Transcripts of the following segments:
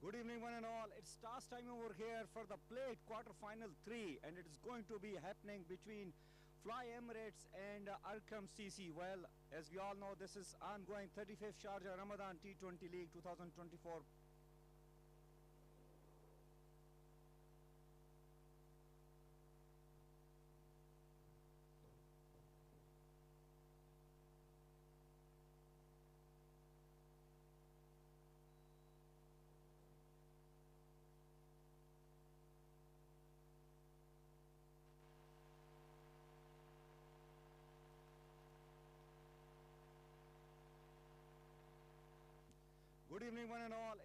Good evening, one and all. It's toss time over here for the plate quarterfinal 3, and it is going to be happening between Fly Emirates and Arkham CC. Well, as we all know, this is ongoing 35th Sharjah Ramadan T20 League 2024. Good evening, one and all.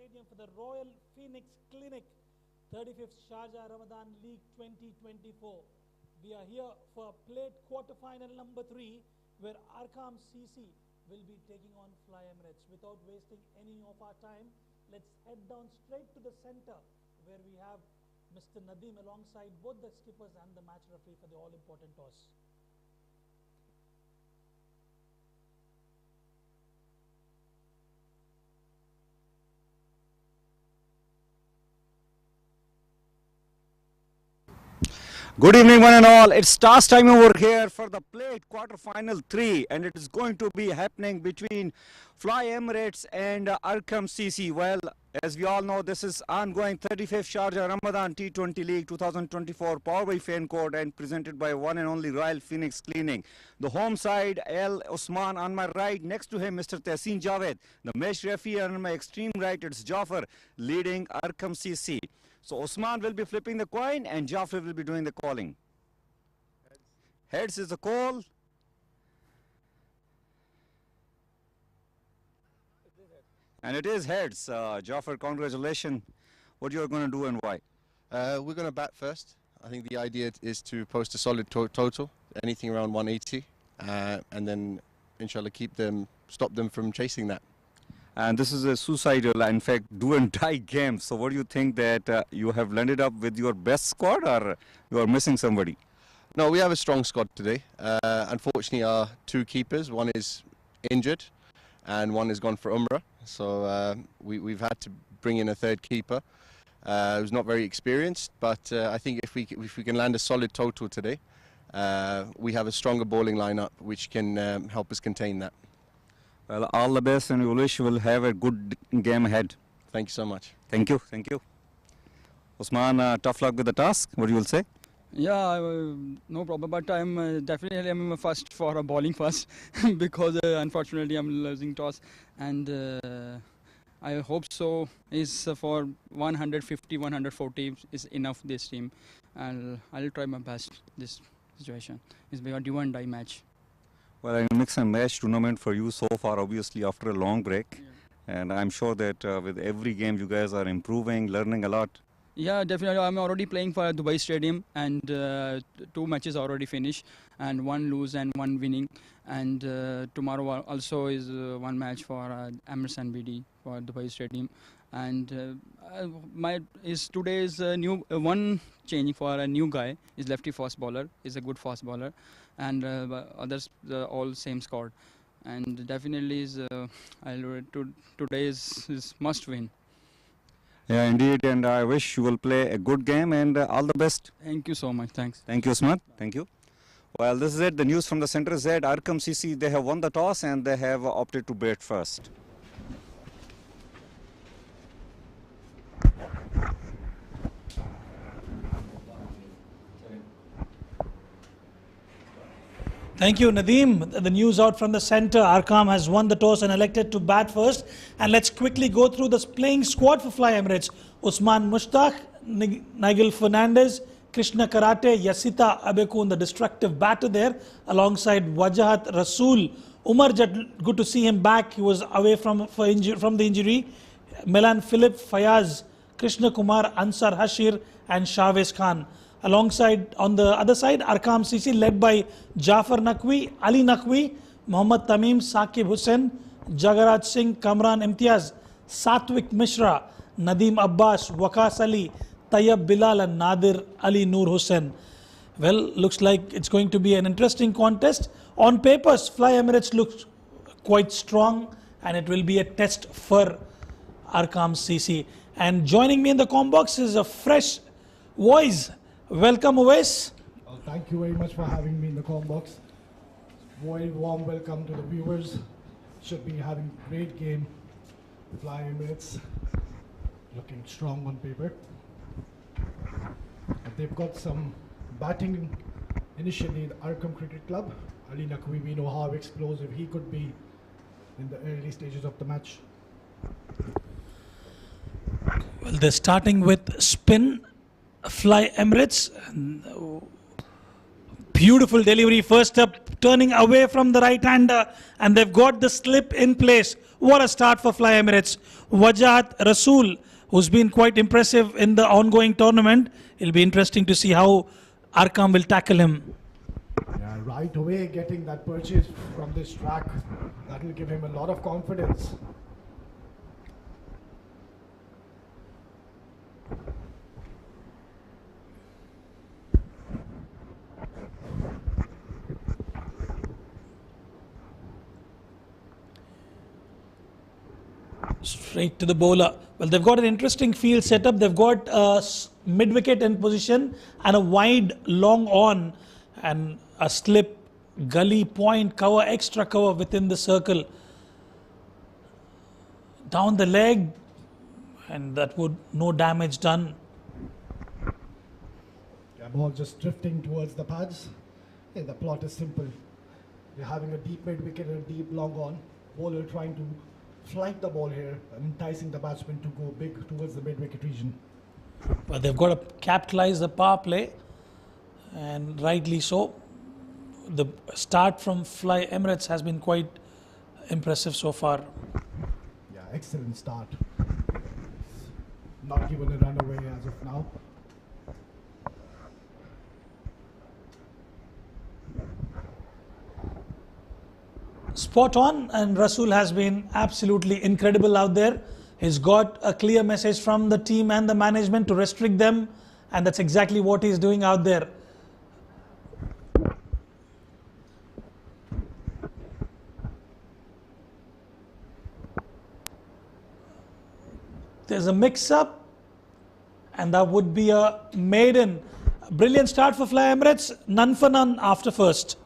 Stadium for the Royal Phoenix Clinic, 35th Sharjah Ramadan League 2024. We are here for plate quarterfinal number 3, where Arkham CC will be taking on Fly Emirates. Without wasting any of our time, let's head down straight to the center, where we have Mr. Nadeem alongside both the skippers and the match referee for the all-important toss. Good evening, one and all. It's toss time over here for the plate quarterfinal 3, and it is going to be happening between Fly Emirates and Arkham CC. Well, as we all know, this is ongoing 35th Sharjah Ramadan T20 League 2024, powered by Fancourt and presented by one and only Royal Phoenix Cleaning. The home side, Al Osman on my right, next to him Mr. Tehseen Javed. The match referee on my extreme right, it's Jafar leading Arkham CC. So Osman will be flipping the coin and Jafar will be doing the calling. Heads is the call. And it is heads. Jafar, congratulations. What you are going to do and why? We're going to bat first. I think the idea is to post a solid total, anything around 180, and then inshallah stop them from chasing that. And this is a suicidal, in fact, do and die game. So what do you think that you have landed up with your best squad, or you are missing somebody? No, we have a strong squad today. Unfortunately, our two keepers, one is injured and one has gone for Umrah. So we've had to bring in a third keeper who's not very experienced. But I think if we can land a solid total today, we have a stronger bowling lineup which can help us contain that. Well, all the best, and we wish you will have a good game ahead. Thank you so much. Thank you. Thank you. Osman, tough luck with the task. What you will say? Yeah, no problem. But I'm definitely first for a bowling first because unfortunately I'm losing toss, and I hope so. Is for 150, 140 is enough this team. I'll try my best. This situation is a do and die match. Well, a mix and match tournament for you so far, obviously after a long break. Yeah. And I'm sure that with every game you guys are improving, learning a lot. Yeah, definitely. I'm already playing for Dubai Stadium, and 2 matches already finished, and 1 lose and 1 winning. And tomorrow also is 1 match for Emirates and BD for Dubai Stadium. And today is new one changing for a new guy. Is lefty fast bowler. Is a good fast bowler, and others all same scored. And definitely is today is must win. Yeah, indeed, and I wish you will play a good game, and all the best. Thank you so much. Thanks. Thank you, Usman. Thank you. Well, this is it. The news from the center is that Arkham CC, they have won the toss and they have opted to bat first. Thank you, Nadeem. The news out from the center. Arkham has won the toss and elected to bat first. And let's quickly go through this playing squad for Fly Emirates. Usman Mushtaq, Nigel Fernandez, Krishna Karate, Yasita Abekun, the destructive batter there, alongside Wajahat Rasool. Umar Jat, good to see him back. He was away from the injury. Milan Philip, Fayaz, Krishna Kumar, Ansar Hashir, and Shahwez Khan. Alongside, on the other side, Arkham CC led by Jafar Naqvi, Ali Naqvi, Mohammad Tamim, Saqib Hussain, Jagaraj Singh, Kamran Imtiaz, Satwik Mishra, Nadeem Abbas, Waqas Ali, Tayyab Bilal, and Nadir Ali Noor Hussain. Well, looks like it's going to be an interesting contest. On papers, Fly Emirates looks quite strong, and it will be a test for Arkham CC. And joining me in the comm box is a fresh voice. Welcome, Uwais. Thank you very much for having me in the comm box. Very warm welcome to the viewers. Should be having a great game. Fly Emirates looking strong on paper. But they've got some batting initially in the Arkham Cricket Club. Ali Naqvi, we know how explosive he could be in the early stages of the match. Well, they're starting with spin. Fly Emirates, Beautiful delivery, first up, turning away from the right-hander, and they've got the slip in place. What a start for Fly Emirates. Wajahat Rasool, who's been quite impressive in the ongoing tournament. It'll be interesting to see how Arqam will tackle him. Yeah, right away getting that purchase from this track, that will give him a lot of confidence. Straight to the bowler. Well, they've got an interesting field setup. They've got a mid-wicket in position and a wide long on and a slip, gully, point, cover, extra cover within the circle. Down the leg, and that would no damage done. Yeah, ball just drifting towards the pads. Yeah, the plot is simple. You're having a deep mid-wicket and a deep long on. Bowler trying to flank the ball here and enticing the batsman to go big towards the mid-wicket region. But they've got to capitalize the power play, and rightly so. The start from Fly Emirates has been quite impressive so far. Yeah, excellent start. Not given a run away as of now. Spot on, and Rasool has been absolutely incredible out there. He's got a clear message from the team and the management to restrict them, and that's exactly what he's doing out there. There's a mix-up, and that would be a maiden. Brilliant start for Fly Emirates, none for none after first.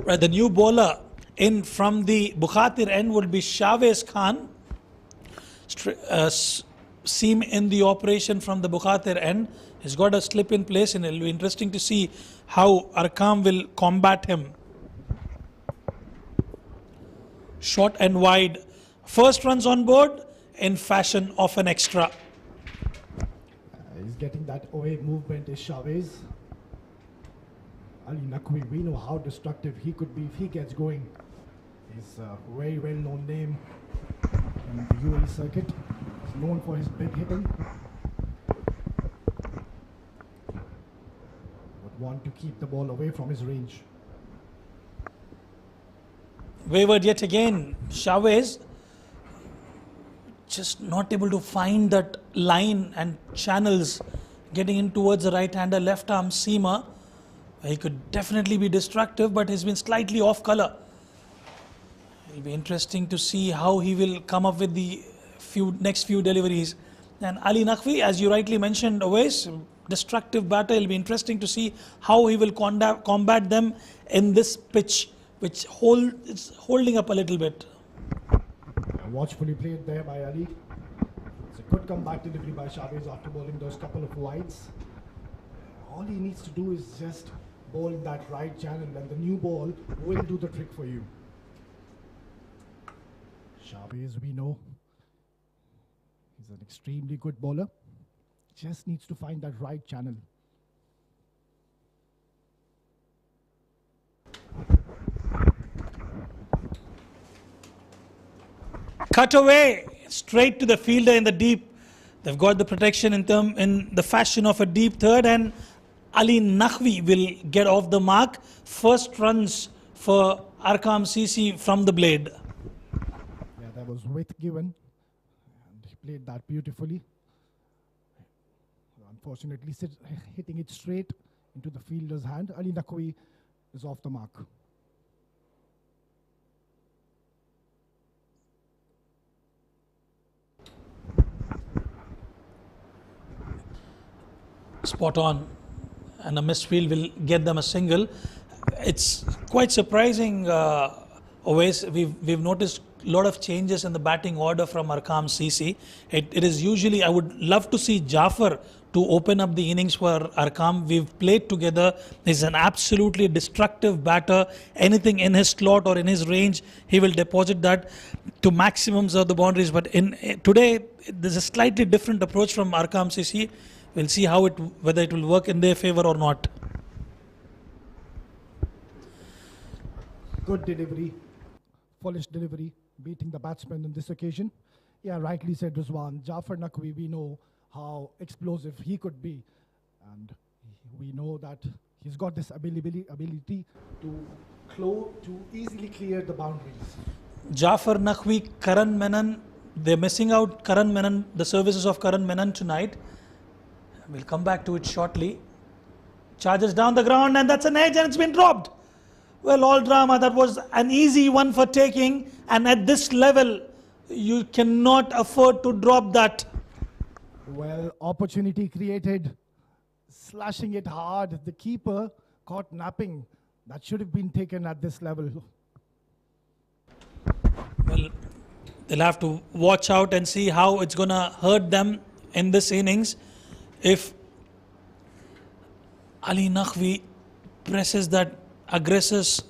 Right, the new bowler in from the Bukhatir end would be Shahwez Khan. Seam in the operation from the Bukhatir end. He's got a slip in place, and it'll be interesting to see how Arqam will combat him. Short and wide. First runs on board in fashion of an extra. He's getting that away movement is Chavez. Ali Naqvi, we know how destructive he could be if he gets going. He's a very well-known name in the UAE circuit. He's known for his big hitting. But want to keep the ball away from his range. Wavered yet again. Chavez just not able to find that line and channels getting in towards the right-hander left arm seamer. He could definitely be destructive, but he's been slightly off color. It'll be interesting to see how he will come up with the next few deliveries. And Ali Naqvi, as you rightly mentioned, always destructive batter. It'll be interesting to see how he will combat them in this pitch, which is holding up a little bit. Watchfully played there by Ali. It's a good comeback delivery by Chavez after bowling those couple of wides. All he needs to do is just bowl in that right channel, and the new ball will do the trick for you. Chavez, we know, he's an extremely good bowler. Just needs to find that right channel. Cut away straight to the fielder in the deep. They've got the protection in the fashion of a deep third, and Ali Naqvi will get off the mark. First runs for Arkham CC from the blade. was width given, and he played that beautifully. Unfortunately, hitting it straight into the fielder's hand. Ali Naqvi is off the mark. Spot on, and a missed field will get them a single. It's quite surprising, always. We've noticed a lot of changes in the batting order from Arkham CC. It is usually, I would love to see Jafar to open up the innings for Arqam. We've played together. He's an absolutely destructive batter. Anything in his slot or in his range, he will deposit that to maximums of the boundaries. But today, there's a slightly different approach from Arkham CC. We'll see whether it will work in their favor or not. Good delivery, polished delivery, beating the batsman on this occasion. Yeah, rightly said Rizwan. Jafar Naqvi, we know how explosive he could be, and we know that he's got this ability to easily clear the boundaries. Jafar Naqvi, Karan Menon, they're missing out Karan Menon, the services of Karan Menon tonight. We'll come back to it shortly. Charges down the ground, and that's an edge, and it's been dropped. Well, all drama, that was an easy one for taking, and at this level, you cannot afford to drop that. Well, opportunity created, slashing it hard. The keeper caught napping. That should have been taken at this level. Well, they'll have to watch out and see how it's going to hurt them in this innings. If Ali Naqvi presses that aggressive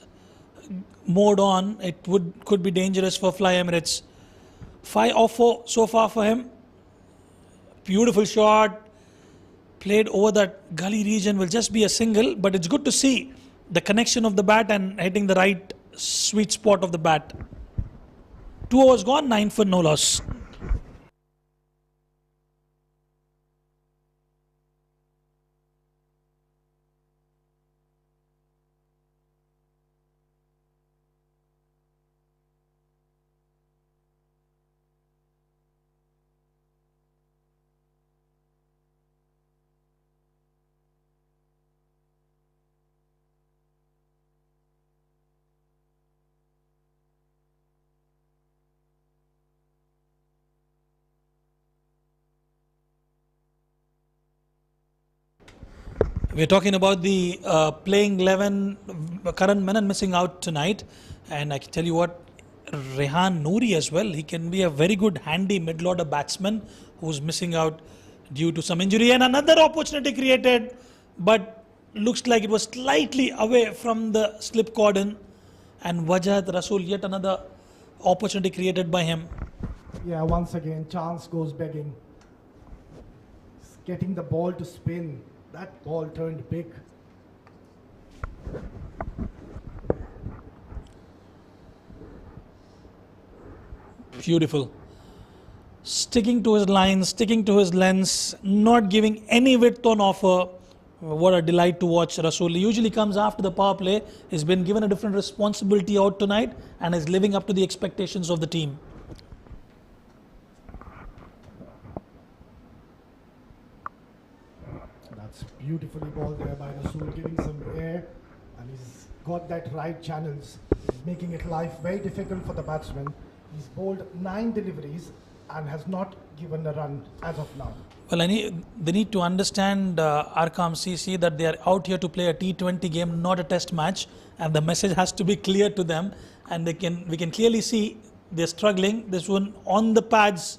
mode on, it could be dangerous for Fly Emirates. 5 off 4 so far for him. Beautiful shot, played over that gully region, will just be a single, but it's good to see the connection of the bat and hitting the right sweet spot of the bat. 2 overs gone, 9 for no loss. We're talking about the playing 11, Karan Menon missing out tonight. And I can tell you what, Rehan Noori as well, he can be a very good handy mid-order batsman who's missing out due to some injury. And another opportunity created, but looks like it was slightly away from the slip cordon. And Wajahat Rasool, yet another opportunity created by him. Yeah, once again, chance goes begging. Getting the ball to spin. That ball turned big. Beautiful. Sticking to his lines, sticking to his lens, not giving any width on offer. What a delight to watch Rasool. He usually comes after the power play. He's been given a different responsibility out tonight and is living up to the expectations of the team. Beautifully balled there by Rasool, giving some air, and he's got that right channels, making it life very difficult for the batsman. He's bowled 9 deliveries and has not given a run as of now. Well, they need to understand Arkham CC that they are out here to play a T20 game, not a test match, and the message has to be clear to them. And we can clearly see they're struggling. This one on the pads,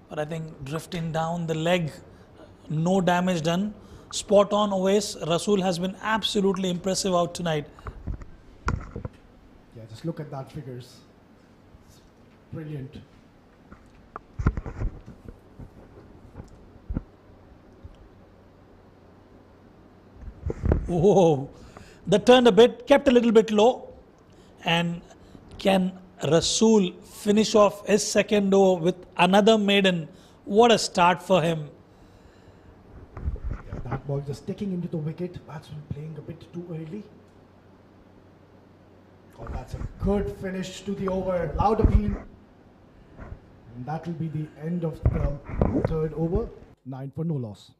but I think drifting down the leg, no damage done. Spot on always. Rasool has been absolutely impressive out tonight. Yeah, just look at that figures. It's brilliant. Whoa, that turned a bit, kept a little bit low. And can Rasool finish off his second over with another maiden? What a start for him. That ball just sticking into the wicket. Batsman playing a bit too early. Oh, that's a good finish to the over. Loud appeal. And that will be the end of the third over, 9 for no loss.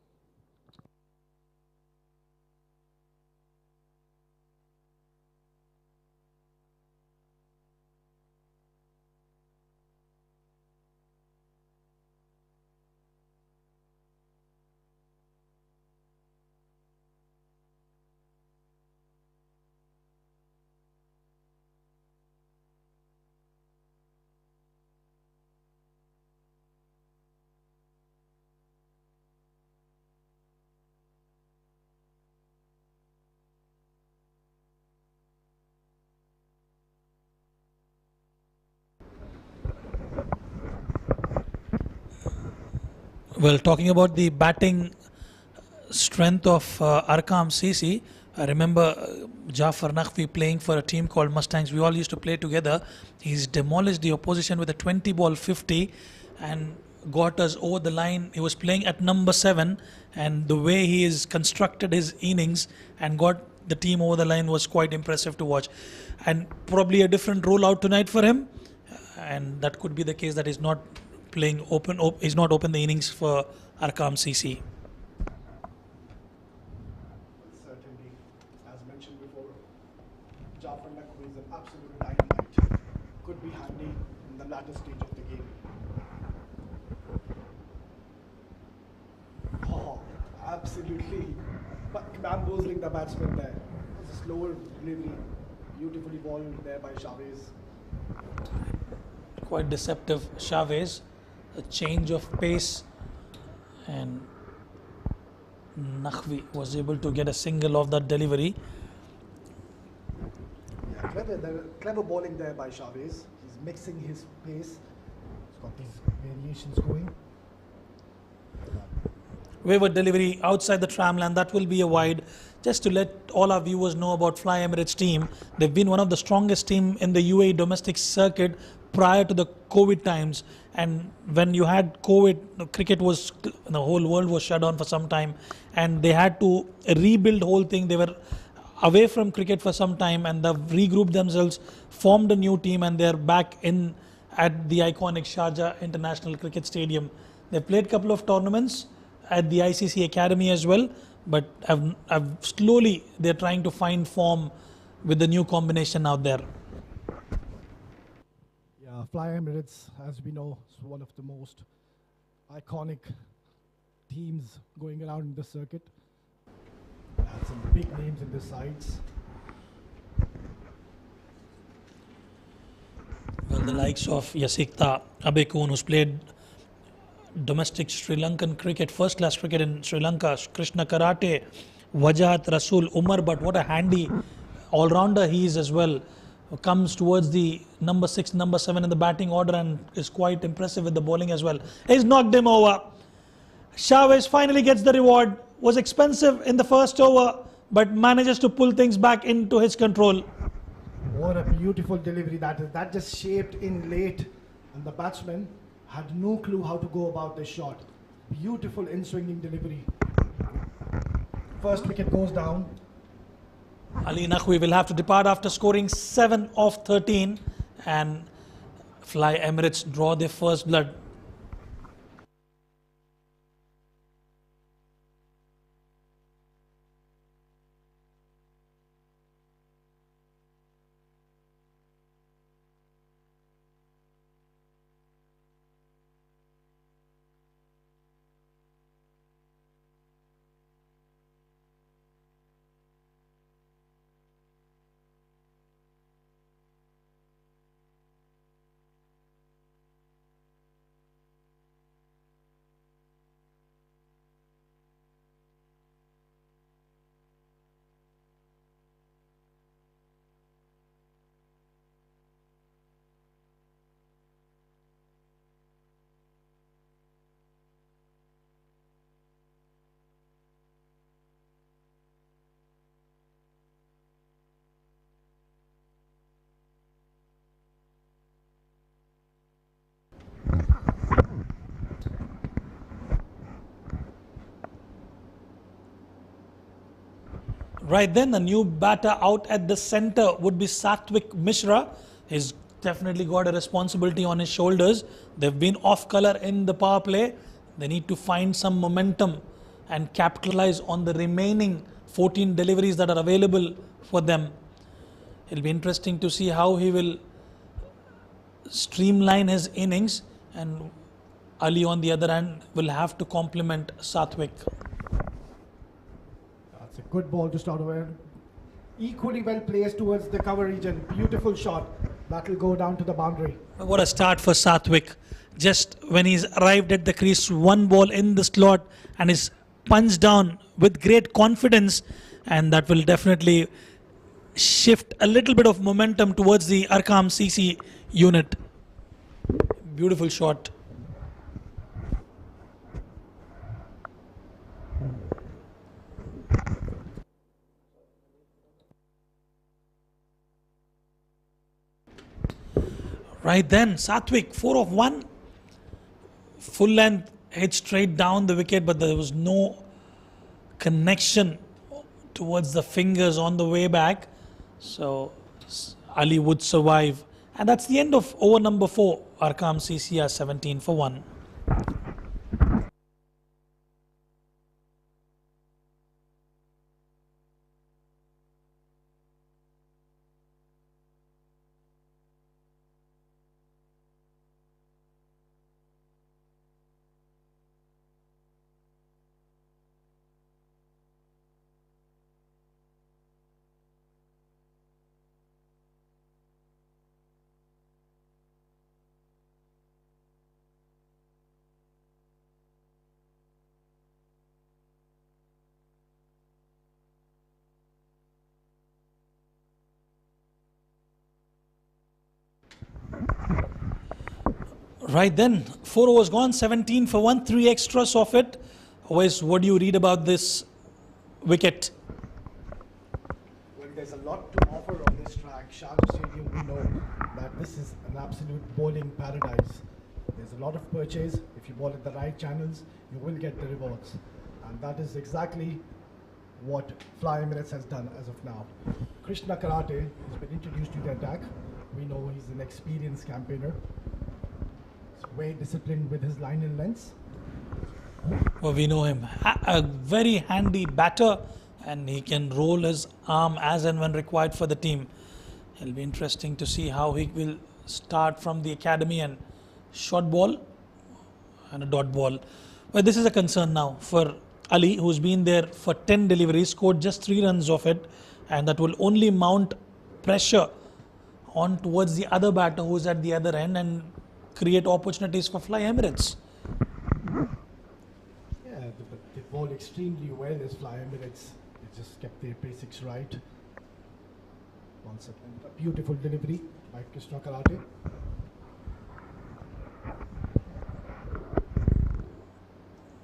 Well, talking about the batting strength of Arkham CC, I remember Jafar Naqvi playing for a team called Mustangs. We all used to play together. He's demolished the opposition with a 20 ball 50 and got us over the line. He was playing at number 7, and the way he has constructed his innings and got the team over the line was quite impressive to watch. And probably a different role out tonight for him, and that could be the case that he's not playing he's not open the innings for Arkham CC. Certainly, as mentioned before, Jafar Naqvi is an absolute dynamite. Could be handy in the latter stage of the game. Oh, absolutely. But bamboozling the batsman there. It's a slower delivery. Beautifully balled there by Chavez. Quite deceptive Chavez. A change of pace, and Naqvi was able to get a single off that delivery. Yeah, clever bowling there by Chavez. He's mixing his pace. He's got these variations going. Wayward delivery outside the tramland, that will be a wide. Just to let all our viewers know about Fly Emirates team, they've been one of the strongest team in the UAE domestic circuit prior to the COVID times. And when you had COVID, cricket was, the whole world was shut down for some time, and they had to rebuild whole thing. They were away from cricket for some time, and they've regrouped themselves, formed a new team, and they're back in at the iconic Sharjah International Cricket Stadium. They've played a couple of tournaments at the ICC Academy as well, but have slowly they're trying to find form with the new combination out there. Yeah, Fly Emirates, as we know, is one of the most iconic teams going around in the circuit. They had some big names in the sides. Well, the likes of Yasikta Abekun, who's played domestic Sri Lankan cricket, first class cricket in Sri Lanka, Krishna Karate, Wajahat Rasul, Umar, but what a handy all-rounder he is as well. Comes towards the number 6, number 7 in the batting order and is quite impressive with the bowling as well. He's knocked him over. Chavez finally gets the reward. Was expensive in the first over, but manages to pull things back into his control. What a beautiful delivery that is. That just shaped in late, and the batsman had no clue how to go about this shot. Beautiful in-swinging delivery. First wicket goes down. Ali Naqvi will have to depart after scoring 7 of 13, and Fly Emirates draw their first blood. Right then, the new batter out at the centre would be Satwik Mishra. He's definitely got a responsibility on his shoulders. They've been off color in the power play. They need to find some momentum and capitalize on the remaining 14 deliveries that are available for them. It'll be interesting to see how he will streamline his innings, and Ali on the other hand will have to complement Sathwik. That's a good ball to start over. Equally well placed towards the cover region. Beautiful shot. That will go down to the boundary. What a start for Sathwik. Just when he's arrived at the crease, one ball in the slot and is punched down with great confidence, and that will definitely shift a little bit of momentum towards the Arkham CC unit. Beautiful shot. Right then, Sathwik, 4 of 1. Full length, hit straight down the wicket, but there was no connection towards the fingers on the way back. So Ali would survive. And that's the end of over number 4. Arkham CC are 17 for 1. Right then, 4 overs gone, 17 for 1, 3 extras of it. Wes, what do you read about this wicket? Well, there's a lot to offer on this track. Sharjah Stadium, we know that this is an absolute bowling paradise. There's a lot of purchase. If you bowl at the right channels, you will get the rewards. And that is exactly what Fly Emirates has done as of now. Krishna Karate has been introduced to the attack. We know he's an experienced campaigner. He's very disciplined with his line and lengths. Well, we know him. A very handy batter, and he can roll his arm as and when required for the team. It'll be interesting to see how he will start from the academy, and short ball and a dot ball. But this is a concern now for Ali, who's been there for 10 deliveries, scored just 3 runs of it, and that will only mount pressure on towards the other batter who's at the other end and create opportunities for Fly Emirates. Yeah, they bowl extremely well as Fly Emirates. They just kept their basics right. Once again, a beautiful delivery by Krishna Karate.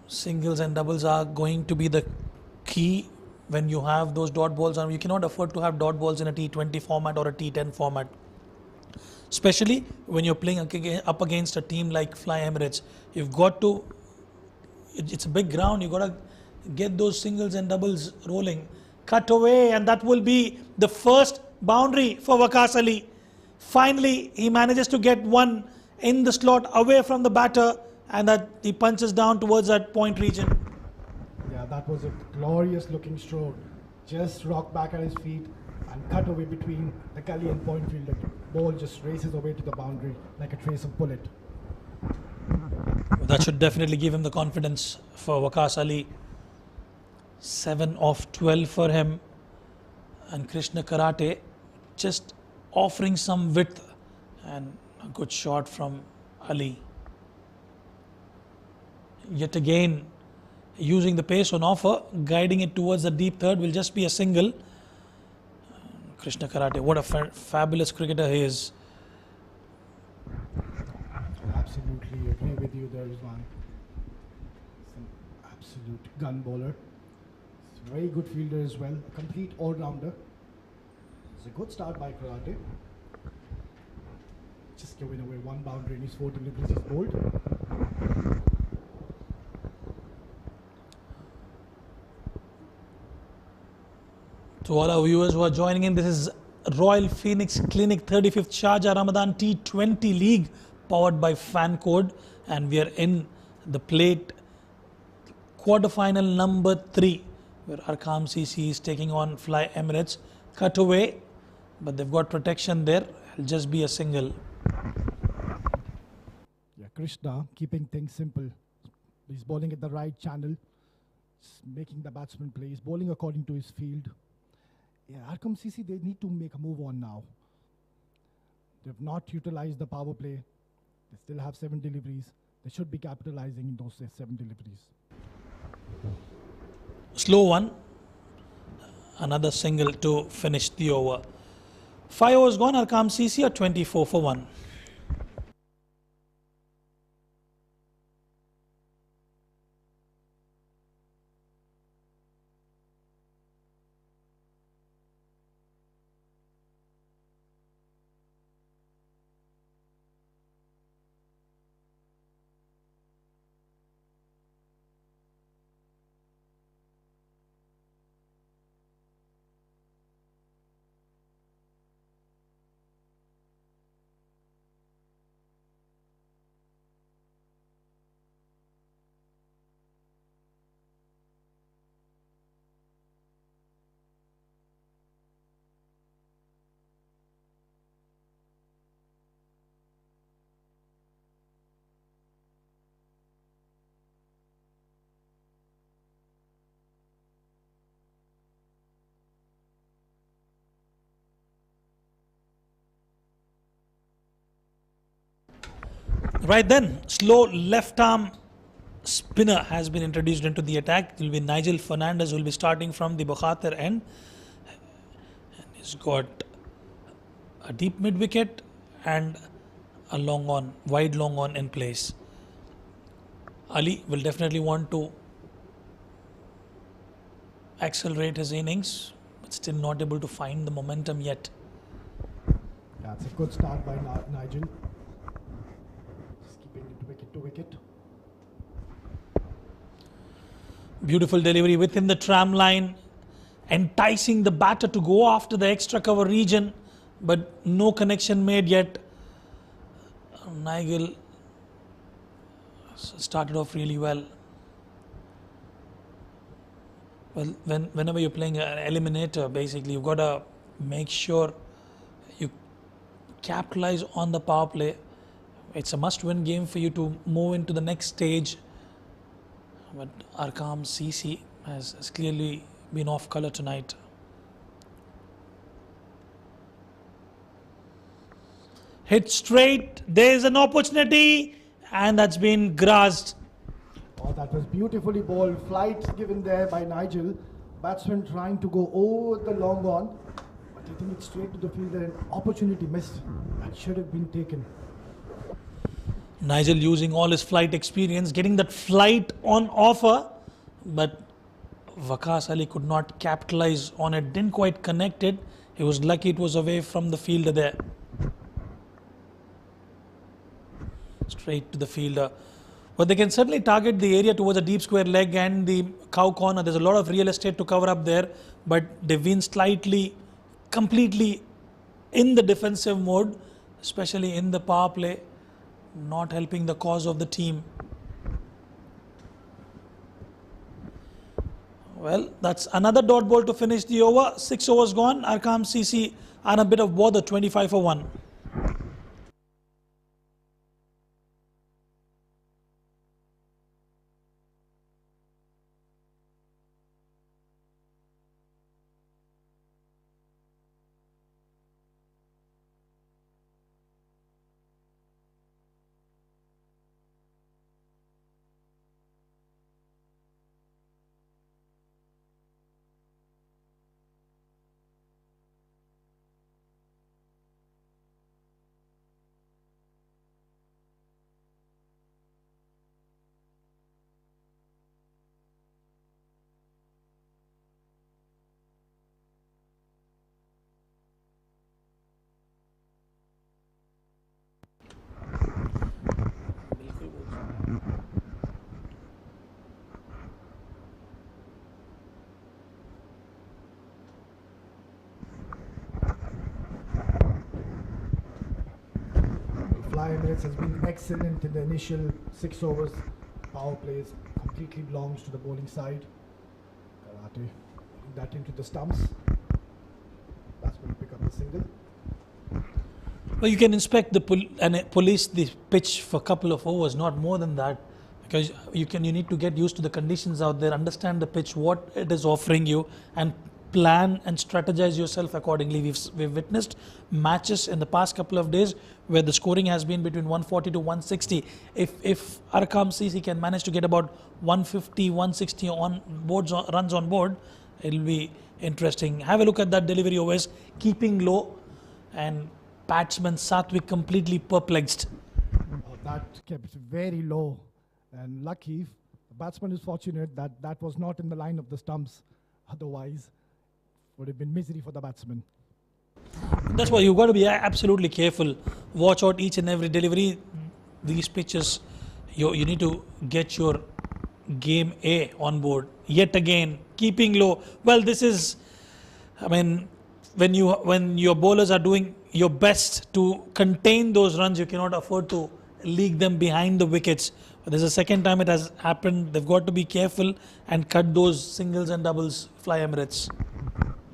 Singles and doubles are going to be the key when you have those dot balls, and you cannot afford to have dot balls in a T20 format or a T10 format, especially when you're playing up against a team like Fly Emirates. You've got to, it's a big ground, you've got to get those singles and doubles rolling. Cut away, and that will be the first boundary for Waqas Ali. Finally, he manages to get one in the slot away from the batter, and that he punches down towards that point region. Yeah, that was a glorious looking stroke. Just rocked back at his feet and cut away between the gully and point field. The ball just races away to the boundary like a trace of bullet. That should definitely give him the confidence for Waqas Ali. 7 of 12 for him, and Krishna Karate just offering some width, and a good shot from Ali. Yet again, using the pace on offer, guiding it towards the deep third will just be a single. Krishna Karate, what a fabulous cricketer he is. Absolutely agree with you there, Rizwan. He's an absolute gun bowler. He's a very good fielder as well, a complete all-rounder. It's a good start by Karate. Just giving away one boundary in his 4 deliveries he's bowled. To all our viewers who are joining in, this is Royal Phoenix Clinic 35th Sharjah Ramadan T20 League powered by Fan Code, and we are in the plate quarterfinal number 3 where Arkham CC is taking on Fly Emirates. Cut away, but they've got protection there. It'll just be a single. Yeah, Krishna keeping things simple. He's bowling at the right channel, making the batsman play. He's bowling according to his field. Yeah, Arkham CC, they need to make a move on now. They've not utilized the power play. They still have 7 deliveries. They should be capitalizing in those 7 deliveries. Slow one. Another single to finish the over. 5 overs gone. Arkham CC are 24 for 1. Right then, slow left arm spinner has been introduced into the attack. It will be Nigel Fernandez who will be starting from the Bukhatir end. And he's got a deep mid wicket and a long on, wide long on in place. Ali will definitely want to accelerate his innings, but still not able to find the momentum yet. That's a good start by Nigel. Just keeping it wicket to wicket. Beautiful delivery within the tram line, enticing the batter to go after the extra cover region, but no connection made yet. Nigel started off really well. Well, whenever you're playing an eliminator, basically you've got to make sure you capitalize on the power play. It's a must-win game for you to move into the next stage. But Arkham CC has clearly been off colour tonight. Hit straight, there's an opportunity, and that's been grasped. Oh, that was beautifully bowled. Flight given there by Nigel. Batsman trying to go over the long on, but hitting it straight to the fielder. An opportunity missed. That should have been taken. Nigel using all his flight experience, getting that flight on offer, but Waqas Ali could not capitalize on it, didn't quite connect it. He was lucky it was away from the fielder there. Straight to the fielder. But they can certainly target the area towards the deep square leg and the cow corner. There's a lot of real estate to cover up there, but they've been slightly, completely in the defensive mode, especially in the power play, not helping the cause of the team. Well, that's another dot ball to finish the over. 6 overs gone. Arkham CC on a bit of bother, 25 for 1. Emirates has been excellent in the initial 6 overs. Power plays completely belongs to the bowling side. Karate putting that into the stumps. That's going to pick up the single. Well, you can inspect the police the pitch for a couple of overs, not more than that, because you need to get used to the conditions out there, understand the pitch, what it is offering you, and plan and strategize yourself accordingly. We've witnessed matches in the past couple of days where the scoring has been between 140 to 160. If Arkham CC can manage to get about 150, 160 runs on board, it'll be interesting. Have a look at that delivery overs, keeping low, and batsman Satwik completely perplexed. That kept very low, and lucky the batsman is fortunate that that was not in the line of the stumps. Otherwise, would have been misery for the batsman. That's why you've got to be absolutely careful. Watch out each and every delivery. These pitches, you need to get your game A on board. Yet again, keeping low. Well, this is, I mean, when your bowlers are doing your best to contain those runs, you cannot afford to leak them behind the wickets. This is the second time it has happened. They've got to be careful and cut those singles and doubles. Fly Emirates.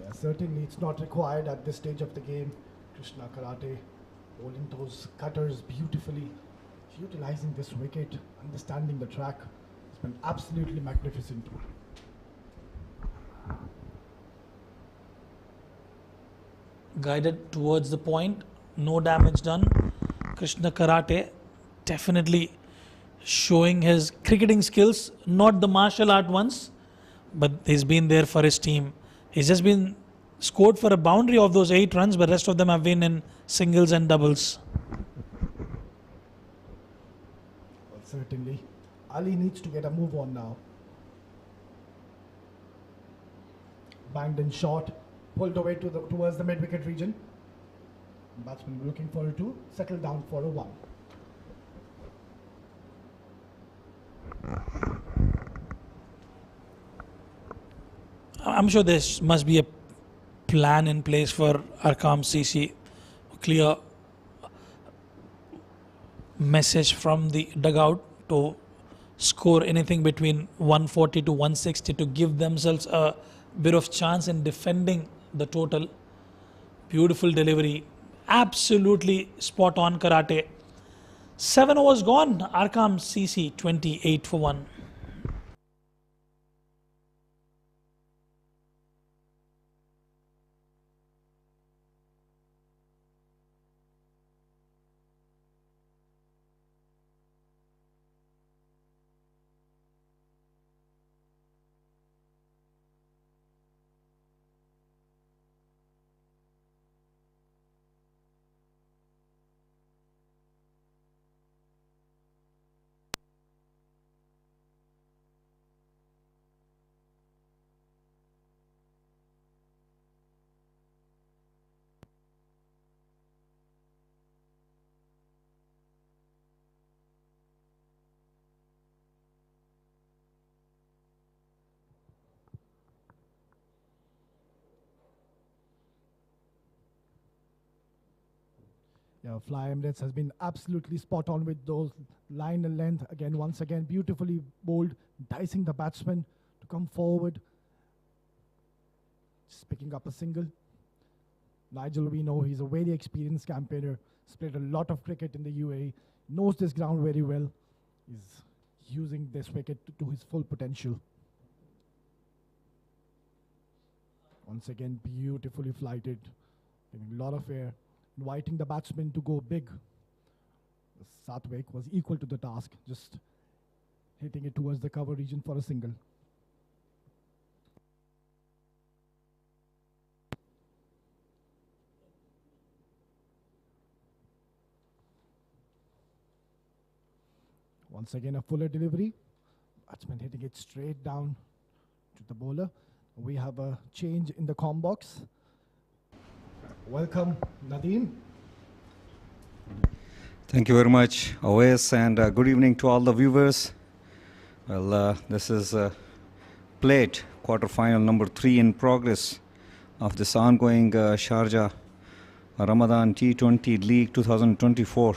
Yeah, certainly it's not required at this stage of the game. Krishna Karate bowling those cutters beautifully, utilizing this wicket, understanding the track. It's been absolutely magnificent. Guided towards the point, no damage done. Krishna Karate definitely showing his cricketing skills, not the martial art ones, but he's been there for his team. He's just been scored for a boundary of those 8 runs, but rest of them have been in singles and doubles. Well, certainly. Ali needs to get a move on now. Banged in short, pulled away towards the mid-wicket region. Batsman looking for it to settle down for a 1. I'm sure there must be a plan in place for Arkham CC. Clear message from the dugout to score anything between 140 to 160 to give themselves a bit of chance in defending the total. Beautiful delivery. Absolutely spot on Karate. 7 overs gone. Arkham CC 28 for 1. Yeah, Fly Emirates has been absolutely spot on with those line and length. Again, once again, beautifully bowled, dicing the batsman to come forward. Just picking up a single. Nigel, we know he's a very experienced campaigner. He's played a lot of cricket in the UAE, knows this ground very well. He's using this wicket to his full potential. Once again, beautifully flighted, giving a lot of air, inviting the batsman to go big. Satwik was equal to the task, just hitting it towards the cover region for a single. Once again, a fuller delivery. Batsman hitting it straight down to the bowler. We have a change in the comm box. Welcome, Nadeem. Thank you very much, Awais, and good evening to all the viewers. Well, this is plate quarter-final number 3 in progress of this ongoing Sharjah Ramadan T20 League 2024.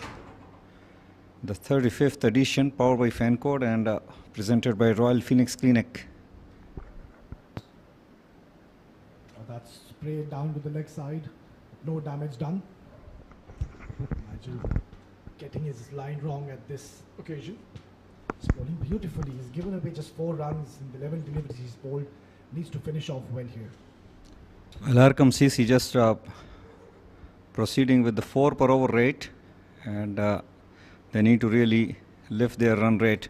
The 35th edition, powered by Fancode and presented by Royal Phoenix Clinic. That's sprayed down to the leg side. No damage done. Nigel getting his line wrong at this occasion. He's bowling beautifully. He's given away just 4 runs in the 11 deliveries he's bowled. Needs to finish off well here. Well, Arkham CC just proceeding with the 4 per over rate, and they need to really lift their run rate.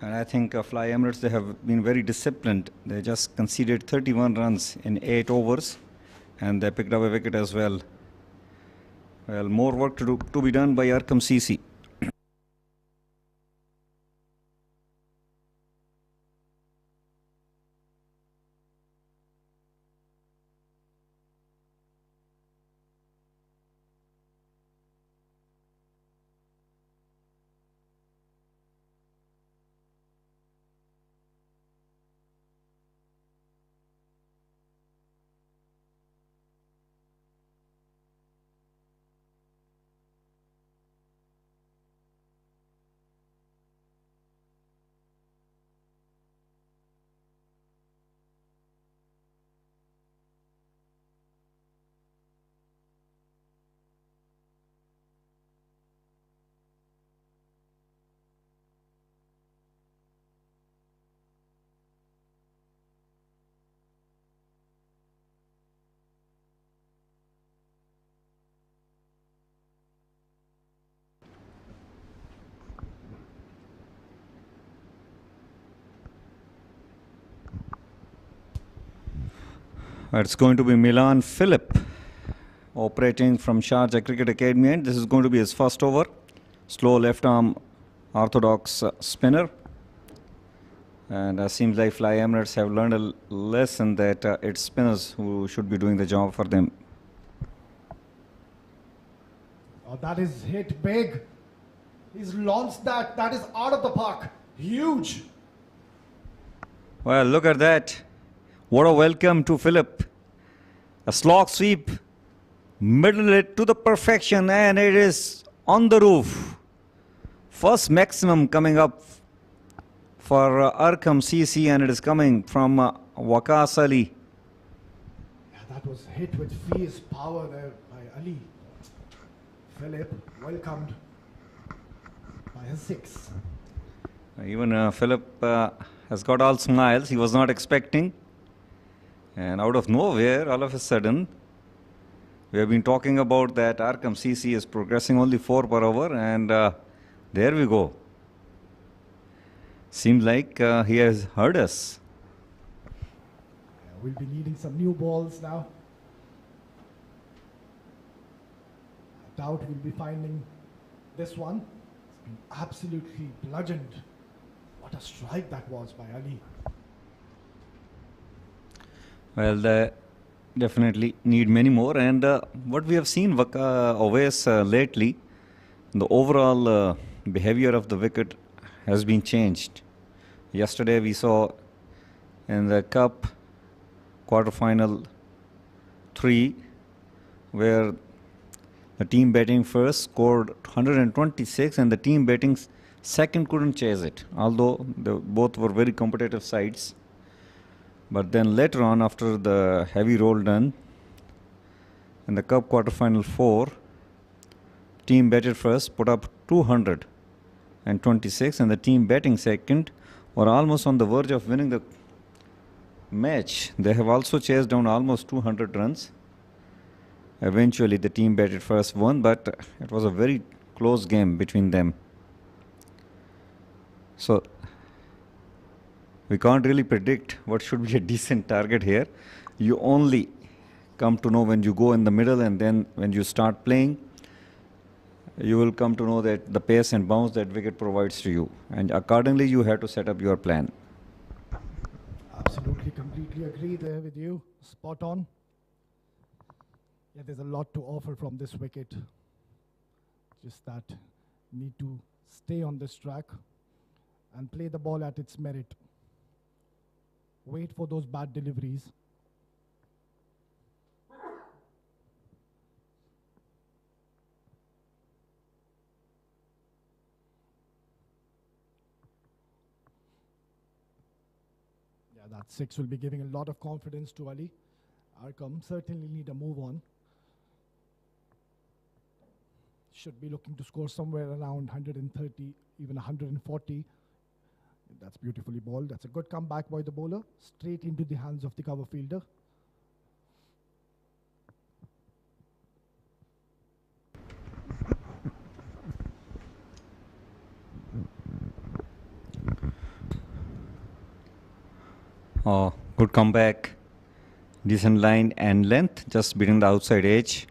And I think Fly Emirates, they have been very disciplined. They just conceded 31 runs in 8 overs, and they picked up a wicket as well. Well, more work to be done by Arkham CC. It's going to be Milan Philip operating from Sharjah Cricket Academy, and this is going to be his first over. Slow left arm orthodox spinner, and seems like Fly Emirates have learned a lesson that it's spinners who should be doing the job for them. Oh, that is hit big. He's launched that. That is out of the park. Huge. Well, look at that. What a welcome to Philip. A slog sweep, middle it to the perfection, and it is on the roof. First maximum coming up for Arkham CC, and it is coming from Waqas Ali. Yeah, that was hit with fierce power there by Ali. Philip welcomed by a 6. Even Philip has got all smiles. He was not expecting. And out of nowhere, all of a sudden, we have been talking about that Arkham CC is progressing only 4 per over, and there we go. Seems like he has heard us. Yeah, we'll be needing some new balls now. I doubt we'll be finding this one. It's been absolutely bludgeoned. What a strike that was by Ali. Well, they definitely need many more, and what we have seen always lately, the overall behavior of the wicket has been changed. Yesterday we saw in the Cup quarterfinal 3, where the team batting first scored 126 and the team batting second couldn't chase it, although they both were very competitive sides. But then later on, after the heavy roll done in the Cup quarterfinal 4, team batted first, put up 226, and the team batting second were almost on the verge of winning the match. They have also chased down almost 200 runs. Eventually, the team batted first won, but it was a very close game between them. So we can't really predict what should be a decent target here. You only come to know when you go in the middle, and then when you start playing, you will come to know that the pace and bounce that wicket provides to you, and accordingly you have to set up your plan. Absolutely, completely agree there with you. Spot on. Yeah, there's a lot to offer from this wicket. Just that need to stay on this track and play the ball at its merit. Wait for those bad deliveries. That 6 will be giving a lot of confidence to Ali. Arkham certainly need a move on. Should be looking to score somewhere around 130, even 140. That's beautifully bowled. That's a good comeback by the bowler. Straight into the hands of the cover fielder. Oh, good comeback. Decent line and length, just beating the outside edge.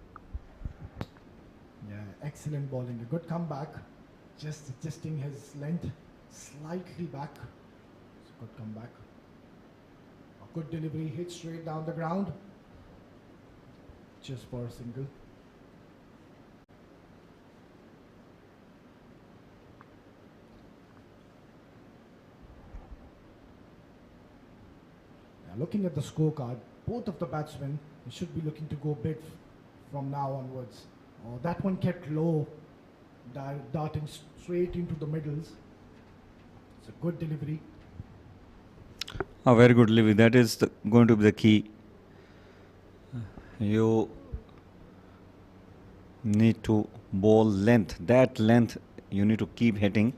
Yeah, excellent bowling. A good comeback. Just adjusting his length slightly back. It's a good comeback. A good delivery, hit straight down the ground. Just for a single. Looking at the scorecard, both of the batsmen should be looking to go big from now onwards. Oh, that one kept low, darting straight into the middles. It's a good delivery. A very good delivery. That is going to be the key. You need to bowl length. That length you need to keep hitting,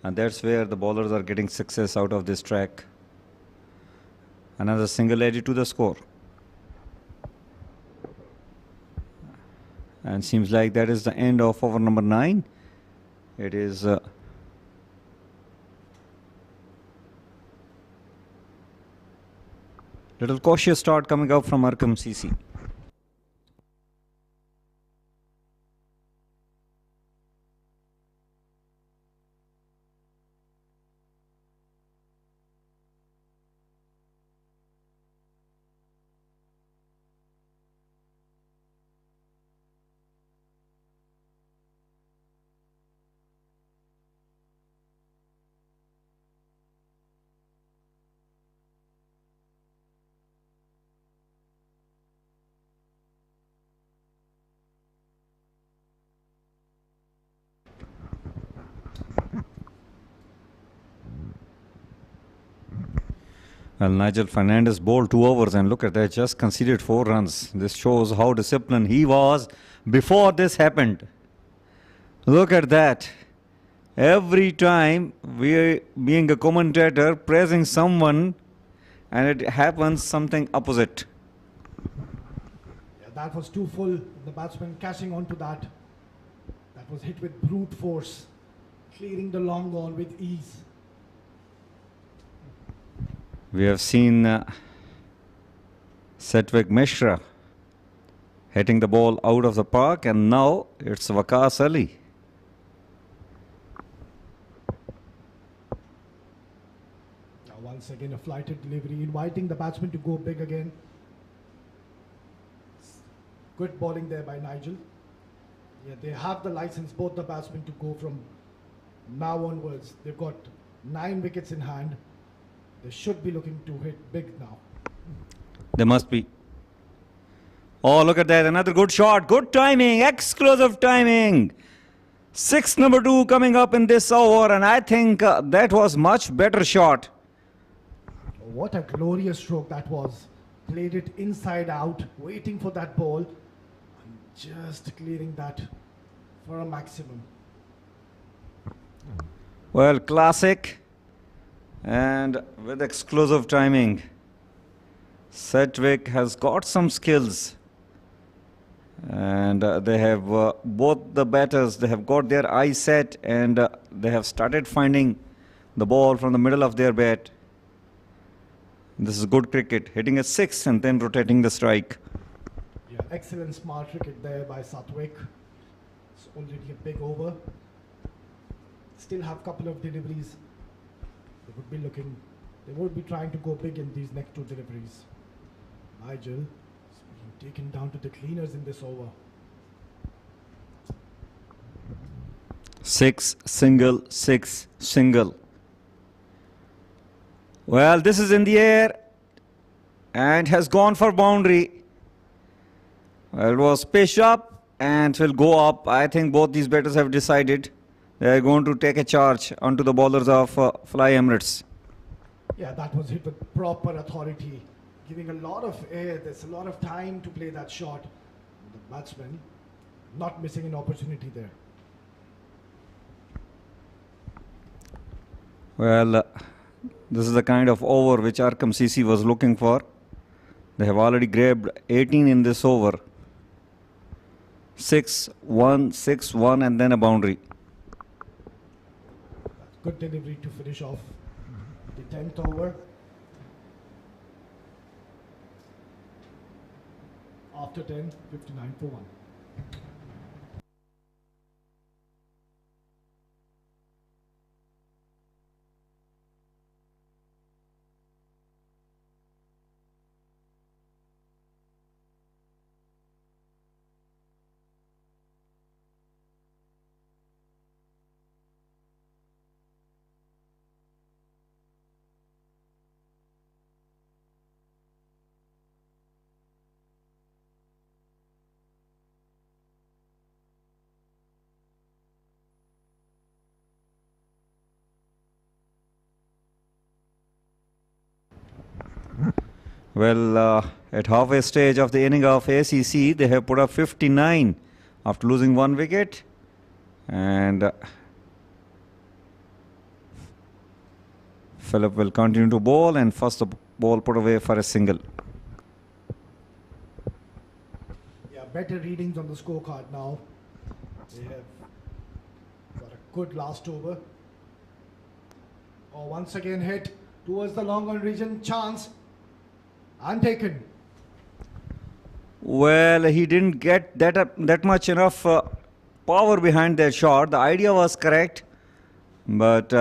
and that's where the bowlers are getting success out of this track. Another single added to the score. And seems like that is the end of over number 9. It is little cautious start coming out from Arkham CC. Well, Nigel Fernandez bowled 2 overs and look at that, just conceded 4 runs. This shows how disciplined he was before this happened. Look at that. Every time we being a commentator praising someone and it happens something opposite. Yeah, that was too full. The batsman catching on to that. That was hit with brute force, clearing the long ball with ease. We have seen Satwik Mishra hitting the ball out of the park, and now it's Waqas Ali. Now once again a flighted delivery, inviting the batsman to go big again. Good bowling there by Nigel. Yeah, they have the license, both the batsmen, to go from now onwards. They've got 9 wickets in hand. They should be looking to hit big now. They must be. Oh, look at that. Another good shot. Good timing. Exclusive timing. 6 number 2 coming up in this over, and I think that was much better shot. What a glorious stroke that was. Played it inside out, waiting for that ball, and just clearing that for a maximum. Well, classic. And with exclusive timing. Satwik has got some skills. And they have, both the batters, they have got their eyes set, and they have started finding the ball from the middle of their bat. This is good cricket, hitting a 6 and then rotating the strike. Yeah, excellent smart cricket there by Satwik. It's already a big over. Still have a couple of deliveries. They would be trying to go big in these next 2 deliveries. Nigel is being taken down to the cleaners in this over. 6 single, 6 single. Well, this is in the air and has gone for boundary. Well, it was pitched up and will go up. I think both these batters have decided they are going to take a charge onto the bowlers of Fly Emirates. Yeah, that was hit with proper authority, giving a lot of air. There's a lot of time to play that shot. The batsman not missing an opportunity there. Well, this is the kind of over which Arkham CC was looking for. They have already grabbed 18 in this over. 6-1, 6-1 and then a boundary. Good delivery to finish off the 10th over. After 10, 59 for 1. Well, at halfway stage of the inning of ACC, they have put up 59 after losing 1 wicket. And Philip will continue to bowl, and first the ball put away for a single. Yeah, better readings on the scorecard now. They have got a good last over. Oh, once again hit towards the long on region. Chance. Untaken. Well, he didn't get that much enough power behind that shot. The idea was correct, but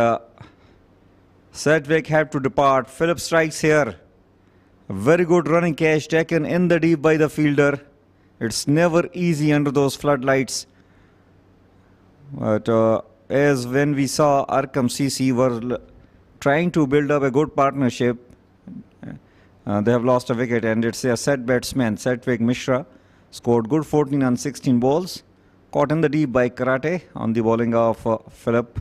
Sedgwick had to depart. Philip strikes here. A very good running catch taken in the deep by the fielder. It's never easy under those floodlights. But as when we saw Arkham CC were trying to build up a good partnership, they have lost a wicket, and it's a set batsman, Sedgwick Mishra, scored good 14 on 16 balls. Caught in the deep by Karate on the bowling of Philip.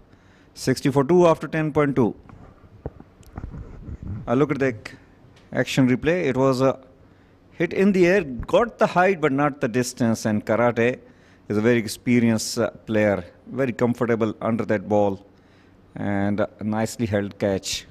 60 for 2 after 10.2. Look at the action replay. It was a hit in the air, got the height but not the distance, and Karate is a very experienced player, very comfortable under that ball, and a nicely held catch.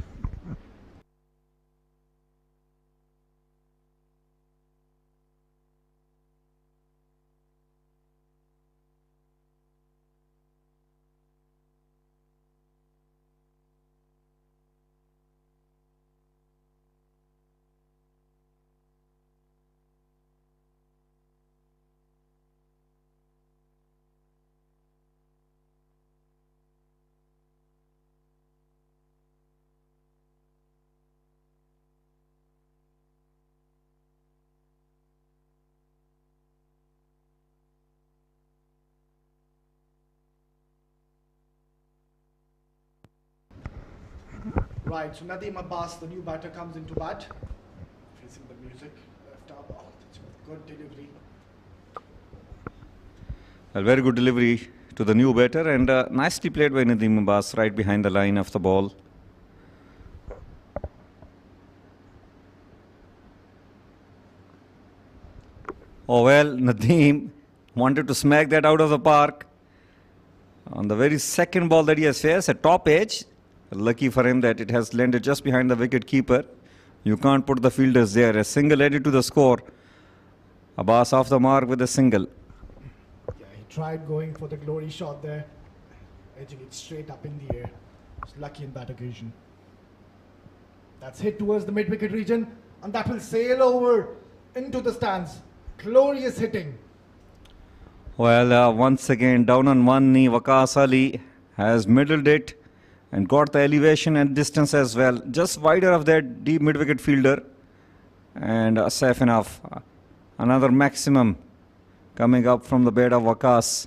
Right, so Nadeem Abbas, the new batter, comes into bat. Facing the music. Left arm. Oh, that's a good delivery. A very good delivery to the new batter, and nicely played by Nadeem Abbas right behind the line of the ball. Oh well, Nadeem wanted to smack that out of the park. On the very second ball that he has faced, a top edge. Lucky for him that it has landed just behind the wicket keeper. You can't put the fielders there. A single added to the score. Abbas off the mark with a single. Yeah, he tried going for the glory shot there, edging it straight up in the air. He's lucky in that occasion. That's hit towards the mid-wicket region, and that will sail over into the stands. Glorious hitting. Well, once again, down on one knee, Waqas Ali has middled it and got the elevation and distance as well. Just wider of that deep mid-wicket fielder, and safe enough. Another maximum coming up from the bat of Waqas.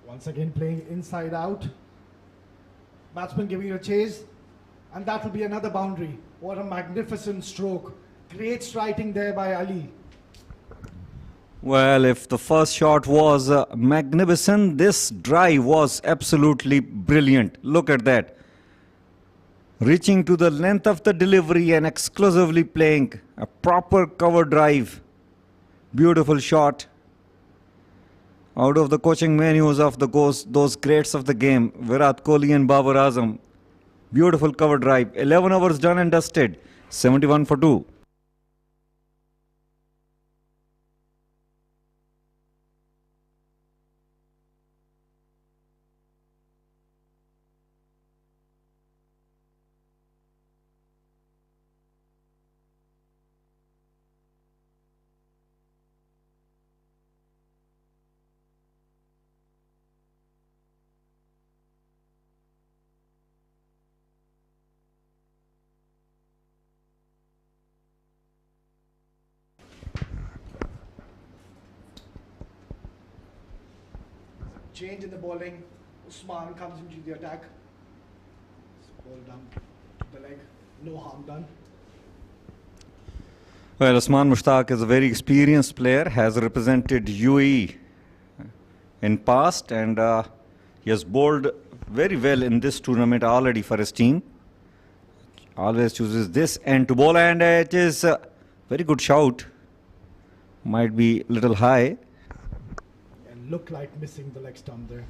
Once again playing inside out. Batsman giving it a chase, and that will be another boundary. What a magnificent stroke. Great striking there by Ali. Well, if the first shot was magnificent, this drive was absolutely brilliant. Look at that. Reaching to the length of the delivery and exclusively playing a proper cover drive. Beautiful shot. Out of the coaching menus of those greats of the game, Virat Kohli and Babar Azam. Beautiful cover drive. 11 overs done and dusted. 71 for 2. Change in the bowling. Usman comes into the attack. Ball down to the leg. No harm done. Well, Usman Mushtaq is a very experienced player, has represented UAE in past, and he has bowled very well in this tournament already for his team. Always chooses this end to bowl, and it is a very good shout. Might be a little high. And look like missing the leg stump there.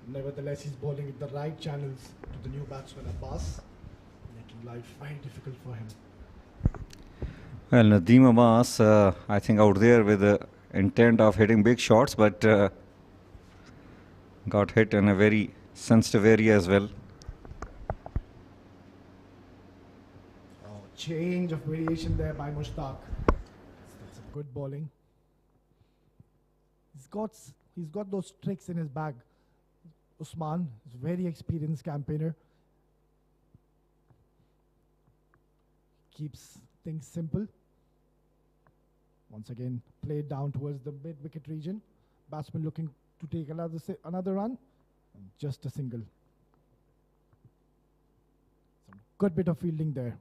Nevertheless, he's bowling with the right channels to the new batsman Abbas, making life very difficult for him. Well, Nadeem Abbas, I think out there with the intent of hitting big shots, but got hit in a very sensitive area as well. Oh, change of variation there by Mushtaq. That's a good bowling. He's got those tricks in his bag. Usman is a very experienced campaigner. Keeps things simple. Once again, played down towards the mid-wicket region. Batsman looking to take another run. And just a single. Some good bit of fielding there.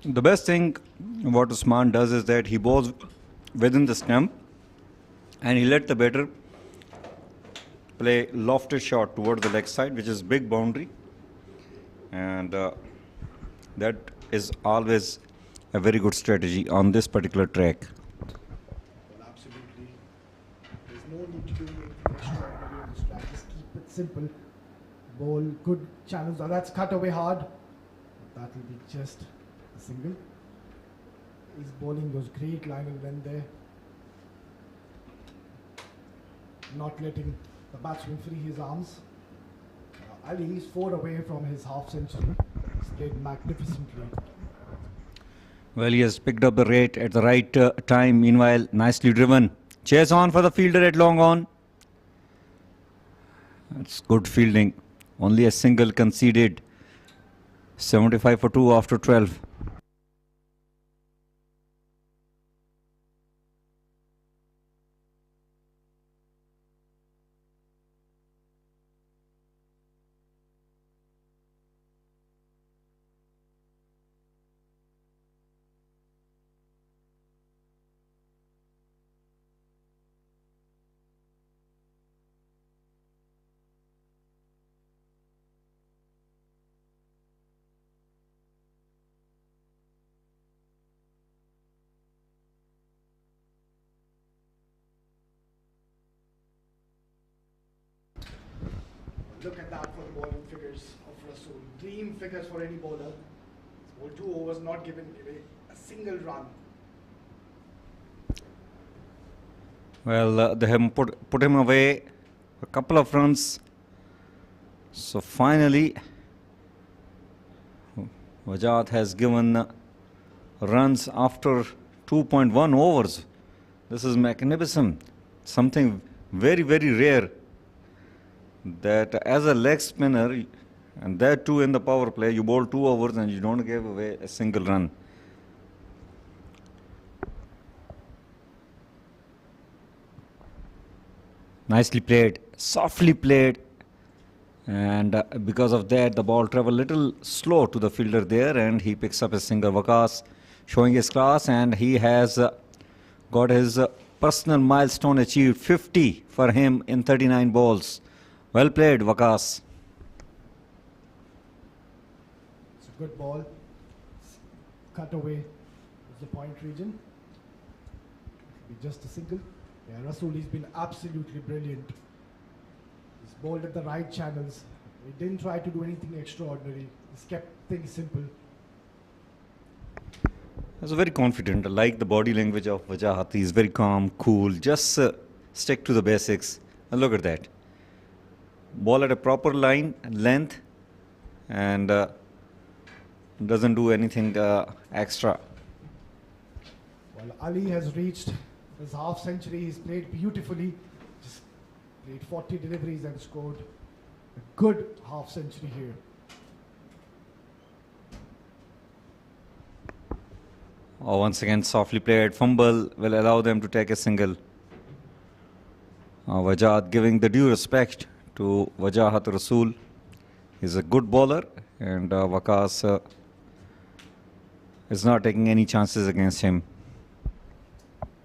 The best thing what Usman does is that he bowls within the stump and he let the batter play lofted shot toward the leg side, which is big boundary, and that is always a very good strategy on this particular track. Well, absolutely. There's no need to do anything extraordinary on this track. Just keep it simple. Bowl good channels. Now that's cut away hard. That will be just a single. He's bowling those great line and length there. Not letting the batsman free his arms. Ali is 4 away from his half century. He's played magnificently. Well, he has picked up the rate at the right time. Meanwhile, nicely driven. Chase on for the fielder at long on. That's good fielding. Only a single conceded. 75 for 2 after 12. Look at that for the bowling figures of Rasool. Dream figures for any bowler. All 2 overs, not given away a single run. Well, they have put him away a couple of runs. So finally, Wajat has given runs after 2.1 overs. This is magnificent. Something very, very rare. That as a leg spinner, and that too in the power play, you bowl 2 overs and you don't give away a single run. Nicely played, softly played, and because of that the ball traveled a little slow to the fielder there and he picks up a single. Waqas showing his class, and he has got his personal milestone achieved, 50 for him in 39 balls. Well played, Waqas. It's a good ball. Cut away is the point region. It'll be just a single. Yeah, Rasuli's been absolutely brilliant. He's bowled at the right channels. He didn't try to do anything extraordinary. He's kept things simple. He's very confident. I like the body language of Wajahat. He's very calm, cool. Just stick to the basics. And look at that. Ball at a proper line, length, and doesn't do anything extra. Well, Ali has reached his half century. He's played beautifully. Just played 40 deliveries and scored a good half century here. Oh, once again, softly played fumble will allow them to take a single. Wajahat giving the due respect to Wajahat Rasul. He's a good bowler, and Waqas is not taking any chances against him.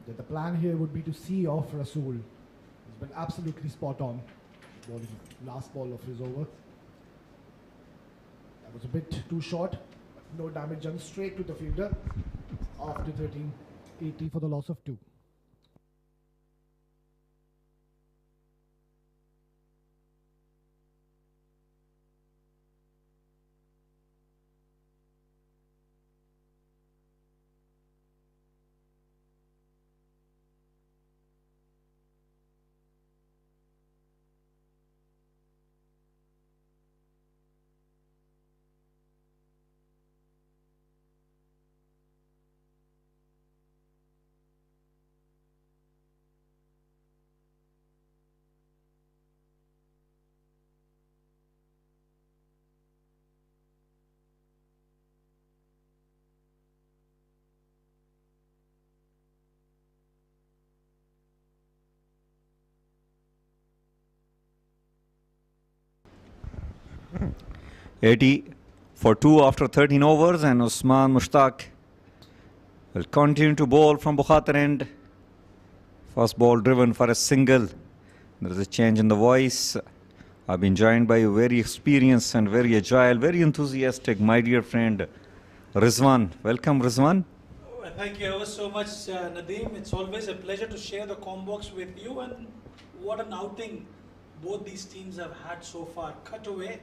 The plan here would be to see off Rasul. He's been absolutely spot on. Bowling last ball of his over. That was a bit too short, but no damage done, straight to the fielder. After 13, 80 for the loss of 2. $80 for 2 after 13 overs, and Usman Mushtaq will continue to bowl from Bukhatar end. First ball driven for a single. There is a change in the voice. I've been joined by a very experienced and very agile, very enthusiastic, my dear friend Rizwan. Welcome, Rizwan. Thank you ever so much, Nadeem. It's always a pleasure to share the combox with you, and what an outing both these teams have had so far. Cut away,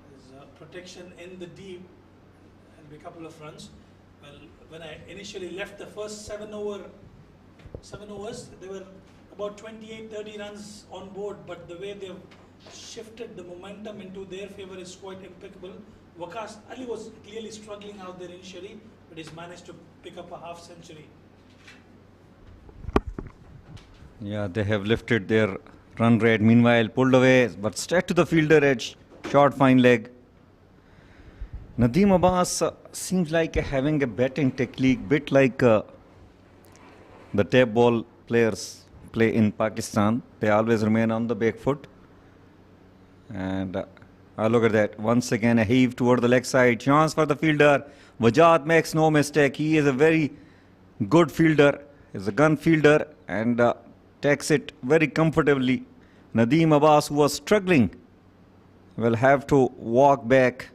there's protection in the deep, and a couple of runs. Well, when I initially left the first 7 overs, there were about 28-30 runs on board, but the way they've shifted the momentum into their favor is quite impeccable. Waqas Ali was clearly struggling out there initially, but he's managed to pick up a half century. Yeah, they have lifted their run rate. Meanwhile, pulled away, but straight to the fielder edge. Short fine leg. Nadeem Abbas seems like having a batting technique, bit like the tape ball players play in Pakistan. They always remain on the back foot. And look at that. Once again, a heave toward the leg side. Chance for the fielder. Wajahat makes no mistake. He is a very good fielder. He's a gun fielder and takes it very comfortably. Nadeem Abbas, who was struggling, will have to walk back.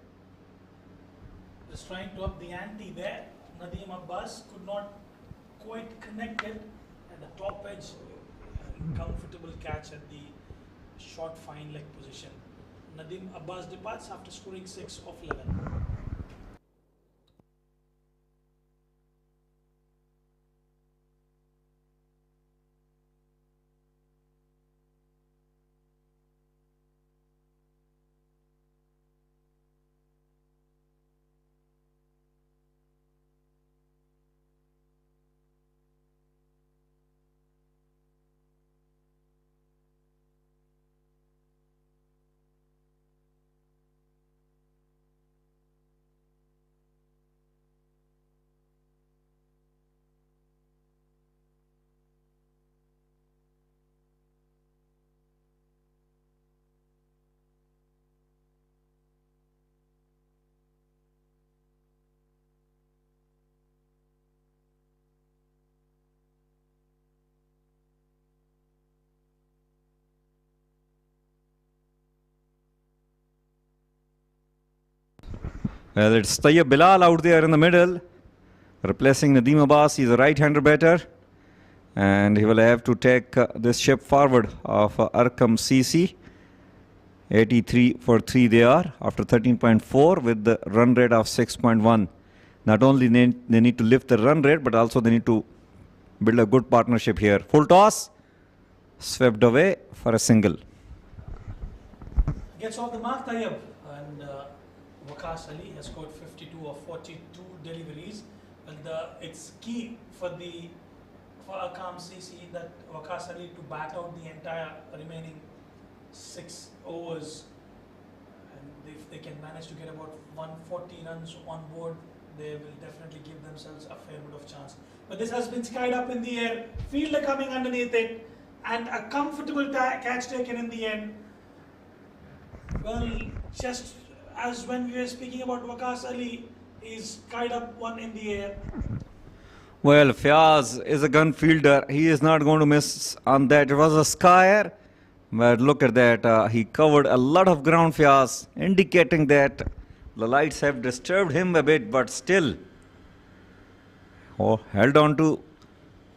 Just trying to up the ante there. Nadeem Abbas could not quite connect it at the top edge. Comfortable catch at the short fine leg position. Nadeem Abbas departs after scoring 6 of 11. Well, it's Tayyab Bilal out there in the middle, replacing Nadeem Abbas. He's a right-hander batter, and he will have to take this ship forward of Arkham CC. 83 for 3 they are after 13.4 with the run rate of 6.1. Not only they need to lift the run rate, but also they need to build a good partnership here. Full toss, swept away for a single. Gets off the mark, Tayyab, and Waqas Ali has scored 52 of 42 deliveries. And it's key for Arkham CC that Waqas Ali to bat out the entire remaining 6 overs, and if they can manage to get about 140 runs on board, they will definitely give themselves a fair bit of chance. But this has been skied up in the air, fielder coming underneath it, and a comfortable catch taken in the end. Well, just as when we were speaking about Waqas Ali, he's skied up one in the air. Well, Fiaz is a gun fielder. He is not going to miss on that. It was a skyer. But look at that, he covered a lot of ground, Fiaz, indicating that the lights have disturbed him a bit, but still held on to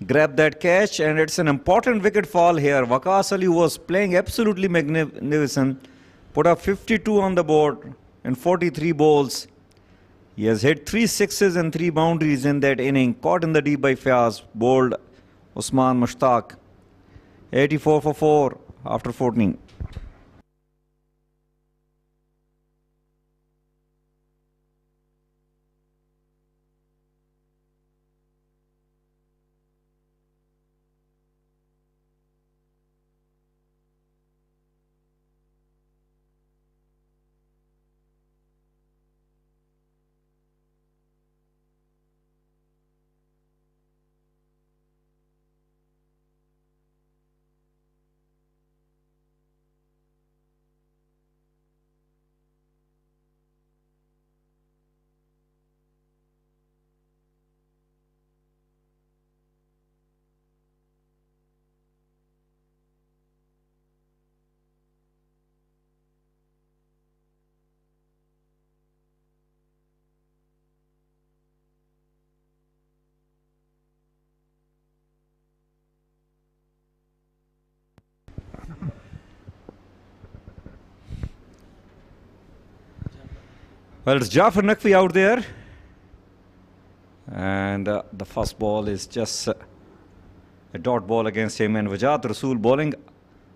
grab that catch, and it's an important wicket fall here. Waqas Ali was playing absolutely magnificent, put up 52 on the board in 43 balls. He has hit 3 sixes and 3 boundaries in that inning, caught in the deep by Fiaz, bowled Usman Mushtaq. 84 for 4. After 14. Well, it's Jafar Naqvi out there, and the first ball is just a dot ball against him, and Wajat Rasool bowling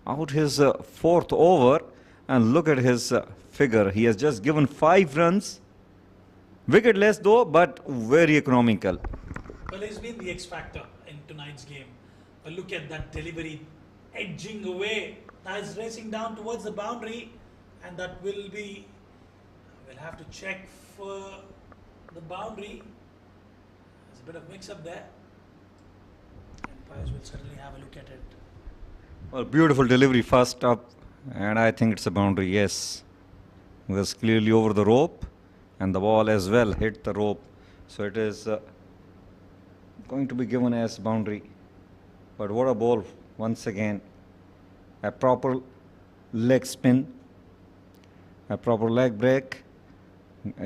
out his 4th over, and look at his figure. He has just given 5 runs, wicketless though, but very economical. Well, he's been the X factor in tonight's game. But look at that delivery, edging away. Now he's racing down towards the boundary, and that will be. We'll have to check for the boundary. There's a bit of mix-up there. Umpires will certainly have a look at it. Well, beautiful delivery first up, and I think it's a boundary, yes. It was clearly over the rope, and the ball as well hit the rope. So it is going to be given as boundary. But what a ball once again. A proper leg spin, a proper leg break.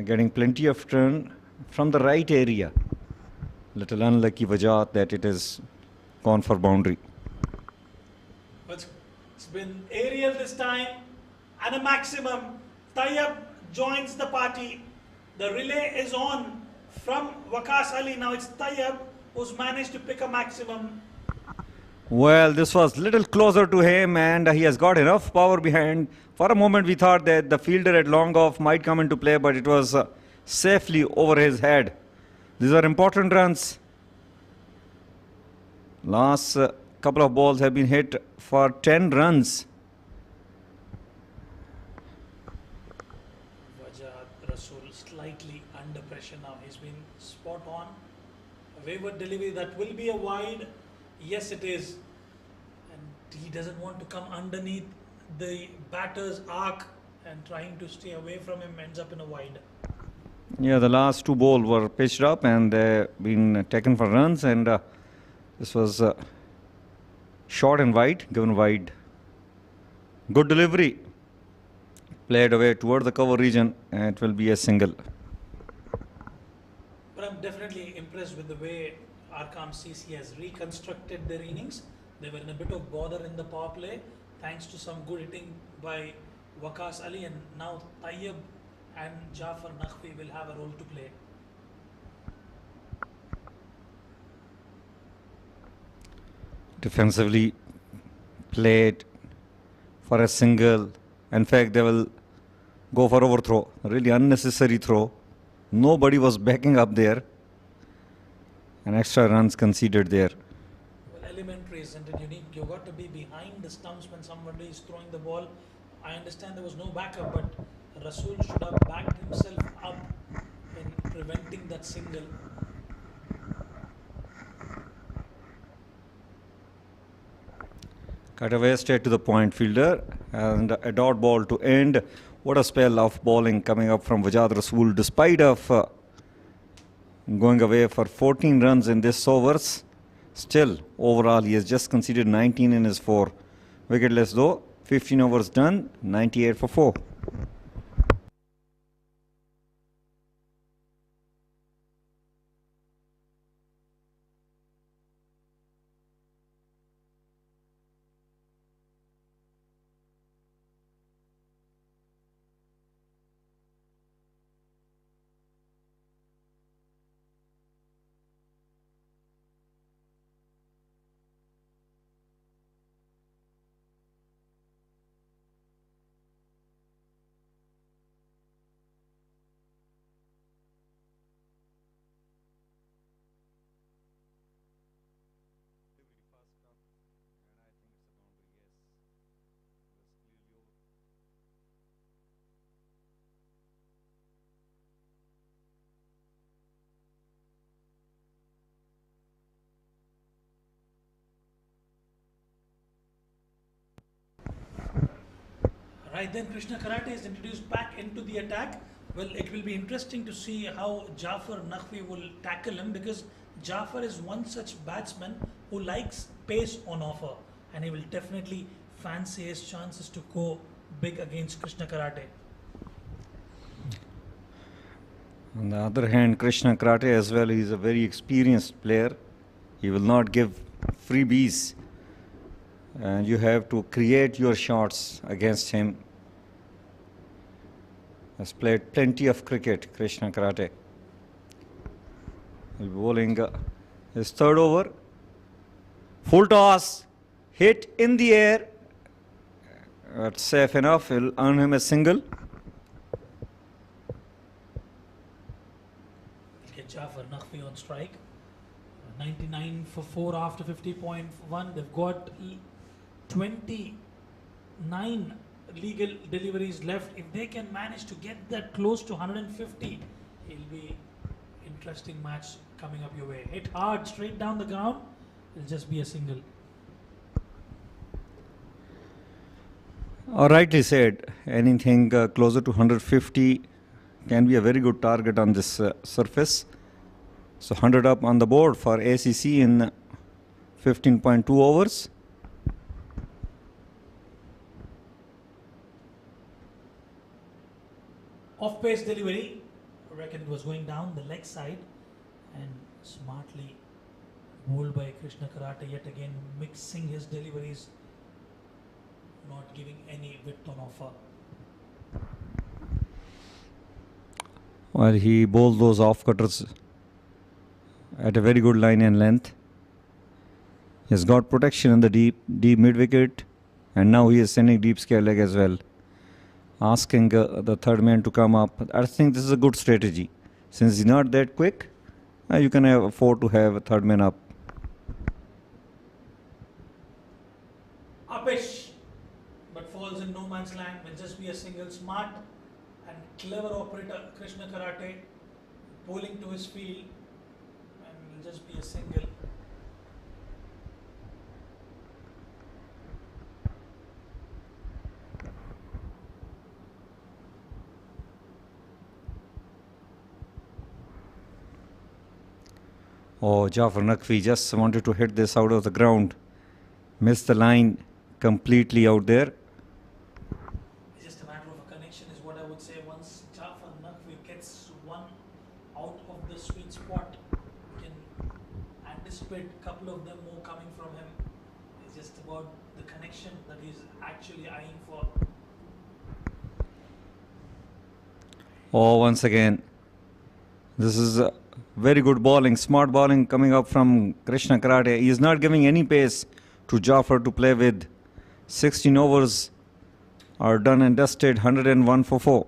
Getting plenty of turn from the right area. Little unlucky Wajat that it is gone for boundary. It's been aerial this time and a maximum. Tayyab joins the party. The relay is on from Waqas Ali. Now it's Tayyab who's managed to pick a maximum. Well, this was little closer to him, and he has got enough power behind. For a moment we thought that the fielder at long off might come into play, but it was safely over his head. These are important runs. Last couple of balls have been hit for 10 runs. Wajat Rasool slightly under pressure now. He's been spot on. A wayward delivery, that will be a wide. Yes, it is. And he doesn't want to come underneath the batter's arc, and trying to stay away from him ends up in a wide. Yeah, the last 2 balls were pitched up and they've been taken for runs, and this was short and wide, given wide. Good delivery. Played away toward the cover region, and it will be a single. But I'm definitely impressed with the way Arkham CC has reconstructed their innings. They were in a bit of bother in the power play, thanks to some good hitting by Waqas Ali, and now Tayyib and Jafar Naqvi will have a role to play. Defensively played for a single. In fact, they will go for overthrow. Really unnecessary throw. Nobody was backing up there. And extra runs conceded there. Well, elementary, isn't it? You've got to be behind the stumps when somebody is throwing the ball. I understand there was no backup, but Rasool should have backed himself up in preventing that single. Cut away straight to the point fielder and a dot ball to end. What a spell of bowling coming up from Wajad Rasool, despite of going away for 14 runs in this overs. Still, overall, he has just conceded 19 in his 4 wicketless though. 15 overs done, 98 for 4. Right then, Krishna Karate is introduced back into the attack. Well, it will be interesting to see how Jafar Naqvi will tackle him, because Jafar is one such batsman who likes pace on offer, and he will definitely fancy his chances to go big against Krishna Karate. On the other hand, Krishna Karate as well, he is a very experienced player. He will not give freebies, and you have to create your shots against him. Has played plenty of cricket, Krishna Karate. He'll be bowling his 3rd over. Full toss, hit in the air. That's safe enough. He'll earn him a single. Get Jafar Naqvi on strike. 99 for 4 after 50.1. They've got 29 legal deliveries left. If they can manage to get that close to 150, it'll be interesting match coming up your way. Hit hard straight down the ground, it'll just be a single. Rightly said, anything closer to 150 can be a very good target on this surface. So 100 up on the board for ACC in 15.2 overs. Off-pace delivery, I reckon it was going down the leg side, and smartly bowled by Krishna Karate, yet again mixing his deliveries, not giving any width on offer. Well, he bowled those off-cutters at a very good line and length. He's got protection in the deep mid-wicket, and now he is sending deep scare leg as well, asking the third man to come up. I think this is a good strategy. Since he's not that quick, you can afford to have a third man up. Upish, but falls in no man's land, will just be a single. Smart and clever operator Krishna Karate, bowling to his field, and will just be a single. Oh, Jafar Naqvi just wanted to hit this out of the ground. Missed the line completely out there. It's just a matter of a connection is what I would say. Once Jafar Naqvi gets one out of the sweet spot, expect a couple of them more coming from him. It's just about the connection that he's actually eyeing for. Oh, once again, this is very good bowling, smart bowling coming up from Krishna Karate. He is not giving any pace to Jaffer to play with. 16 overs are done and dusted, 101 for 4.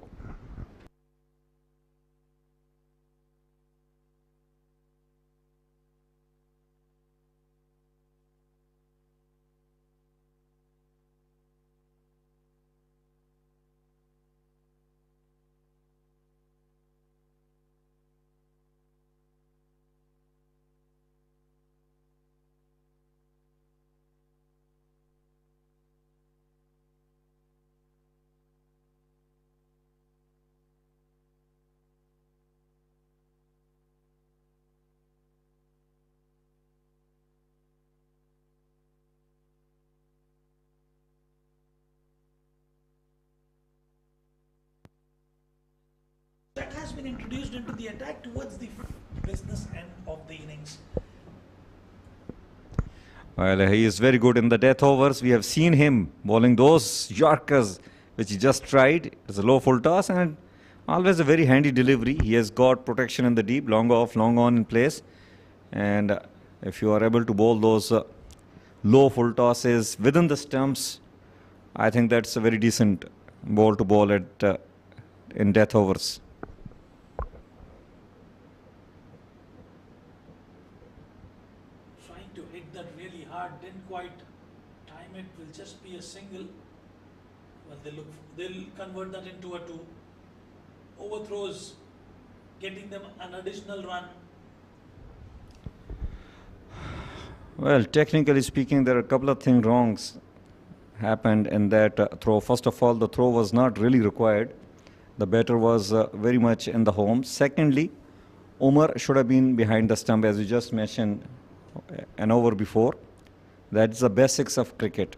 That has been introduced into the attack towards the business end of the innings. Well, he is very good in the death overs. We have seen him bowling those Yorkers which he just tried. It's a low full toss and always a very handy delivery. He has got protection in the deep, long off, long on in place. And if you are able to bowl those low full tosses within the stumps, I think that's a very decent ball to bowl at in death overs. Trying to hit that really hard, didn't quite time it. Will just be a single. Well, they'll convert that into a 2. Overthrows, getting them an additional run. Well, technically speaking, there are a couple of things wrongs happened in that throw. First of all, the throw was not really required. The batter was very much in the home. Secondly, Umar should have been behind the stump, as you just mentioned an over before. That's the basics of cricket.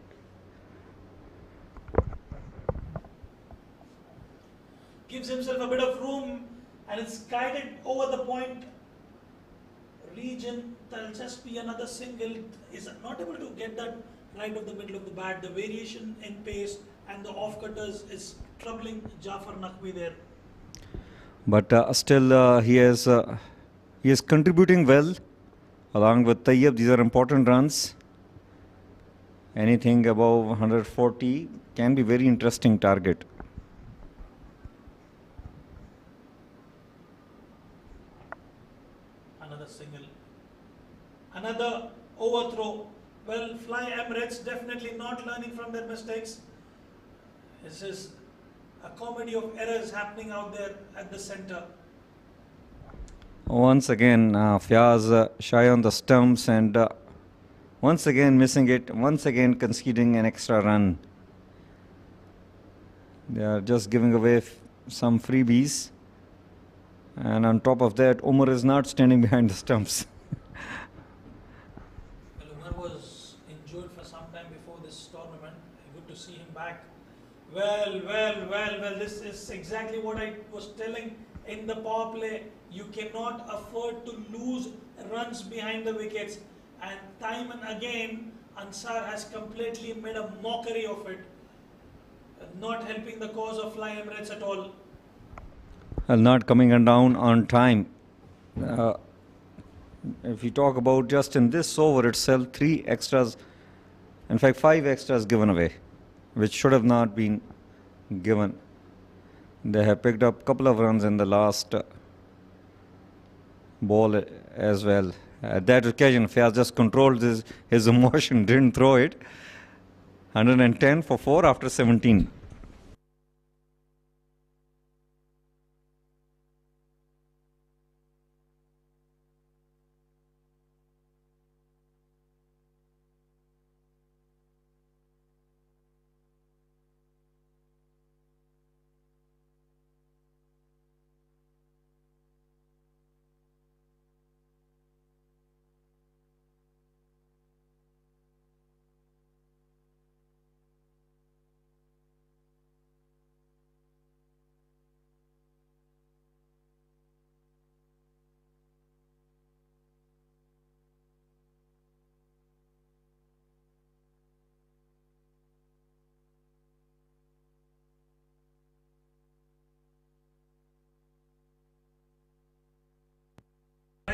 Gives himself a bit of room and it's guided over the point region. That'll just be another single. Is not able to get that right of the middle of the bat. The variation in pace and the off cutters is troubling Jafar Naqvi there. But still, he is contributing well along with Tayyab. These are important runs. Anything above 140 can be very interesting target. Another single. Another overthrow. Well, Fly Emirates definitely not learning from their mistakes. This is a comedy of errors happening out there at the center. Once again, Fiaz shy on the stumps and once again missing it. Once again conceding an extra run. They are just giving away some freebies. And on top of that, Umar is not standing behind the stumps. Well, Umar was injured for some time before this tournament. Good to see him back. Well, this is exactly what I was telling in the power play. You cannot afford to lose runs behind the wickets. And time and again, Ansar has completely made a mockery of it. Not helping the cause of Fly Emirates at all. Well, not coming down on time. If you talk about just in this over itself, 3 extras, in fact 5 extras given away, which should have not been given. They have picked up a couple of runs in the last ball as well. At that occasion, Fiaz just controlled his emotion, didn't throw it. 110 for 4 after 17.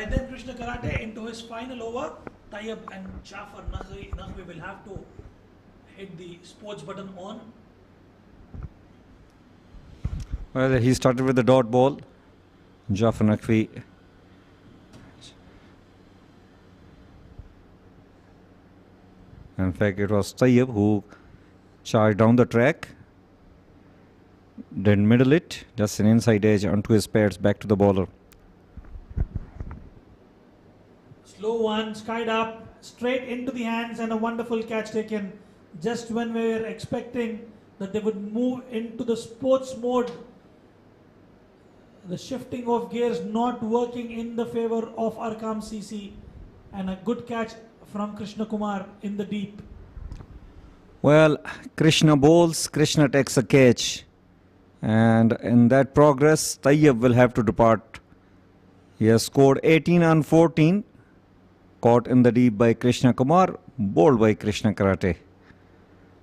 Right then, Krishna Karate into his final over. Tayyab and Jafar Naqvi will have to hit the sports button on. Well, he started with the dot ball. Jafar Naqvi. In fact, it was Tayyab who charged down the track. Didn't middle it. Just an inside edge onto his pads back to the bowler. Slow one, skied up, straight into the hands, and a wonderful catch taken. Just when we were expecting that they would move into the sports mode, the shifting of gears not working in the favor of Arkham CC, and a good catch from Krishna Kumar in the deep. Well, Krishna bowls, Krishna takes a catch. And in that progress, Tayyab will have to depart. He has scored 18 on 14. Caught in the deep by Krishna Kumar, bowled by Krishna Karate.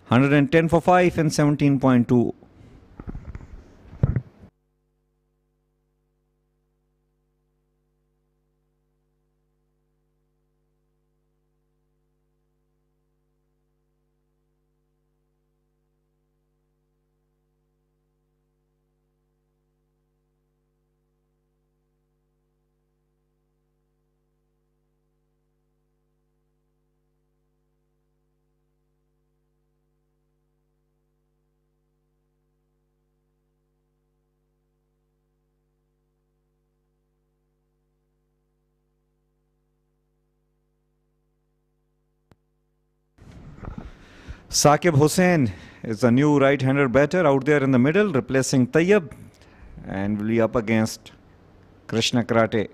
110 for 5 and 17.2. Saqib Hussain is the new right-hander batter out there in the middle, replacing Tayyab, and will be up against Krishna Karate.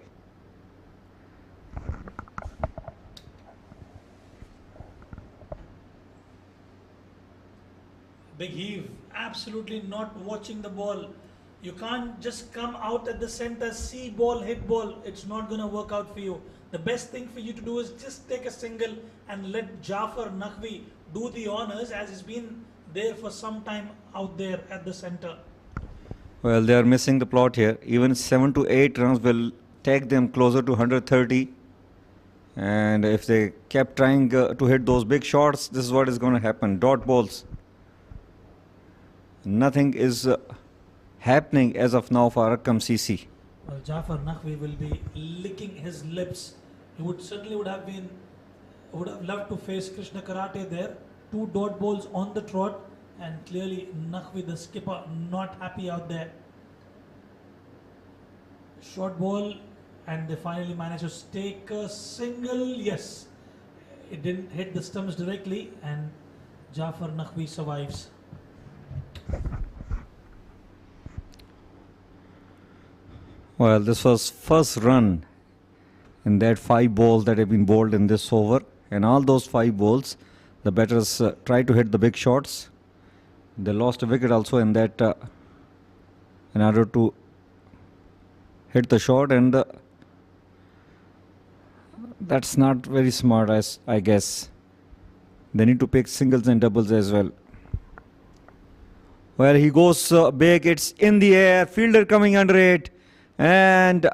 Big heave, absolutely not watching the ball. You can't just come out at the center, see ball, hit ball. It's not going to work out for you. The best thing for you to do is just take a single and let Jafar Naqvi do the honors, as he's been there for some time out there at the center. Well, they are missing the plot here. Even 7 to 8 runs will take them closer to 130. And if they kept trying to hit those big shots, this is what is going to happen. Dot balls. Nothing is happening as of now for Arkham CC. Well, Jafar Naqvi will be licking his lips. He would have loved to face Krishna Karate there. 2 dot balls on the trot, and clearly Naqvi, the skipper, not happy out there. Short ball, and they finally managed to take a single. Yes, it didn't hit the stumps directly, and Jafar Naqvi survives. Well, this was first run in that 5 balls that have been bowled in this over. And all those 5 balls, the batters tried to hit the big shots. They lost a wicket also in that in order to hit the shot, and that's not very smart, I guess. They need to pick singles and doubles as well. Well, he goes big, it's in the air, fielder coming under it, and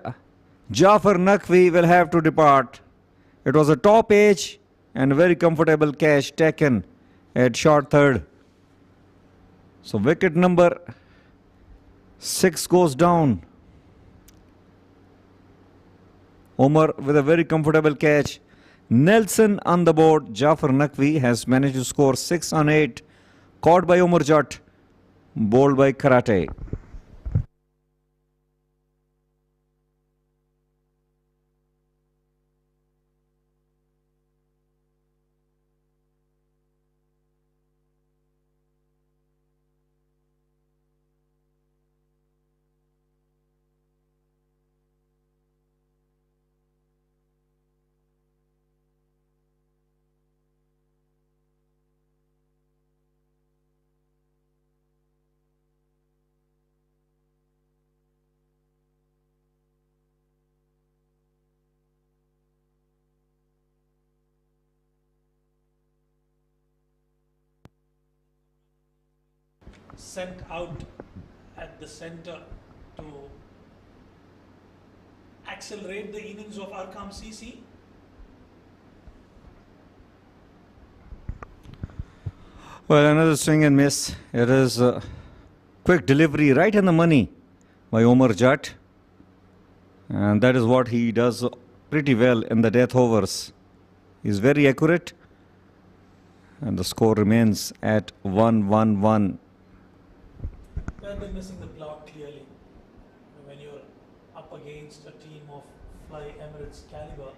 Jafar Naqvi will have to depart. It was a top edge and a very comfortable catch taken at short third. So wicket number 6 goes down. Omar with a very comfortable catch. Nelson on the board. Jafar Naqvi has managed to score 6 on 8. Caught by Omar Jat. Bowled by Karate. Sent out at the center to accelerate the innings of Arkham CC? Well, another swing and miss. It is a quick delivery right in the money by Omar Jat. And that is what he does pretty well in the death overs. He's very accurate. And the score remains at 1-1-1. Well, they're missing the block clearly. When you're up against a team of Fly Emirates caliber,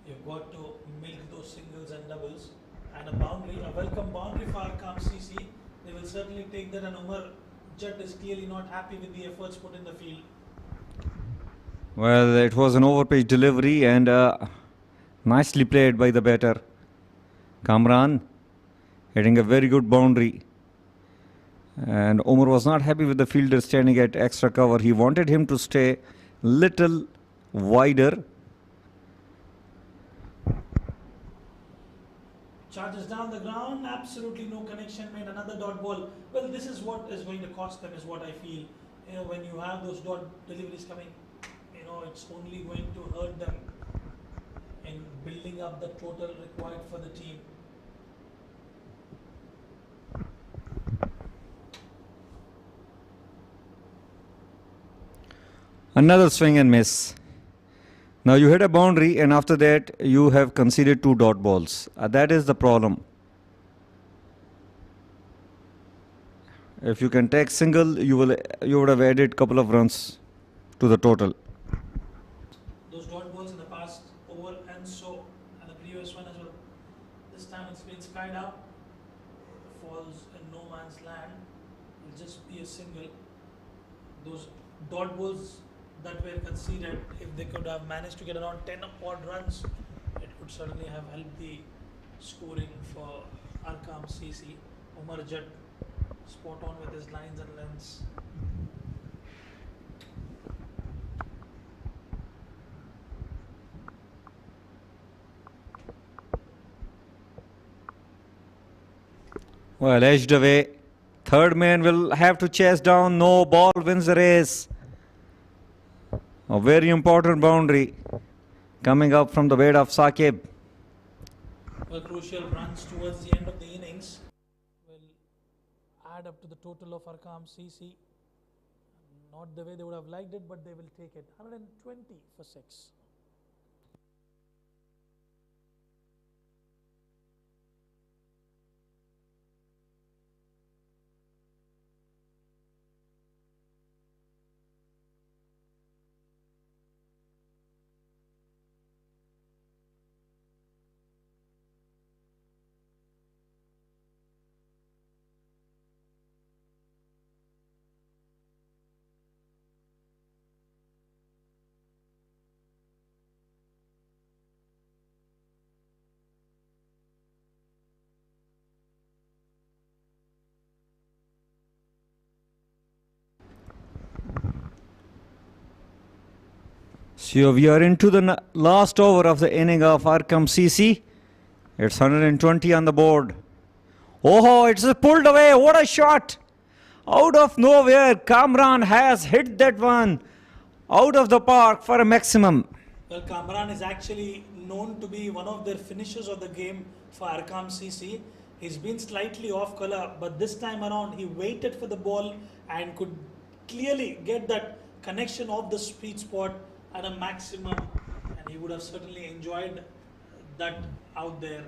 you've got to milk those singles and doubles. And a boundary, a welcome boundary for Arkham CC. They will certainly take that, and Umar Judd is clearly not happy with the efforts put in the field. Well, it was an overpitch delivery and nicely played by the batter. Kamran hitting a very good boundary. And Umar was not happy with the fielder standing at extra cover. He wanted him to stay little wider. Charges down the ground, absolutely no connection made, another dot ball. Well, this is what is going to cost them, is what I feel. You know, when you have those dot deliveries coming, you know, it's only going to hurt them in building up the total required for the team. Another swing and miss. Now you hit a boundary and after that you have conceded 2 dot balls. That is the problem. If you can take single, you would have added couple of runs to the total. Those dot balls in the past over and so, and the previous one as well. This time it's been skied up, falls in no man's land. It'll just be a single. Those dot balls that were conceded, if they could have managed to get around 10 odd runs, it would certainly have helped the scoring for Arkham CC. Omar Judd spot on with his lines and lengths. Well, edged away. Third man will have to chase down. No ball wins the race. A very important boundary coming up from the bat of Saqib. Well, crucial runs towards the end of the innings will add up to the total of Arkham CC. Not the way they would have liked it, but they will take it. 120 for 6. So we are into the last over of the inning of Arkham CC. It's 120 on the board. Oh, it's pulled away. What a shot. Out of nowhere, Kamran has hit that one out of the park for a maximum. Well, Kamran is actually known to be one of their finishers of the game for Arkham CC. He's been slightly off color, but this time around he waited for the ball and could clearly get that connection of the sweet spot at a maximum, and he would have certainly enjoyed that out there.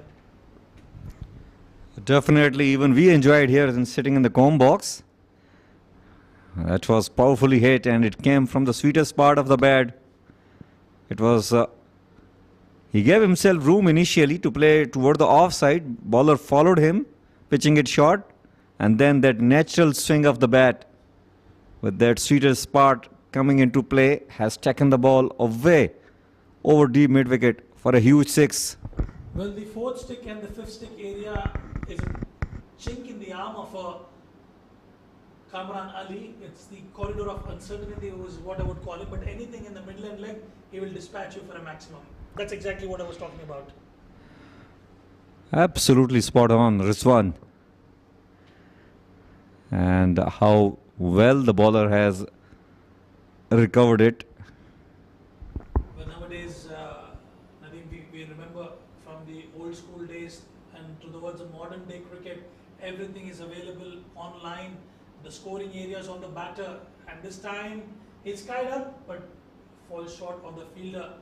Definitely, even we enjoyed here than sitting in the comb box. That was powerfully hit and it came from the sweetest part of the bat. It was, he gave himself room initially to play toward the offside. Bowler followed him, pitching it short, and then that natural swing of the bat with that sweetest part coming into play has taken the ball away over deep mid wicket for a huge 6. Well, the fourth stick and the fifth stick area is a chink in the arm of Kamran Ali. It's the corridor of uncertainty is what I would call it, but anything in the middle and leg, he will dispatch you for a maximum. That's exactly what I was talking about. Absolutely spot on, Rizwan. And how well the bowler has recovered it. old school days and towards the modern day cricket. Everything is available online. The scoring areas on the batter, and this time he's tied up but falls short of the fielder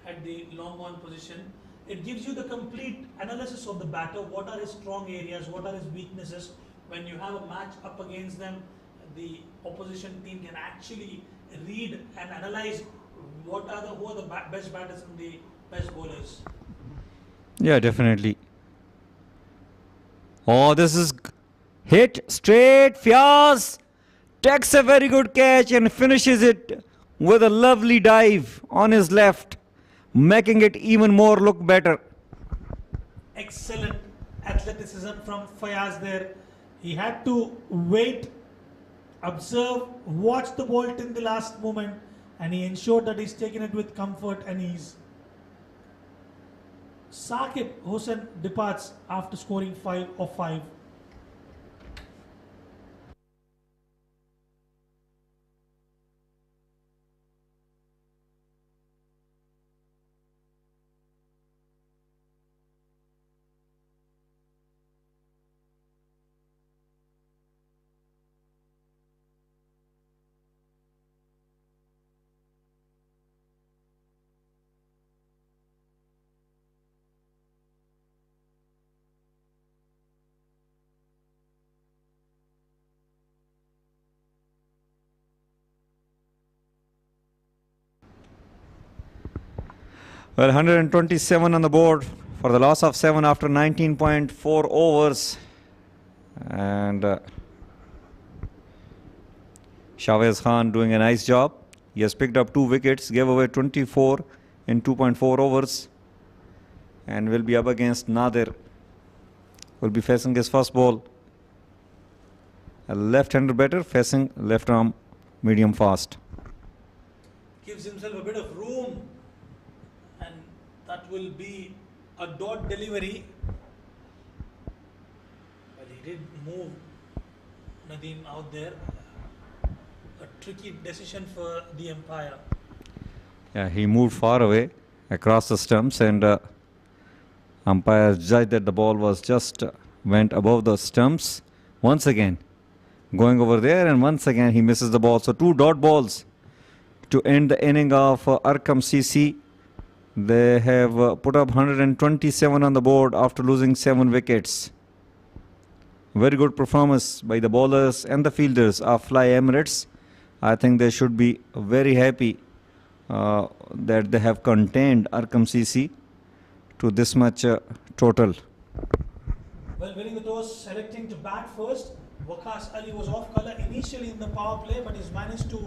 at the long on position. It gives you the complete analysis of the batter. What are his strong areas? What are his weaknesses? When you have a match up against them, the opposition team can actually read and analyze who are the best batters and the best bowlers. Yeah, definitely. Oh, this is hit straight. Fiaz takes a very good catch and finishes it with a lovely dive on his left, making it even more look better. Excellent athleticism from Fayaz there. He had to wait, observe, watch the ball till the last moment, and he ensured that he's taken it with comfort and ease. Saqib Hossain departs after scoring 5 of 5. Well, 127 on the board for the loss of 7 after 19.4 overs. And Shahwaz Khan doing a nice job. He has picked up 2 wickets, gave away 24 in 2.4 overs. And will be up against Nadir. Will be facing his first ball. A left-hander batter facing left arm medium fast. Gives himself a bit of room, and that will be a dot delivery. Well, he did move Nadeem out there. A tricky decision for the umpire. Yeah, he moved far away across the stumps, and umpire judged that the ball was just went above the stumps. Once again, going over there, and once again he misses the ball. So 2 dot balls to end the inning of Arkham CC. They have put up 127 on the board after losing 7 wickets. Very good performance by the bowlers and the fielders of Fly Emirates. I think they should be very happy that they have contained Arkham CC to this much total. Well, winning the toss, selecting to bat first. Waqas Ali was off colour initially in the power play, but he's managed to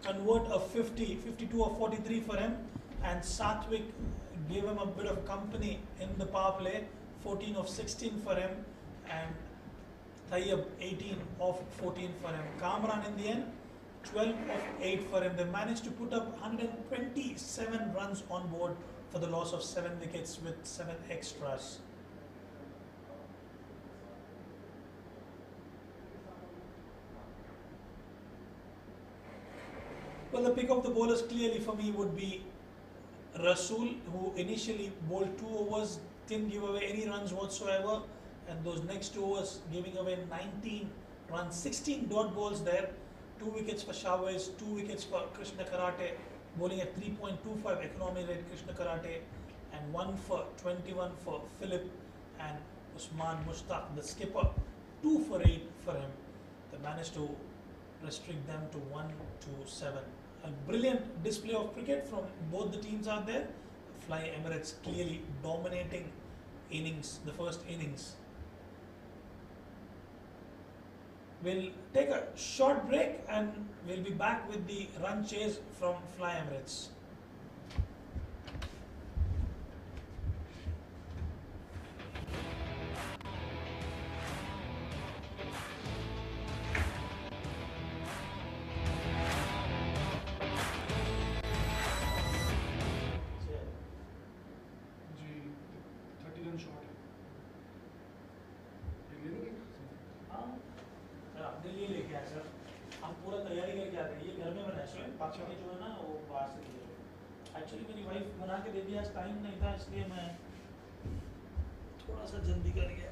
convert a 52 or 43 for him. And Satwik gave him a bit of company in the power play, 14 of 16 for him, and Tayyab 18 of 14 for him. Kamran in the end, 12 of 8 for him. They managed to put up 127 runs on board for the loss of 7 wickets with 7 extras. Well, the pick of the bowlers clearly for me would be Rasool, who initially bowled 2 overs, didn't give away any runs whatsoever, and those next 2 overs giving away 19 runs, 16 dot balls there, 2 wickets for Shahwaz, 2 wickets for Krishna Karate, bowling at 3.25 economy rate Krishna Karate, and 1 for 21 for Philip, and Usman Mushtaq, the skipper, 2 for 8 for him. They managed to restrict them to 1 to 7. A brilliant display of cricket from both the teams out there. Fly Emirates clearly dominating innings, the first innings. We'll take a short break and we'll be back with the run chase from Fly Emirates. Actually मेरी wife बना के दे दिया, time नहीं था इसलिए मैं जल्दी कर गया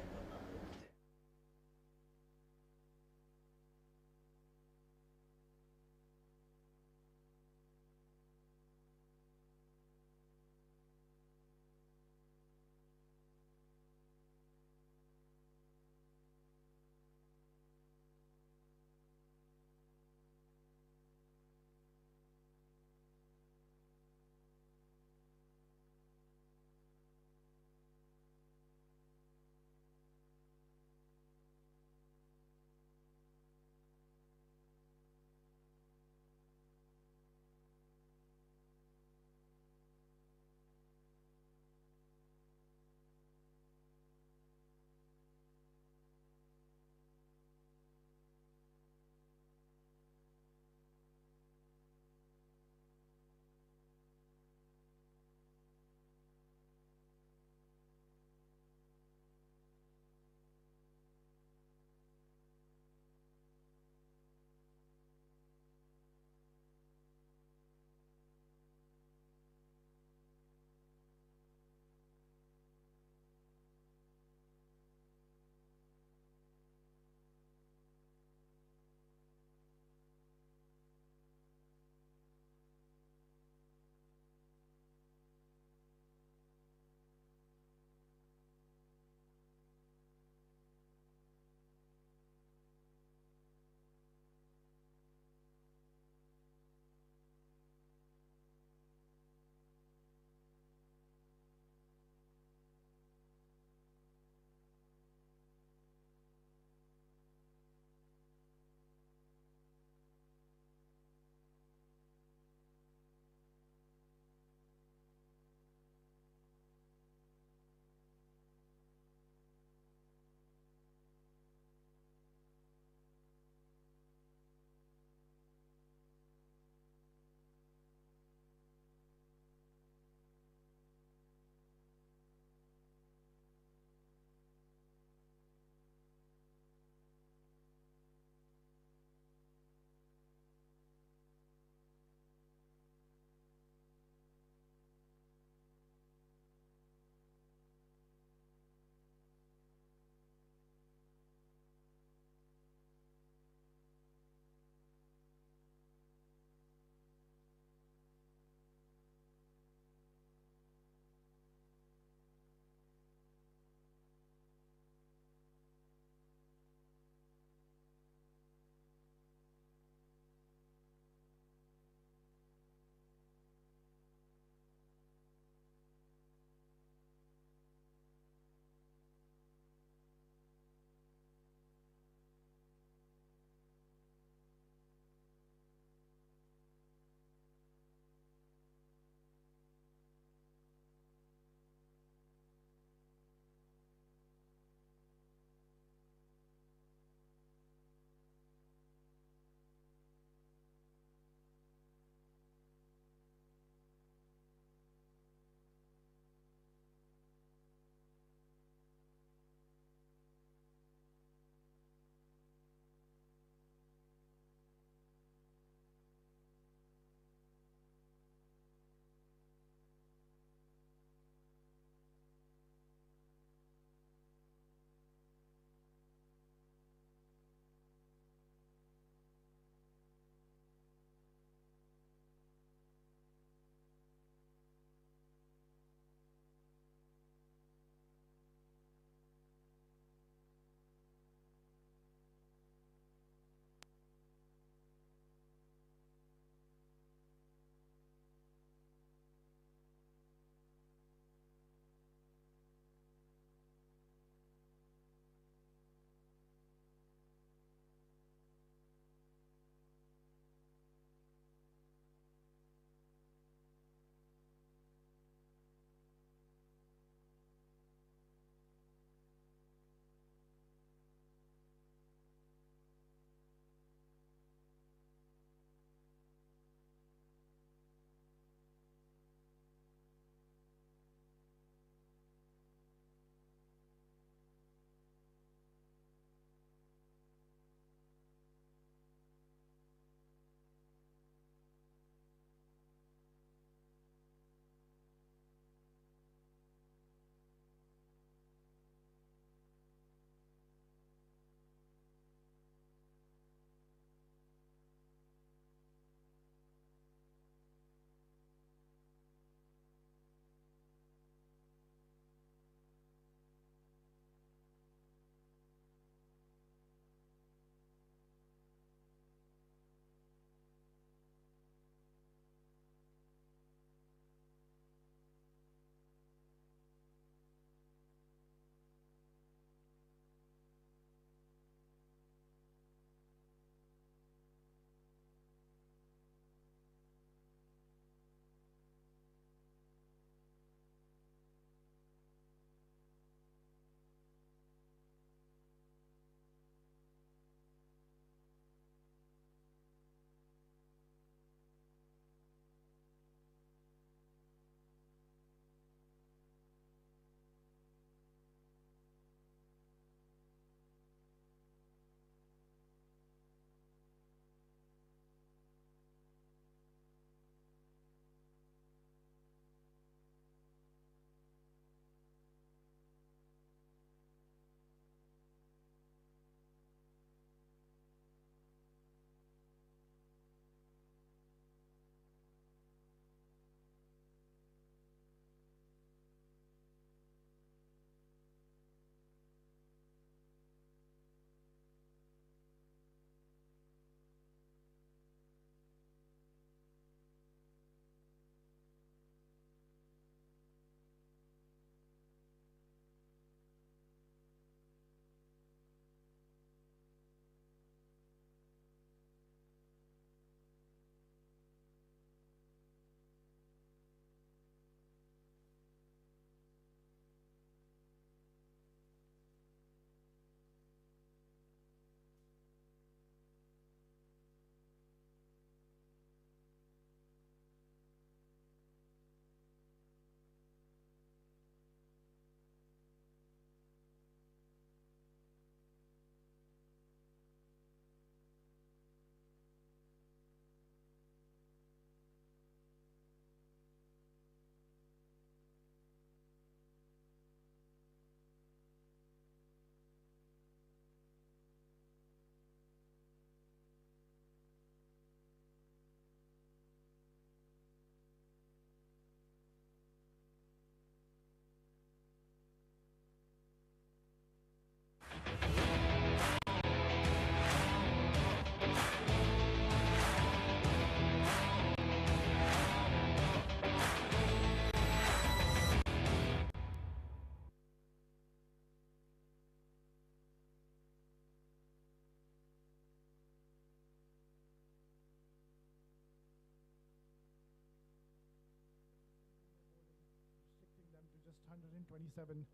127.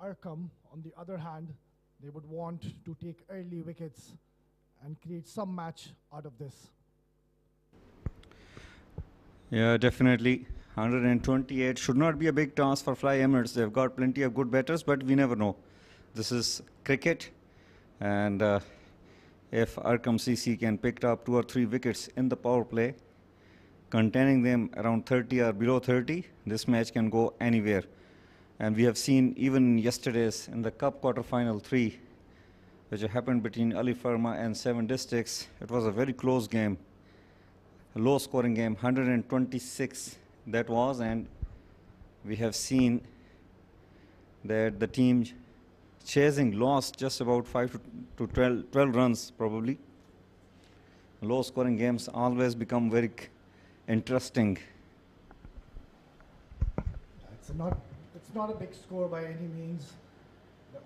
Arkham, on the other hand, they would want to take early wickets and create some match out of this. Yeah, definitely. 128 should not be a big task for Fly Emirates. They've got plenty of good batters, but we never know. This is cricket, and if Arkham CC can pick up 2 or 3 wickets in the power play, containing them around 30 or below 30, this match can go anywhere. And we have seen even yesterday's in the Cup quarter-final 3, which happened between Ali Farma and 7 Districts. It was a very close game, a low-scoring game, 126 that was, and we have seen that the team chasing lost just about 5 to 12 runs probably. Low-scoring games always become very interesting. It's not a big score by any means. The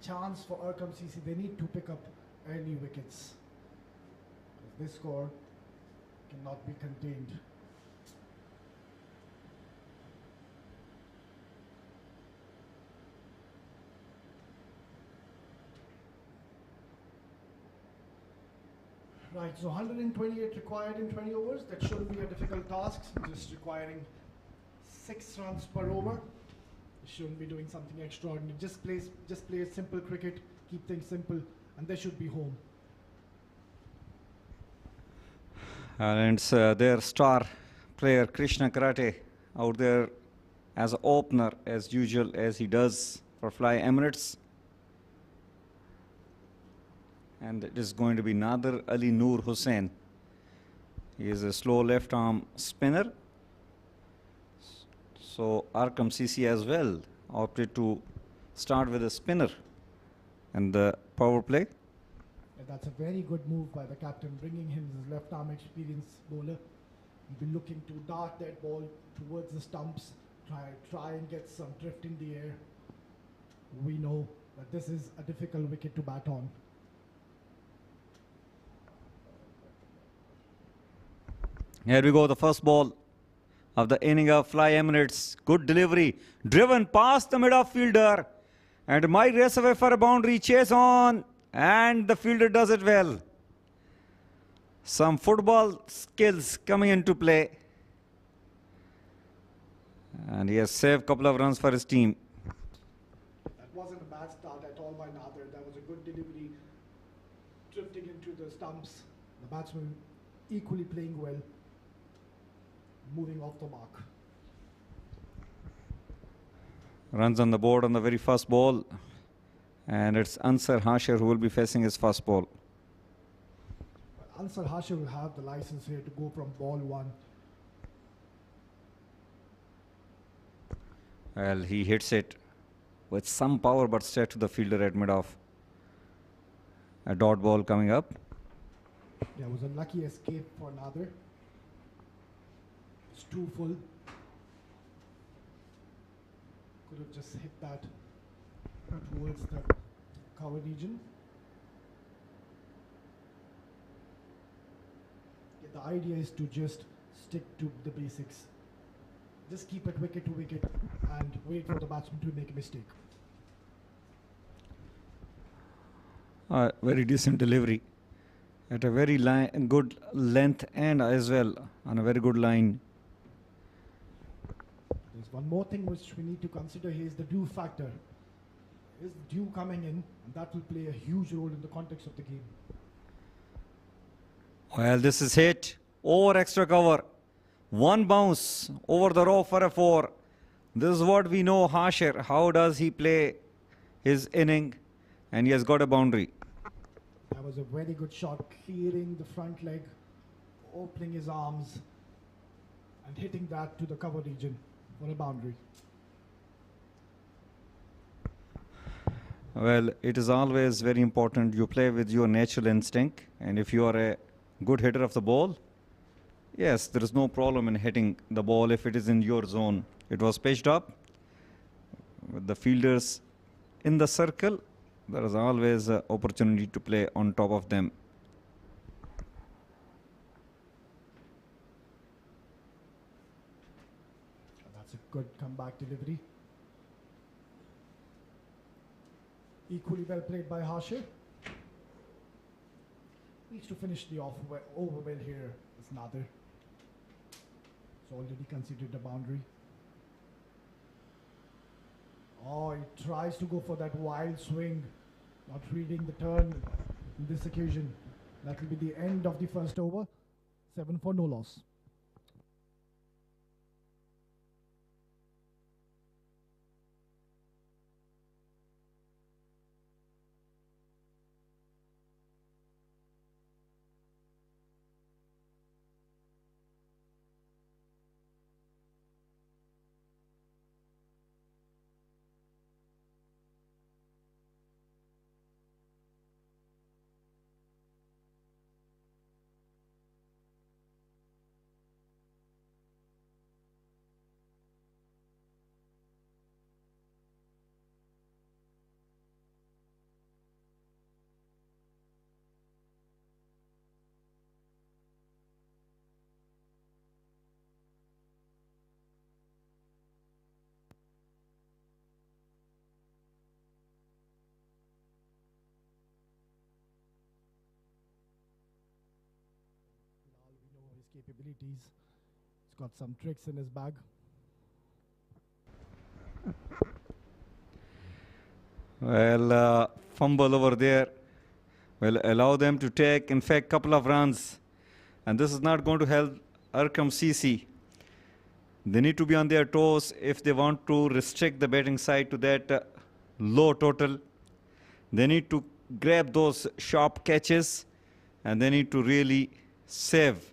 chance for Arkham CC, they need to pick up early wickets. This score cannot be contained. Right, so 128 required in 20 overs. That shouldn't be a difficult task, just requiring 6 runs per over. Shouldn't be doing something extraordinary. Just play simple cricket, keep things simple, and they should be home. And it's their star player Krishna Karate out there as an opener as usual, as he does for Fly Emirates. And it is going to be Nadir Ali Noor Hussain. He is a slow left arm spinner. So Arkham CC as well opted to start with a spinner and the power play. Yeah, that's a very good move by the captain, bringing him his left arm experienced bowler. He'll be looking to dart that ball towards the stumps, try and get some drift in the air. We know that this is a difficult wicket to bat on. Here we go, the first ball of the inning of Fly Emirates. Good delivery, driven past the mid-off fielder, and might race away for a boundary, chase on, and the fielder does it well. Some football skills coming into play, and he has saved a couple of runs for his team. That wasn't a bad start at all by Nadir. That was a good delivery, drifting into the stumps. The batsman equally playing well, moving off the mark. Runs on the board on the very first ball, and it's Ansar Hashir who will be facing his first ball. Ansar Hashir will have the license here to go from ball 1. Well, he hits it with some power, but straight to the fielder at mid-off. A dot ball coming up. There was a lucky escape for Nadir. It's too full. Could have just hit that towards the cover region. Yeah, the idea is to just stick to the basics. Just keep it wicket to wicket and wait for the batsman to make a mistake. Very decent delivery at a very good length and as well on a very good line. There's one more thing which we need to consider here is the dew factor. Is dew coming in, and that will play a huge role in the context of the game. Well, this is hit over extra cover. One bounce over the rope for a 4. This is what we know Hashir. How does he play his inning? And he has got a boundary. That was a very good shot, clearing the front leg, opening his arms, and hitting that to the cover region for a boundary. Well, it is always very important you play with your natural instinct, and if you are a good hitter of the ball, yes, there is no problem in hitting the ball if it is in your zone. It was pitched up with the fielders in the circle. There is always an opportunity to play on top of them. That's a Good comeback delivery. Equally well played by Hashir. Needs to finish the over well here. It's Nadir. It's already considered a boundary. Oh, he tries to go for that wild swing. Not reading the turn in this occasion. That will be the end of the first over. 7 for no loss. We know his capabilities. He's got some tricks in his bag. Well, fumble over there will allow them to take, in fact, couple of runs. And this is not going to help Arkham CC. They need to be on their toes if they want to restrict the batting side to that low total. They need to grab those sharp catches and they need to really save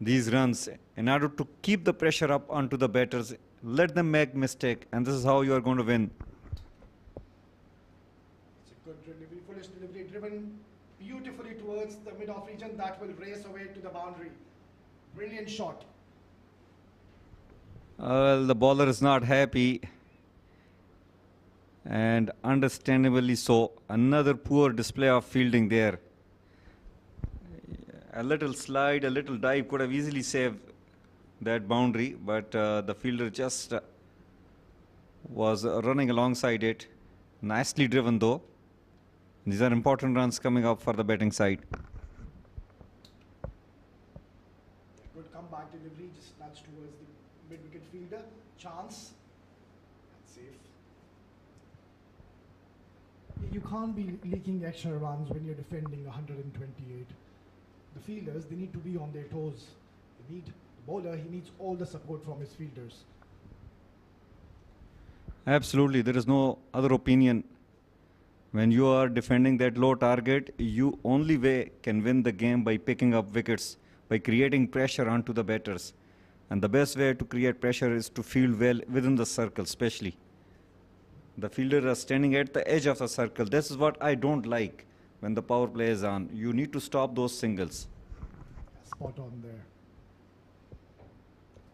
these runs in order to keep the pressure up onto the batters. Let them make mistake, and this is how you are going to win. It's a good delivery, foolish delivery, driven beautifully towards the mid-off region. That will race away to the boundary. Brilliant shot. Well, the bowler is not happy, and understandably so. Another poor display of fielding there. A little slide, a little dive could have easily saved that boundary, but the fielder just was running alongside it. Nicely driven though. These are important runs coming up for the batting side. Good comeback delivery, just nudged towards the mid-wicket fielder. Chance. And safe. You can't be leaking extra runs when you're defending 128. The fielders, they need to be on their toes. They need the bowler, he needs all the support from his fielders. Absolutely, there is no other opinion. When you are defending that low target, you only way can win the game by picking up wickets, by creating pressure onto the batters. And the best way to create pressure is to field well within the circle, especially. The fielder is standing at the edge of the circle. This is what I don't like when the power play is on. You need to stop those singles. Spot on there.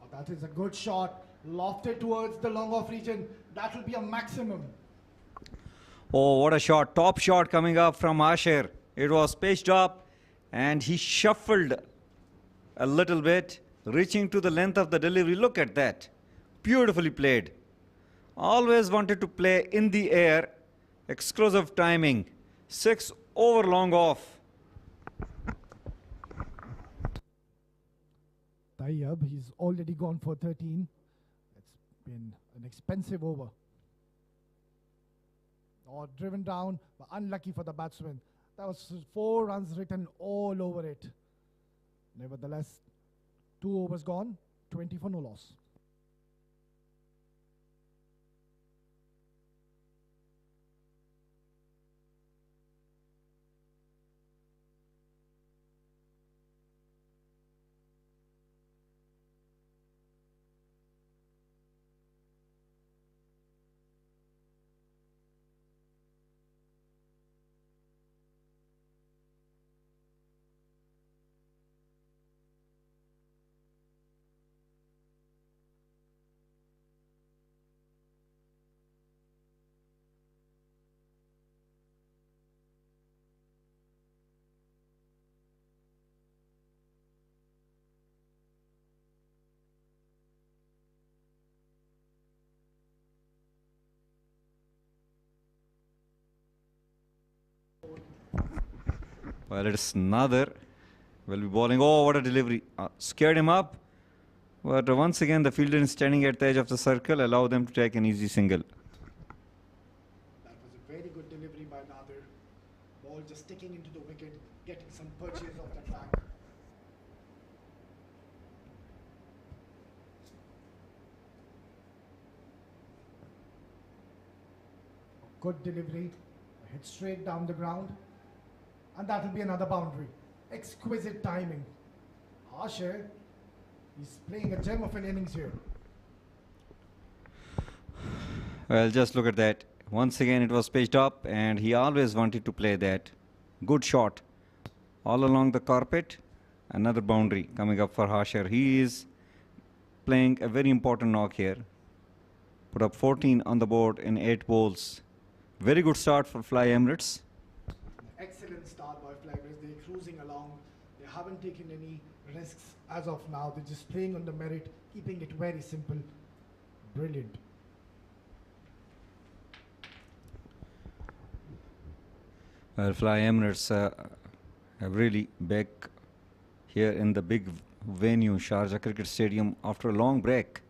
Oh, that is a good shot. Lofted towards the long off region. That will be a maximum. Oh, what a shot. Top shot coming up from Asher. It was pitched up and he shuffled a little bit, reaching to the length of the delivery. Look at that. Beautifully played. Always wanted to play in the air. Exclusive timing. 6 over long off. Tayyab, he's already gone for 13. It's been an expensive over. Oh, driven down, but unlucky for the batsman. That was 4 runs written all over it. Nevertheless, 2 overs gone, 20 for no loss. Well, it's Nader. Will be bowling. Oh, what a delivery. Scared him up. But once again, the fielder is standing at the edge of the circle. Allow them to take an easy single. That was a very good delivery by Nader. Ball just sticking into the wicket, getting some purchase off the track. Good delivery, hit straight down the ground, and that will be another boundary. Exquisite timing. Harsher, he's playing a gem of an innings here. Well, just look at that. Once again, it was pitched up, and he always wanted to play that. Good shot. All along the carpet. Another boundary coming up for Harsher. He is playing a very important knock here. Put up 14 on the board in 8 balls. Very good start for Fly Emirates. Excellent start by Fly Emirates. They're cruising along. They haven't taken any risks as of now. They're just playing on the merit, keeping it very simple. Brilliant. Well, Fly Emirates have really back here in the big venue, Sharjah Cricket Stadium, after a long break.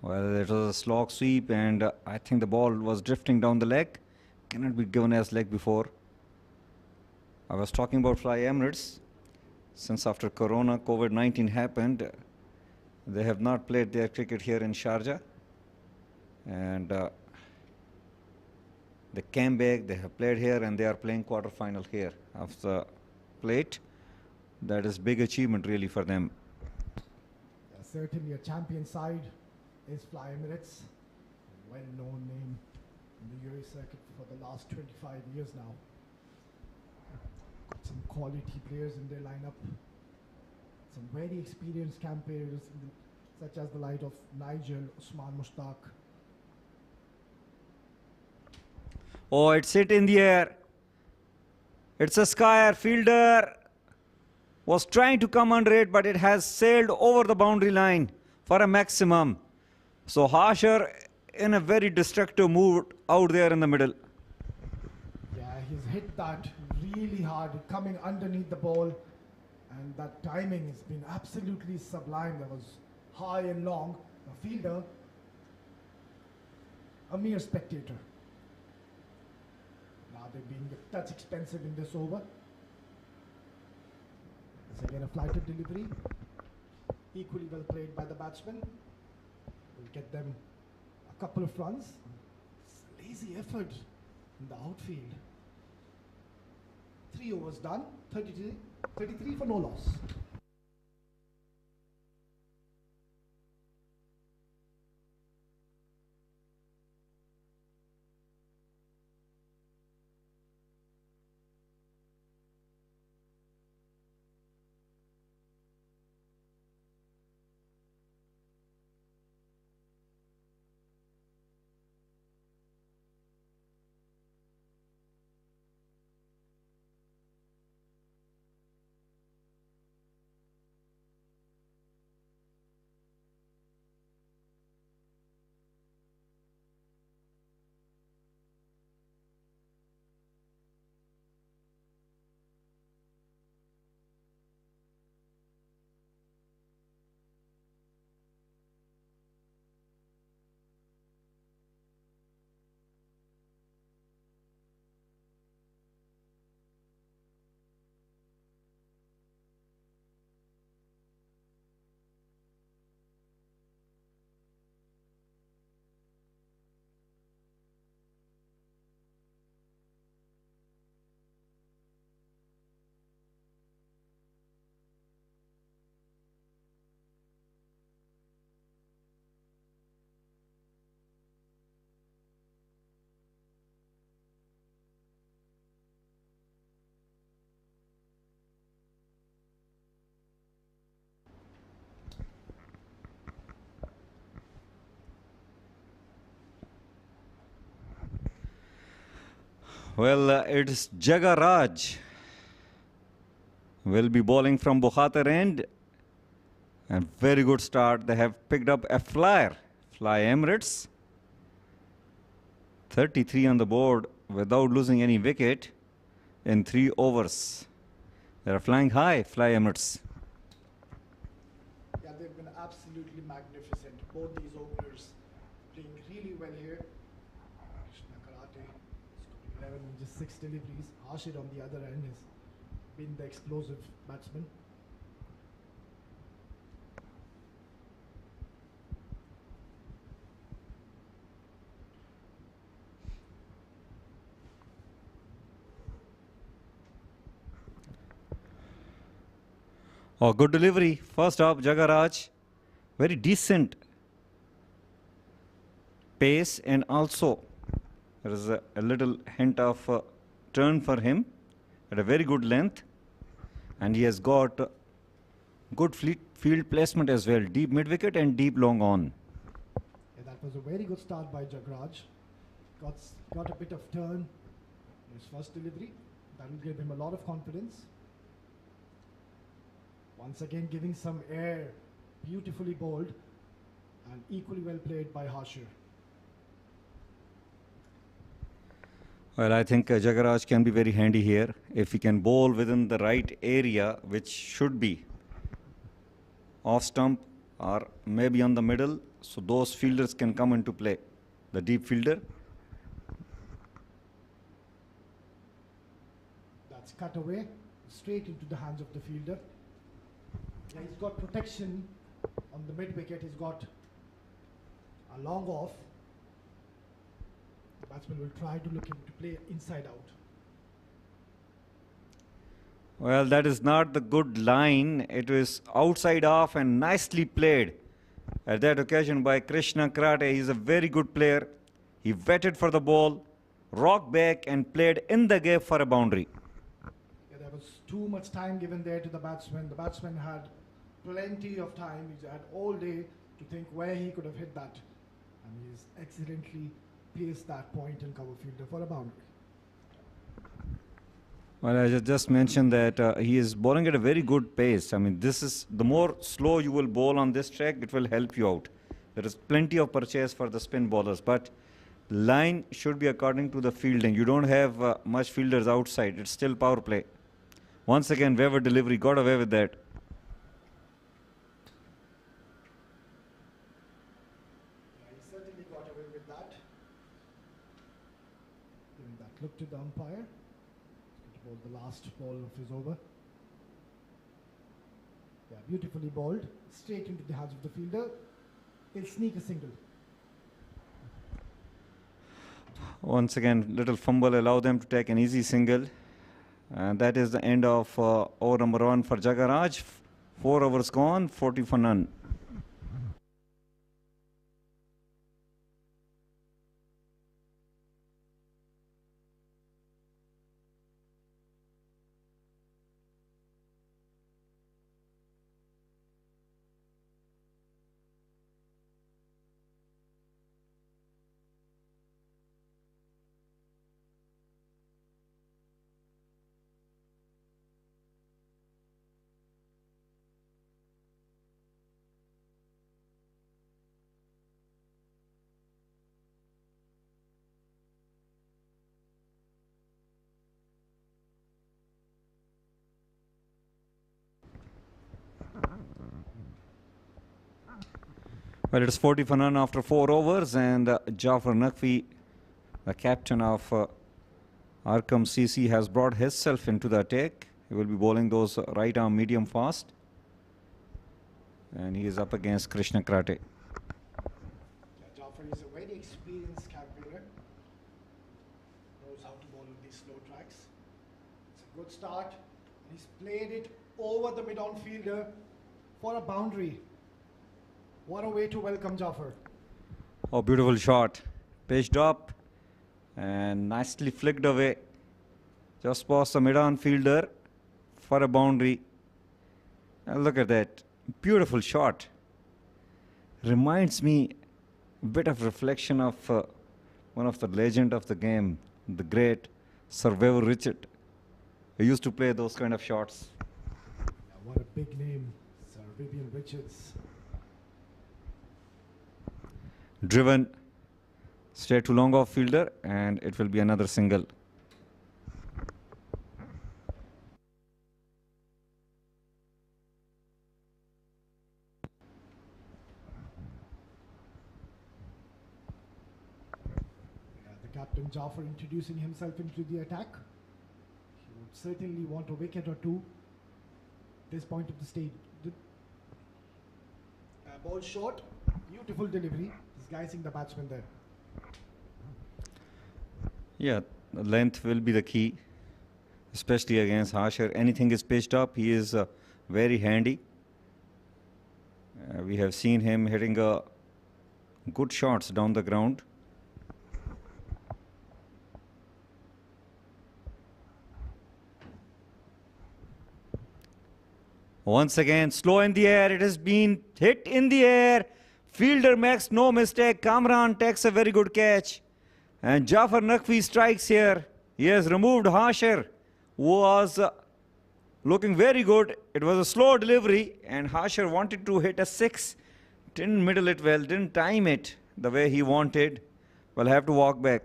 Well, it was a slog sweep, and I think the ball was drifting down the leg. Cannot be given as leg before. I was talking about Fly Emirates. Since after Corona, COVID-19 happened, they have not played their cricket here in Sharjah. And they came back, they have played here, and they are playing quarter-final here of the plate. That is big achievement really for them. Yeah, certainly a champion side is Fly Emirates. Well-known name in the UAE circuit for the last 25 years now. Got some quality players in their lineup. Some very experienced campaigners, such as the light of Nigel, Usman Mushtaq. Oh, it's hit in the air. It's a skyer. Fielder was trying to come under it, but it has sailed over the boundary line for a maximum. So Harsher in a very destructive move out there in the middle. Yeah, he's hit that really hard, coming underneath the ball, and that timing has been absolutely sublime. That was high and long. A fielder, a mere spectator. Now they're being a touch expensive in this over. It's again a flighted delivery. Equally well played by the batsman. Will get them a couple of runs. It's lazy effort in the outfield. 3 overs done, 33 for no loss. Well, it's Jagaraj. Will be bowling from Bukhatar end. And very good start. They have picked up a flyer. Fly Emirates. 33 on the board without losing any wicket in 3 overs. They're flying high, Fly Emirates. Yeah, they've been absolutely magnificent. Both these openers playing really well here. Krishna Karate scoring 11 in just 6 deliveries. Hashid on the other end has been the explosive batsman. Oh, good delivery. First up, Jagaraj. Very decent pace, and also there is a little hint of turn for him at a very good length. And he has got good field placement as well. Deep mid-wicket and deep long on. Yeah, that was a very good start by Jagraj. Got a bit of turn in his first delivery. That will give him a lot of confidence. Once again giving some air, beautifully bowled and equally well played by Hashir. Well, I think Jagaraj can be very handy here if he can bowl within the right area, which should be off stump or maybe on the middle, so those fielders can come into play. The deep fielder. That's cut away, straight into the hands of the fielder. Yeah, he's got protection on the mid wicket. He's got a long off. The batsman will try to look him to play inside out. Well, that is not the good line. It was outside off and nicely played at that occasion by Krishna Karate. He's a very good player. He waited for the ball, rocked back and played in the gap for a boundary. Yeah, there was too much time given there to the batsman. The batsman had plenty of time. He's had all day to think where he could have hit that. And he's excellently placed that point and cover fielder for a boundary. Well, I just mentioned that he is bowling at a very good pace. I mean, this is the more slow you will bowl on this track, it will help you out. There is plenty of purchase for the spin bowlers, but line should be according to the fielding. You don't have much fielders outside. It's still power play. Once again, wayward delivery, got away with that. Yeah, he certainly got away with that. Giving that look to the umpire. He's going to bowl the last ball of his over. Yeah, beautifully bowled. Straight into the hands of the fielder. He'll sneak a single. Once again, little fumble, allow them to take an easy single. And that is the end of over number 1 for Jagaraj. 4 overs gone, 40 for none. Well, it's 40 for none after 4 overs, and Jafar Naqvi, the captain of Arkham CC, has brought himself into the attack. He will be bowling those right arm medium fast, and he is up against Krishna Karate. Yeah, Jafar is a very experienced campaigner. Knows how to bowl with these slow tracks. It's a good start. He's played it over the mid-on fielder for a boundary. What a way to welcome Jafar. Oh, beautiful shot. Pitched up and nicely flicked away. Just past the mid-on fielder for a boundary. And look at that. Beautiful shot. Reminds me a bit of reflection of one of the legend of the game, the great Sir Weaver Richard. He used to play those kind of shots. Yeah, what a big name, Sir Vivian Richards. Driven straight to long off fielder, and it will be another single. Captain Jaffer introducing himself into the attack. He would certainly want a wicket or two at this point of the stage. Ball short, beautiful delivery, disguising the batsman there. Yeah, length will be the key, especially against Harsher. Anything is pitched up, he is very handy. We have seen him hitting good shots down the ground. Once again, slow in the air. It has been hit in the air. Fielder makes no mistake. Kamran takes a very good catch. And Jafar Naqvi strikes here. He has removed Harsher, who was looking very good. It was a slow delivery, and Harsher wanted to hit a 6. Didn't middle it well, didn't time it the way he wanted. Will have to walk back.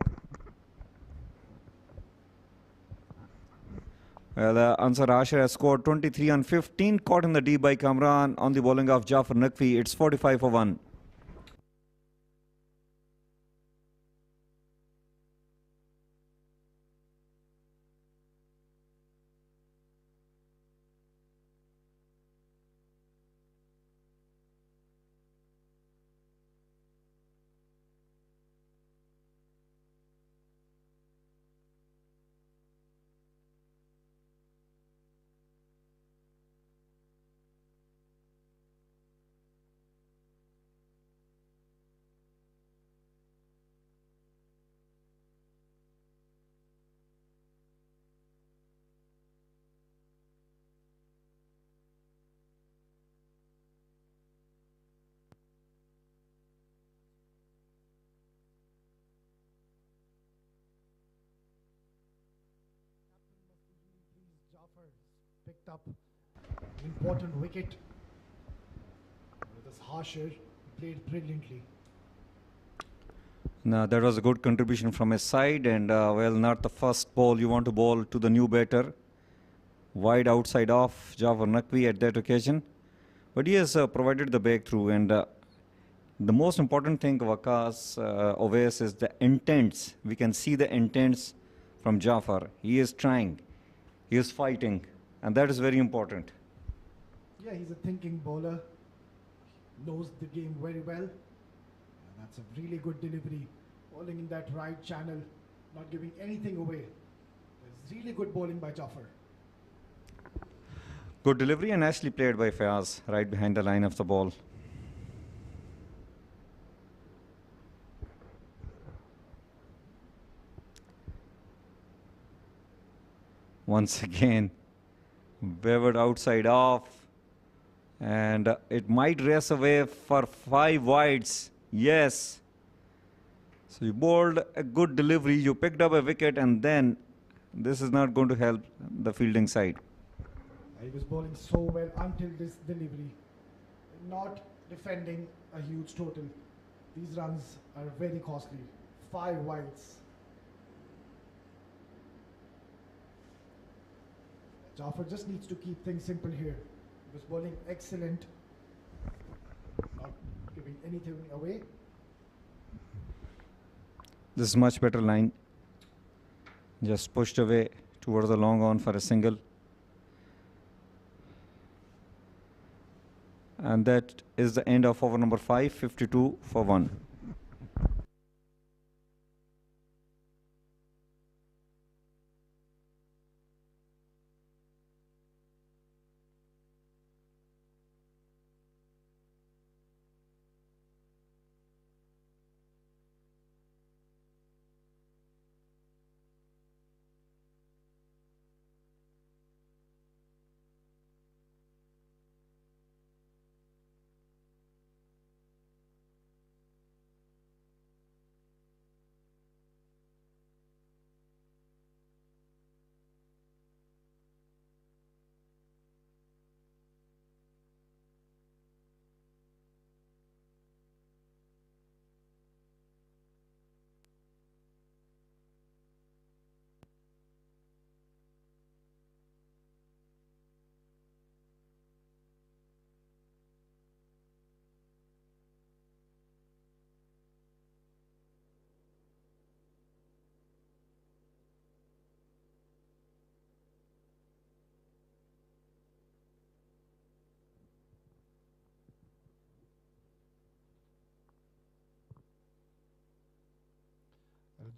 Well, Ansar Harsher has scored 23 on 15, caught in the deep by Kamran on the bowling of Jafar Naqvi. It's 45 for 1. Jaffer picked up an important wicket. With this Harsher, he played brilliantly. Now, that was a good contribution from his side, and well, not the first ball you want to bowl to the new batter. Wide outside off Jafar Naqvi at that occasion. But he has provided the breakthrough, and the most important thing, Waqas, Owais, is the intents. We can see the intents from Jafar. He is trying. He is fighting, and that is very important. Yeah, he's a thinking bowler. Knows the game very well. And that's a really good delivery. Bowling in that right channel, not giving anything away. It's really good bowling by Jaffer. Good delivery and nicely played by Fayaz, right behind the line of the ball. Once again, wavered outside off, and it might race away for 5 wides. Yes. So you bowled a good delivery, you picked up a wicket, and then this is not going to help the fielding side. He was bowling so well until this delivery. Not defending a huge total. These runs are very costly. 5 wides. Jaffer just needs to keep things simple here. He was bowling excellent. Not giving anything away. This is much better line. Just pushed away towards the long on for a single. And that is the end of over number 5, 52 for 1.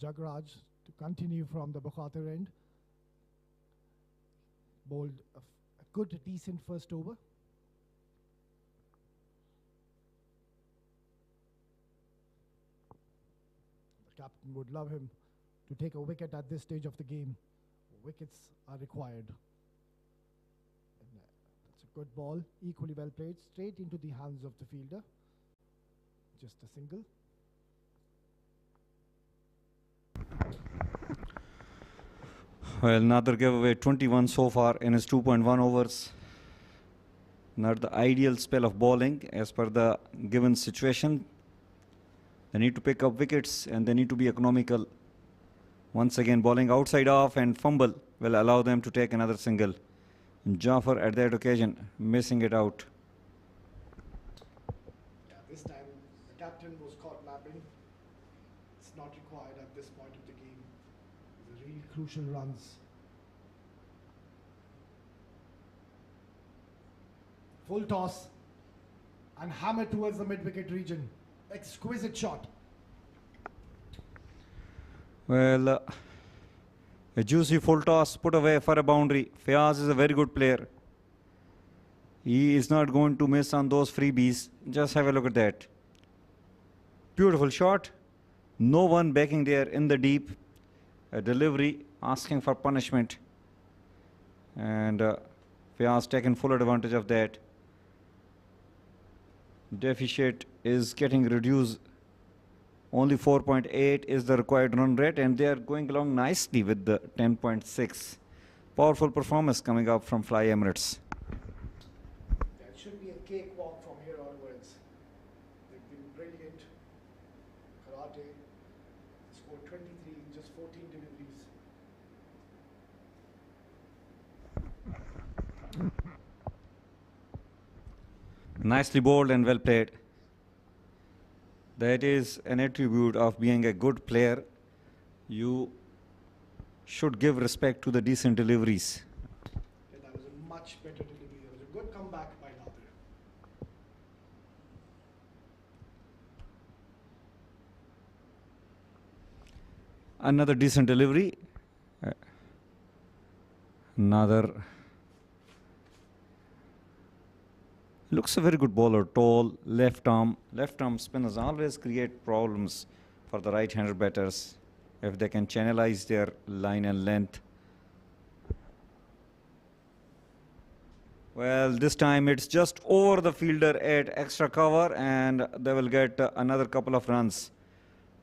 Jagraj to continue from the Bukhatir end. Bowled a good, decent first over. The captain would love him to take a wicket at this stage of the game. Wickets are required. And, that's a good ball, equally well played, straight into the hands of the fielder. Just a single. Well, Nader gave away 21 so far in his 2.1 overs. Not the ideal spell of bowling as per the given situation. They need to pick up wickets and they need to be economical. Once again, bowling outside off and fumble will allow them to take another single. Jafar at that occasion missing it out. Yeah, this time the captain was caught napping. It's not required at this point of the game. The real crucial runs. Full toss and hammer towards the mid-wicket region. Exquisite shot. Well, a juicy full toss put away for a boundary. Fayaz is a very good player. He is not going to miss on those freebies. Just have a look at that. Beautiful shot. No one backing there in the deep. A delivery asking for punishment. And Fayaz taking full advantage of that. Deficit is getting reduced. Only 4.8 is the required run rate, and they are going along nicely with the 10.6. Powerful performance coming up from Fly Emirates. That should be a cakewalk from here onwards. They've been brilliant. Karate scored 23 in just 14 deliveries. Nicely bowled and well played. That is an attribute of being a good player. You should give respect to the decent deliveries. Yeah, that was a much better delivery. That was a good comeback by Nader. Another decent delivery. Another. Looks a very good bowler, tall, left arm. Left arm spinners always create problems for the right-handed batters if they can channelize their line and length. Well, this time it's just over the fielder at extra cover and they will get another couple of runs.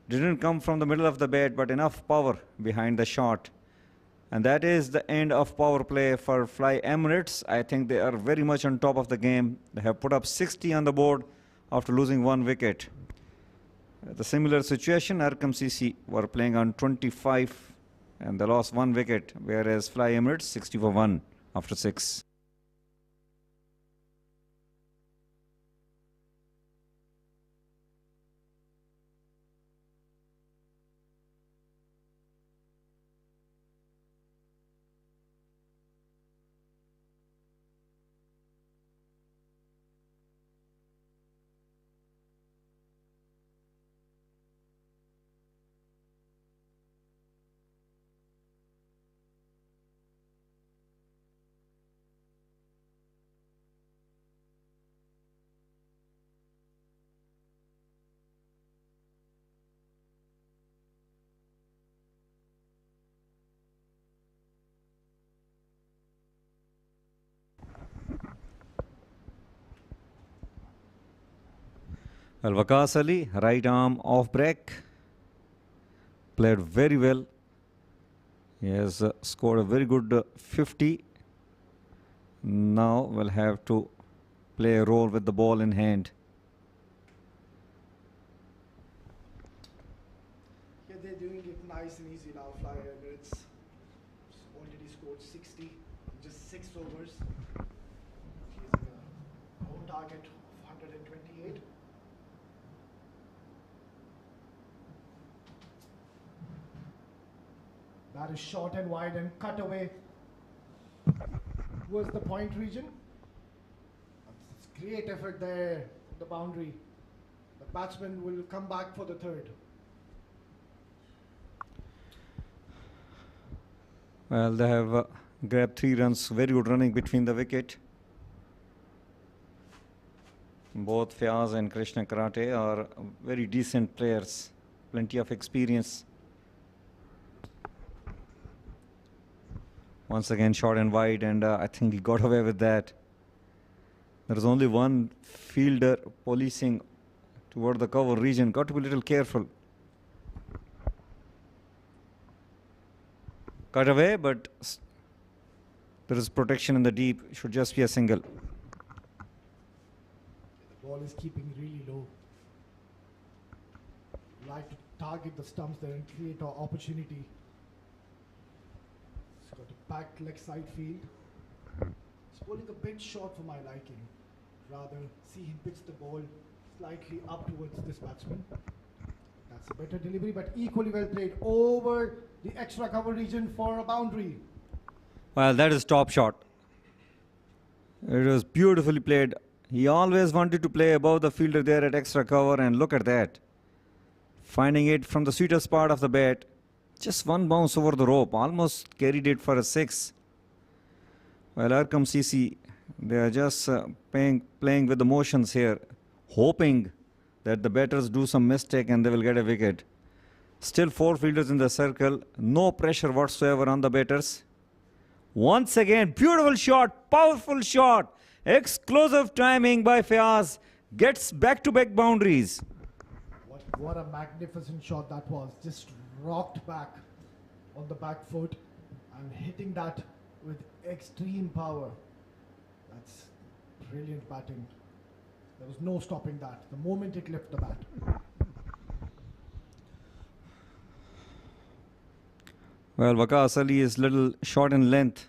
Didn't come from the middle of the bat, but enough power behind the shot. And that is the end of power play for Fly Emirates. I think they are very much on top of the game. They have put up 60 on the board after losing 1 wicket. The similar situation, Arkham CC were playing on 25 and they lost 1 wicket, whereas Fly Emirates 60 for 1 after 6. Well, Waqas Ali, right arm off break, played very well. He has scored a very good 50. Now we'll have to play a role with the ball in hand. Yeah, they're doing it nice and easy now, Fly Emirates. Already scored 60 in just 6 overs. Chasing a home target of 128. That is short and wide and cut away towards the point region. That's great effort there from the boundary. The batsman will come back for the third. Well, they have grabbed 3 runs. Very good running between the wicket. Both Fayaz and Krishna Karate are very decent players. Plenty of experience. Once again, short and wide, and I think he got away with that. There is only one fielder policing toward the cover region. Got to be a little careful. Cut away, but there is protection in the deep. Should just be a single. The ball is keeping really low. Like to target the stumps there and create an opportunity. He's got a back leg side field. He's bowling a bit short for my liking. Rather see him pitch the ball slightly up towards this batsman. That's a better delivery, but equally well played over the extra cover region for a boundary. Well, that is top shot. It was beautifully played. He always wanted to play above the fielder there at extra cover, and look at that. Finding it from the sweetest part of the bat. Just one bounce over the rope. Almost carried it for a 6. Well, Arkham CC, they are just playing with the motions here, hoping that the batters do some mistake and they will get a wicket. Still 4 fielders in the circle. No pressure whatsoever on the batters. Once again, beautiful shot, powerful shot. Explosive timing by Fayaz. Gets back-to-back boundaries. What a magnificent shot that was. Just rocked back on the back foot and hitting that with extreme power. That's brilliant batting. There was no stopping that the moment it left the bat. Well, Waqas Ali is little short in length.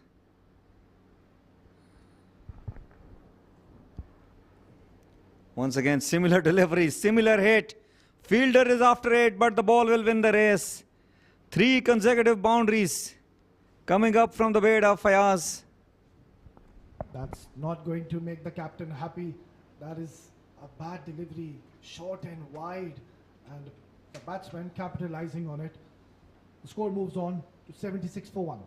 Once again, similar delivery, similar hit. Fielder is after it, but the ball will win the race. 3 consecutive boundaries coming up from the bat of Fayaz. That's not going to make the captain happy. That is a bad delivery, short and wide, and the batsman capitalizing on it. The score moves on to 76 for 1.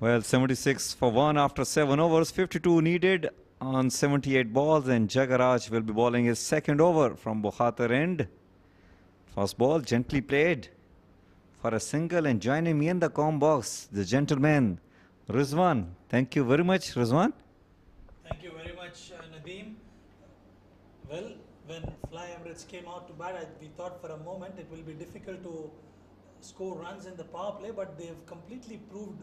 Well, 76 for 1 after 7 overs, 52 needed on 78 balls, and Jagaraj will be bowling his second over from Bukhatar end. First ball gently played for a single, and joining me in the com box, the gentleman, Rizwan. Thank you very much, Rizwan. Thank you very much, Nadeem. Well, when Fly Emirates came out to bat, we thought for a moment it will be difficult to score runs in the power play, but they have completely proved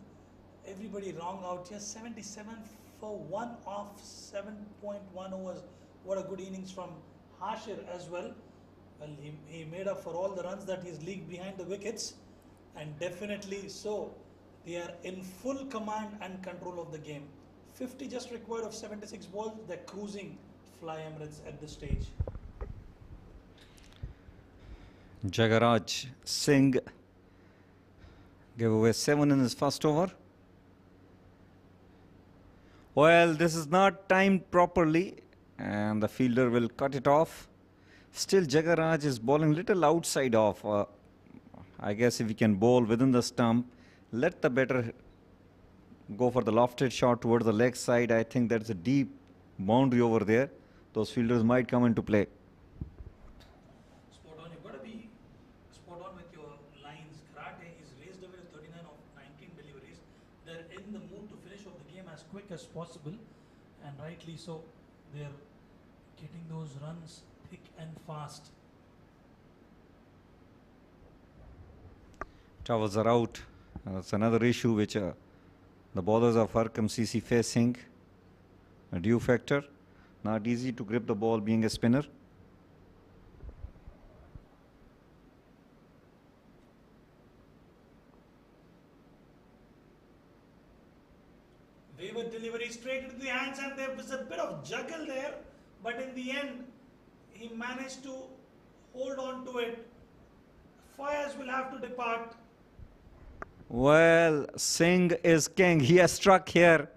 everybody wrong out here. 77 for 1 off 7.1 overs. What a good innings from Hashir as well. Well, he made up for all the runs that he's leaked behind the wickets, and definitely so. They are in full command and control of the game. 50 just required of 76 balls. They're cruising Fly Emirates at this stage. Jagaraj Singh gave away 7 in his first over. Well, this is not timed properly, and the fielder will cut it off. Still, Jagaraj is bowling little outside off. I guess if he can bowl within the stump, let the batter go for the lofted shot towards the leg side. I think that's a deep boundary over there. Those fielders might come into play. as possible, and rightly so. They're getting those runs thick and fast. Towers are out. That's another issue which the bowlers of Arkham CC facing. A due factor. Not easy to grip the ball being a spinner. Wayward delivery straight into the hands, and there was a bit of juggle there, but in the end, he managed to hold on to it. Fires will have to depart. Well, Singh is king. He has struck here.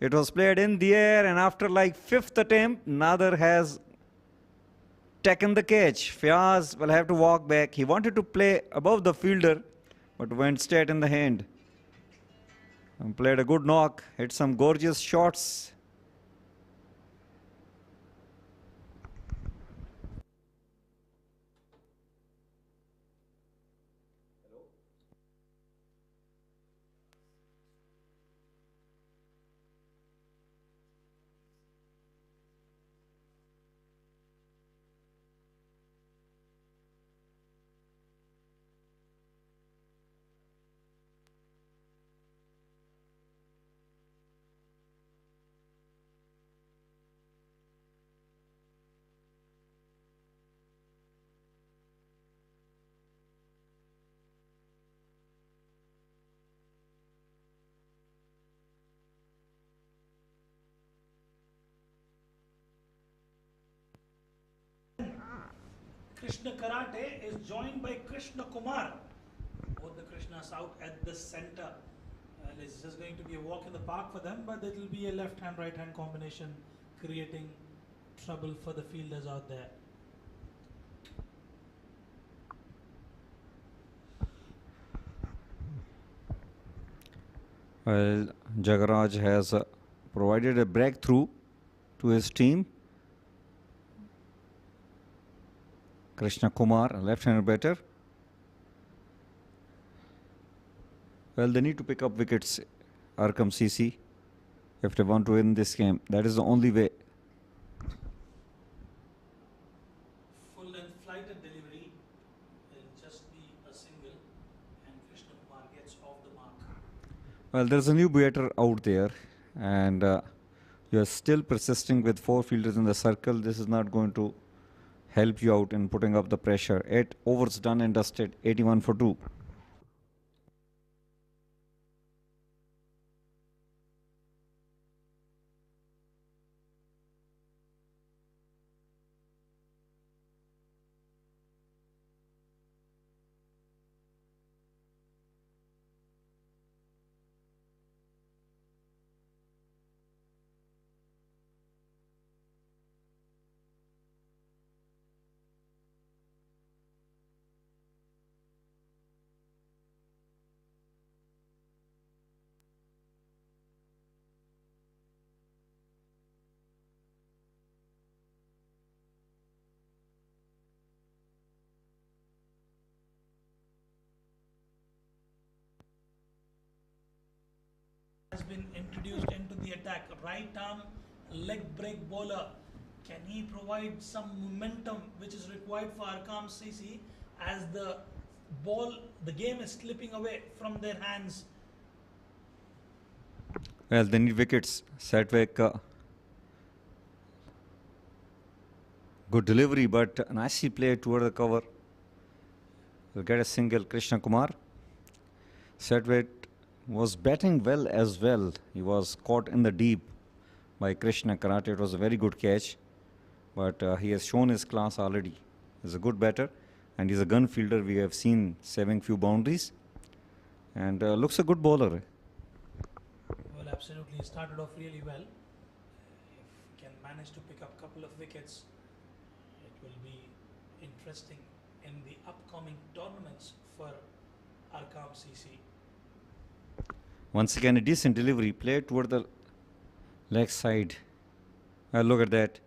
It was played in the air, and after like fifth attempt, Nader has taken the catch. Fiaz will have to walk back. He wanted to play above the fielder, but went straight in the hand. And played a good knock, hit some gorgeous shots. Krishna Karate is joined by Krishna Kumar. Both the Krishnas out at the center. It's just going to be a walk in the park for them, but it will be a left-hand, right-hand combination, creating trouble for the fielders out there. Well, Jagaraj has provided a breakthrough to his team. Krishna Kumar, left-hander batter. Well, they need to pick up wickets, Arkham CC, if they want to win this game. That is the only way. Full and flighted delivery will just be a single, and Krishna Kumar gets off the mark. Well, there's a new batter out there, and you are still persisting with four fielders in the circle. This is not going to help you out in putting up the pressure. 8 overs done and dusted, 81 for 2. Has been introduced into the attack. Right arm leg break bowler. Can he provide some momentum which is required for Arqam CC as the game is slipping away from their hands? Well, they need wickets. Satwek, good delivery, but nicely played toward the cover. Will get a single. Krishna Kumar. Satwek was batting well as well. He was caught in the deep by Krishna Karate. It was a very good catch, but he has shown his class already. He's a good batter, and he's a gun fielder. We have seen saving few boundaries, and looks a good bowler. Well, absolutely. He started off really well. If he can manage to pick up a couple of wickets, it will be interesting in the upcoming tournaments for Arkham CC. Once again, a decent delivery played toward the leg side. Look at that.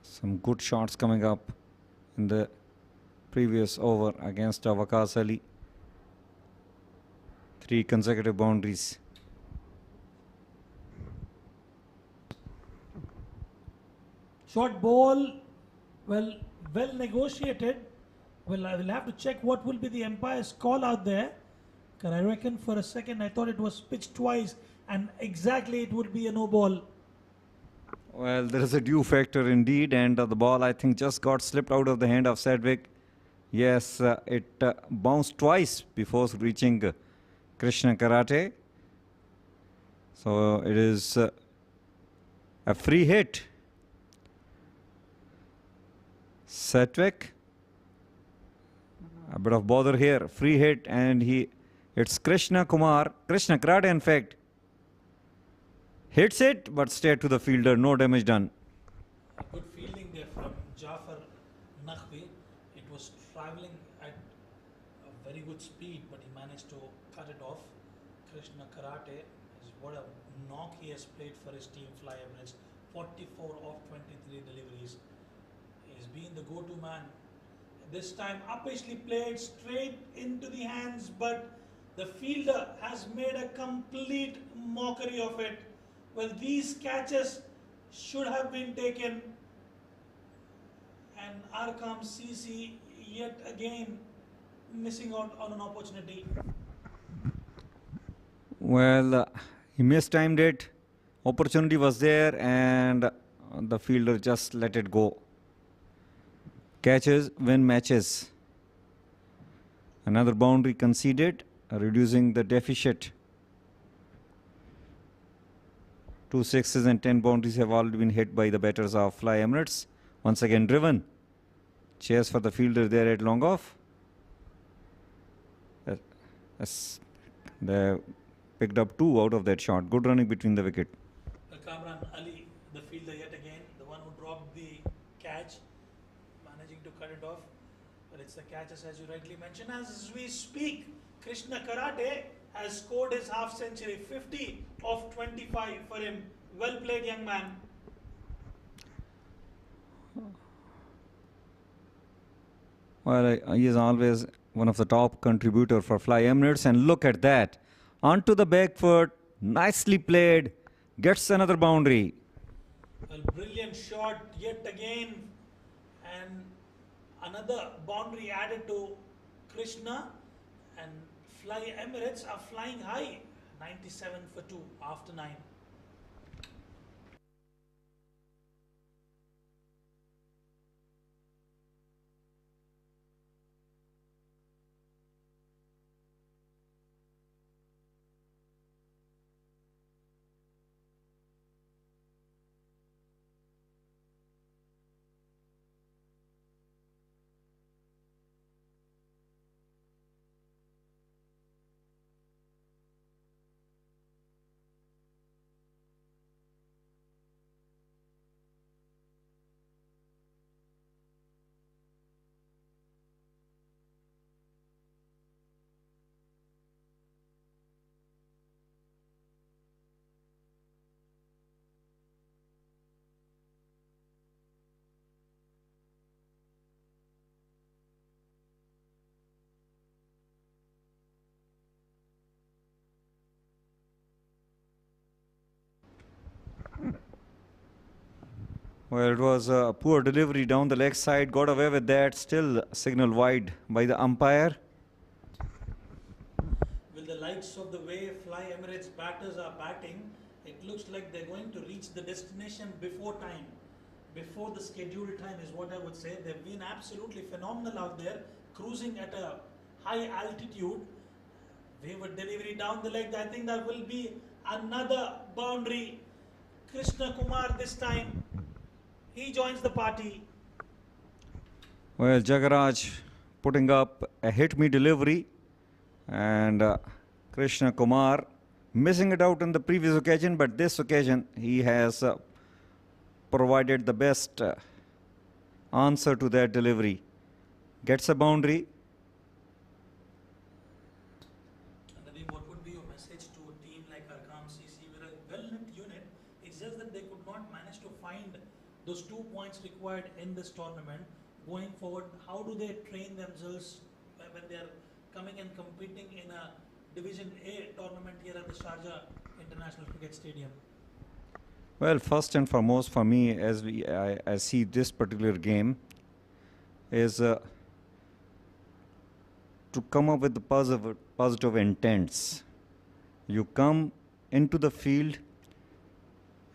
Some good shots coming up in the previous over against Waqas Ali. 3 consecutive boundaries. Short ball, well negotiated. Well, I will have to check what will be the umpire's call out there. Because I reckon for a second I thought it was pitched twice and exactly it would be a no ball. Well, there is a due factor indeed, and the ball I think just got slipped out of the hand of Sedgwick. Yes, it bounced twice before reaching Krishna Karate. So it is a free hit. Sedgwick, a bit of bother here, free hit, and it's Krishna Karate in fact. Hits it, but straight to the fielder, no damage done. Good fielding there from Jafar Naqvi. It was travelling at a very good speed, but he managed to cut it off. Krishna Karate is what a knock he has played for his team, Fly Emirates. 44 of 23 deliveries. He's been the go-to man. This time uppishly played straight into the hands, but the fielder has made a complete mockery of it. Well, these catches should have been taken, and Arkham CC yet again missing out on an opportunity. Well, he mistimed it. Opportunity was there, and the fielder just let it go. Catches win matches. Another boundary conceded, reducing the deficit. 2 sixes and 10 boundaries have already been hit by the batters of Fly Emirates. Once again driven. Chase for the fielder there at long off. They picked up 2 out of that shot. Good running between the wicket. Kamran Ali, the fielder yet again, the one who dropped the catch, managing to cut it off. But it's the catches as you rightly mentioned. As we speak, Krishna Karate has scored his half century, 50 of 25 for him. Well played, young man. Well, he is always one of the top contributor for Fly Emirates, and look at that. Onto the back foot, nicely played, gets another boundary. Well, brilliant shot yet again, and another boundary added to Krishna, and Fly Emirates are flying high, 97 for 2 after 9. Well, it was a poor delivery down the leg side, got away with that, still signal wide by the umpire. With the lights of the way Fly Emirates batters are batting, it looks like they're going to reach the destination before time. Before the scheduled time is what I would say. They've been absolutely phenomenal out there, cruising at a high altitude. Wayward delivery down the leg. I think there will be another boundary. Krishna Kumar this time. He joins the party. Well, Jagaraj putting up a hit-me delivery, and Krishna Kumar missing it out on the previous occasion, but this occasion he has provided the best answer to that delivery. Gets a boundary. Nadeem, what would be your message to a team like Arkham CC? We're a well-knit unit. It's just that they could not manage to find those 2 points required in this tournament. Going forward, how do they train themselves when they are coming and competing in a Division A tournament here at the Sharjah International Cricket Stadium? Well, first and foremost for me, as I see this particular game, is to come up with the positive intents. You come into the field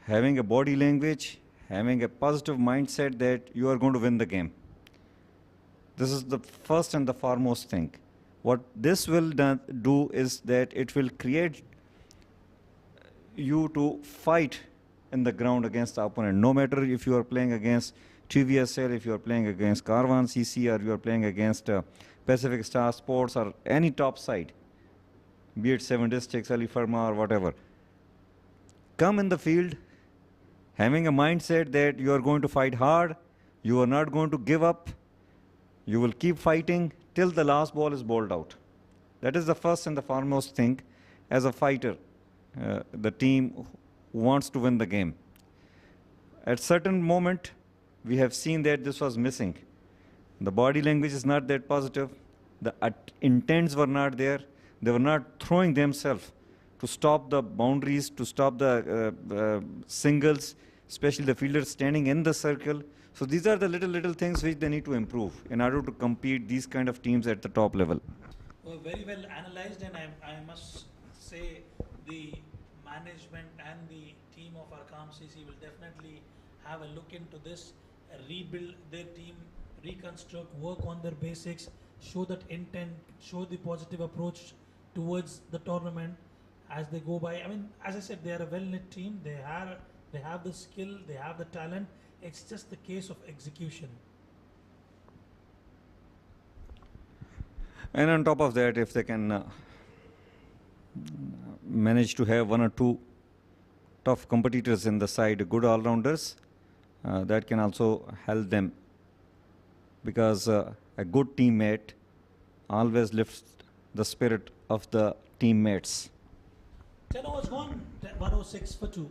having a body language, having a positive mindset that you are going to win the game. This is the first and the foremost thing. What this will do is that it will create you to fight in the ground against the opponent. No matter if you are playing against TVSL, if you are playing against Arkham CC, or you are playing against Pacific Star Sports or any top side, be it Seven Districts, Ali Farma or whatever. Come in the field having a mindset that you are going to fight hard, you are not going to give up, you will keep fighting till the last ball is bowled out. That is the first and the foremost thing as a fighter, the team who wants to win the game. At certain moment, we have seen that this was missing. The body language is not that positive. The intents were not there. They were not throwing themselves to stop the boundaries, to stop the singles, especially the fielders standing in the circle. So these are the little things which they need to improve in order to compete these kind of teams at the top level. Well, very well analyzed, and I must say the management and the team of Arkham CC will definitely have a look into this, rebuild their team, reconstruct, work on their basics, show that intent, show the positive approach towards the tournament as they go by. I mean, as I said, they are a well-knit team. They have the skill, they have the talent. It's just the case of execution. And on top of that, if they can manage to have one or two tough competitors in the side, good all-rounders, that can also help them, because a good teammate always lifts the spirit of the teammates. 10 overs gone, 106 for 2.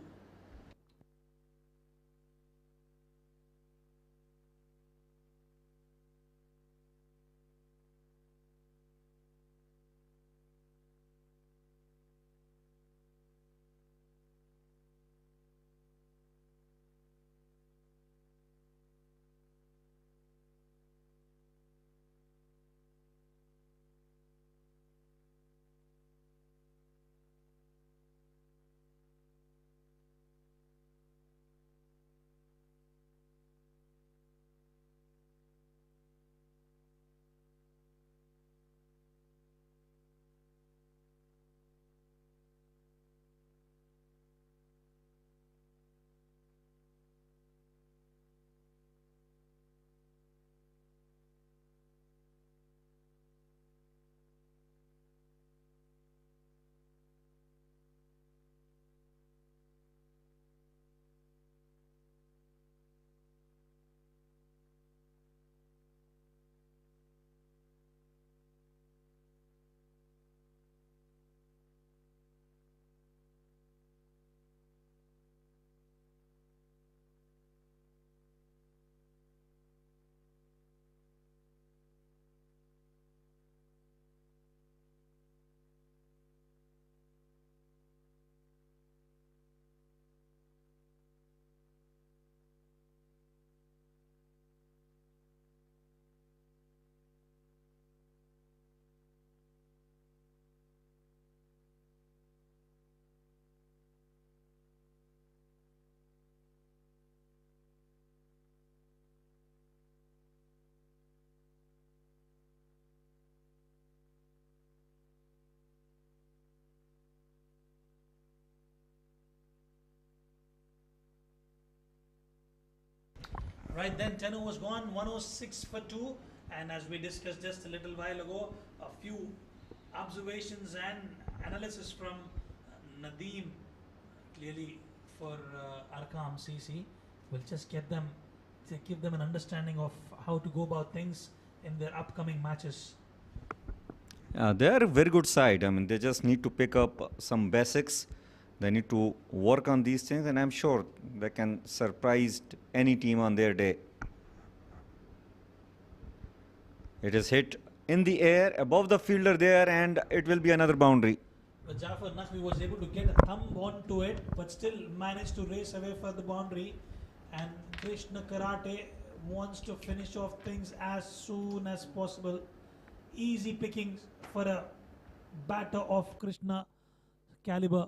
Right then, 10 overs gone, 106 for 2. And as we discussed just a little while ago, a few observations and analysis from Nadeem, clearly for Arkham CC. We'll just give them an understanding of how to go about things in their upcoming matches. They are a very good side. I mean, they just need to pick up some basics. They need to work on these things, and I'm sure they can surprise any team on their day. It is hit in the air above the fielder there, and it will be another boundary. But Jafar Naqvi was able to get a thumb onto it, but still managed to race away for the boundary. And Krishna Karate wants to finish off things as soon as possible. Easy pickings for a batter of Krishna's caliber.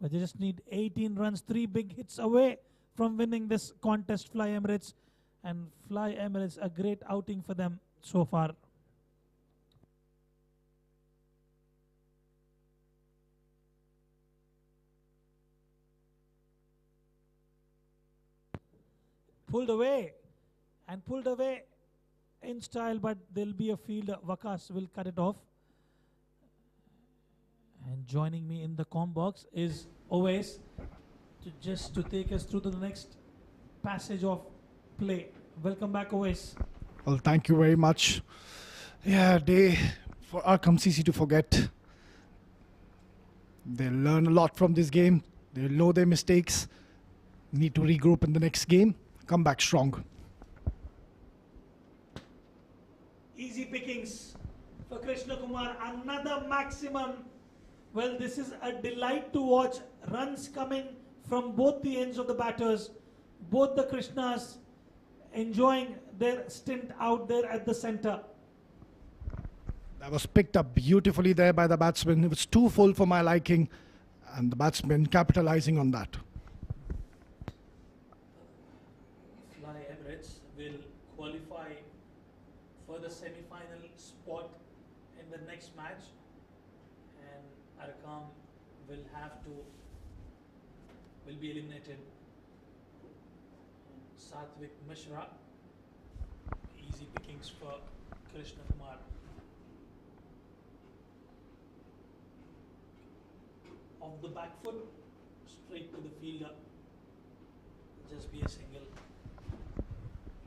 But they just need 18 runs, 3 big hits away from winning this contest, Fly Emirates. And Fly Emirates, a great outing for them so far. Pulled away in style, but there'll be a fielder. Vakas will cut it off. And joining me in the comm box is Owais to take us through to the next passage of play. Welcome back, Owais. Well, thank you very much. Yeah, day for Arkham CC to forget. They'll learn a lot from this game. They'll know their mistakes. Need to regroup in the next game. Come back strong. Easy pickings for Krishna Kumar. Another maximum. Well, this is a delight to watch. Runs coming from both the ends of the batters. Both the Krishnas enjoying their stint out there at the center. That was picked up beautifully there by the batsman. It was too full for my liking, and the batsman capitalizing on that. Fly Emirates will qualify for the semi-final spot in the next match, and Arqam will be eliminated. Satvik Mishra, easy pickings for Krishna Kumar. Off the back foot, straight to the fielder. Just be a single.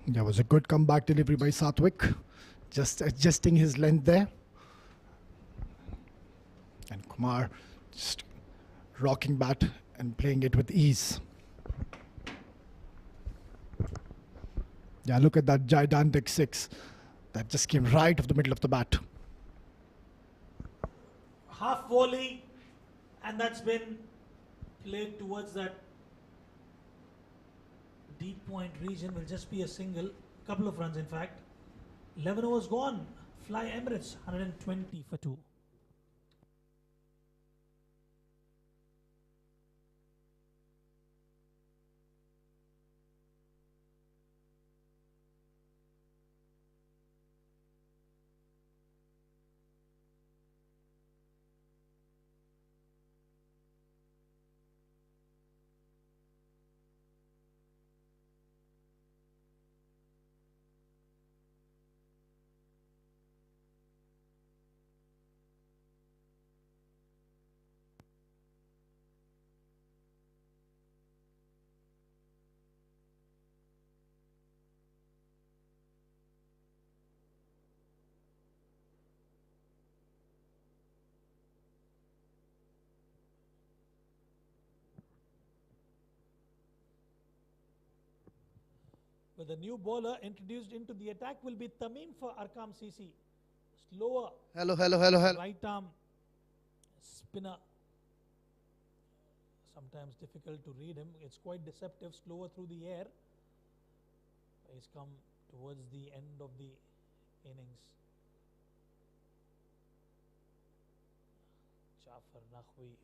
There was a good comeback delivery by Satvik, just adjusting his length there. And Kumar just rocking bat and playing it with ease. Yeah, look at that gigantic 6. That just came right off the middle of the bat. Half volley, and that's been played towards that deep point region. Will just be a single, couple of runs in fact. 11 overs gone. Fly Emirates 120 for 2. But the new bowler introduced into the attack will be Tamim for Arkham CC. Slower. Hello. Right arm spinner. Sometimes difficult to read him. It's quite deceptive. Slower through the air. He's come towards the end of the innings. Jafar Naqvi.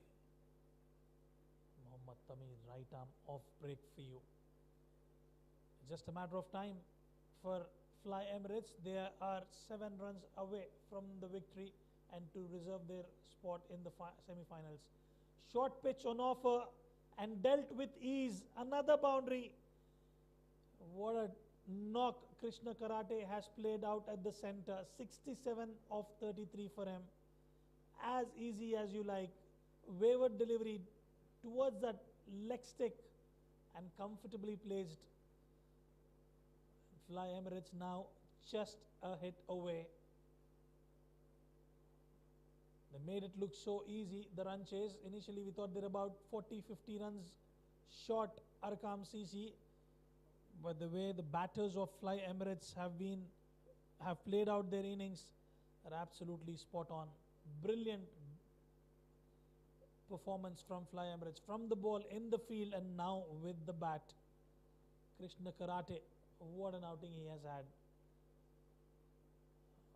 Mohammad Tamim, right arm off break for you. Just a matter of time for Fly Emirates. They are 7 runs away from the victory and to reserve their spot in the semi-finals. Short pitch on offer and dealt with ease. Another boundary. What a knock Krishna Karate has played out at the center. 67 of 33 for him. As easy as you like. Wayward delivery towards that leg stick and comfortably placed. Fly Emirates now just a hit away. They made it look so easy, the run chase. Initially we thought they're about 40-50 runs short Arkham CC. But the way the batters of Fly Emirates have been have played out their innings are absolutely spot on. Brilliant performance from Fly Emirates, from the ball, in the field, and now with the bat. Krishna Karate, what an outing he has had.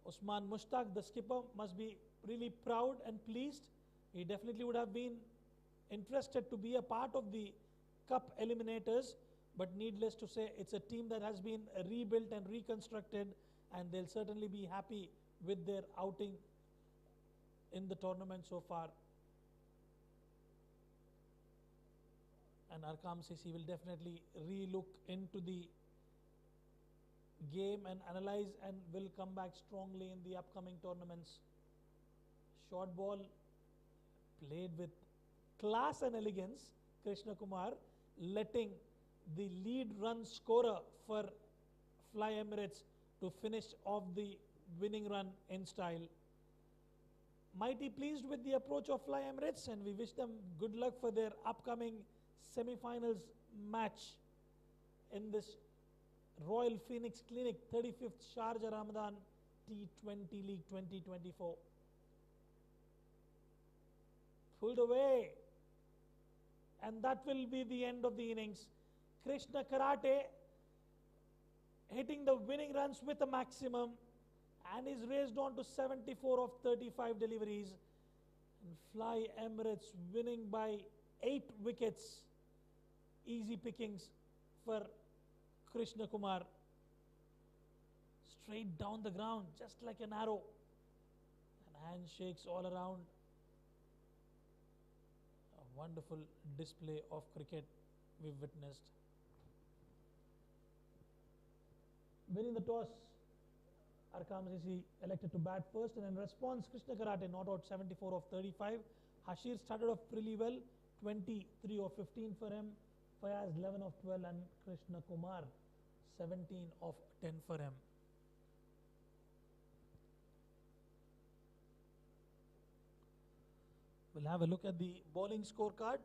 Usman Mushtaq, the skipper, must be really proud and pleased. He definitely would have been interested to be a part of the cup eliminators, but needless to say, it's a team that has been rebuilt and reconstructed, and they'll certainly be happy with their outing in the tournament so far. And Arkham CC will definitely re-look into the game and analyze, and will come back strongly in the upcoming tournaments. Short ball played with class and elegance. Krishna Kumar letting the lead run scorer for Fly Emirates to finish off the winning run in style. Mighty pleased with the approach of Fly Emirates, and we wish them good luck for their upcoming semi-finals match in this Royal Phoenix Clinic 35th Sharjah Ramadan T20 League 2024. Pulled away, and that will be the end of the innings. Krishna Karate hitting the winning runs with a maximum, and is raised on to 74 of 35 deliveries. And Fly Emirates winning by 8 wickets. Easy pickings for Krishna Kumar. Straight down the ground, just like an arrow. And handshakes all around. A wonderful display of cricket we've witnessed. Winning the toss, Arkham CC elected to bat first, and in response, Krishna Karate not out 74 of 35. Hashir started off really well, 23 of 15 for him. Fayaz 11 of 12, and Krishna Kumar 17 of 10 for him. We'll have a look at the bowling scorecard.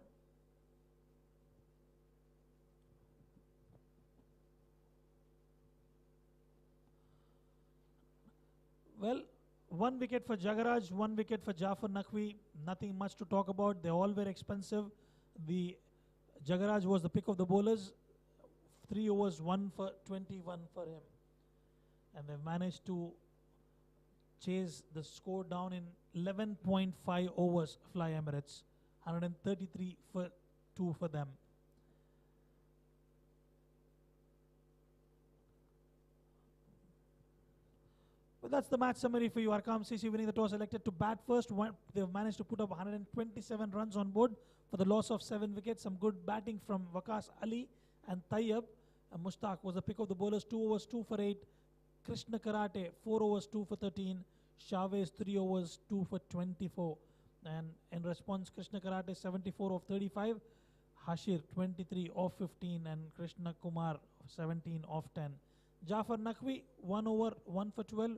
Well, 1 wicket for Jagaraj, 1 wicket for Jafar Naqvi. Nothing much to talk about. They all were expensive. The Jagaraj was the pick of the bowlers. 3 overs, 1 for 21 for him. And they've managed to chase the score down in 11.5 overs, Fly Emirates. 133 for 2 for them. Well, that's the match summary for you. Arkham CC winning the toss, elected to bat first. They've managed to put up 127 runs on board for the loss of 7 wickets. Some good batting from Waqas Ali and Tayyab. Mushtaq was the pick of the bowlers, 2 overs, 2 for 8. Krishna Karate, 4 overs, 2 for 13. Chavez, 3 overs, 2 for 24. And in response, Krishna Karate, 74 of 35. Hashir, 23 of 15. And Krishna Kumar, 17 of 10. Jafar Naqvi, 1 over, 1 for 12.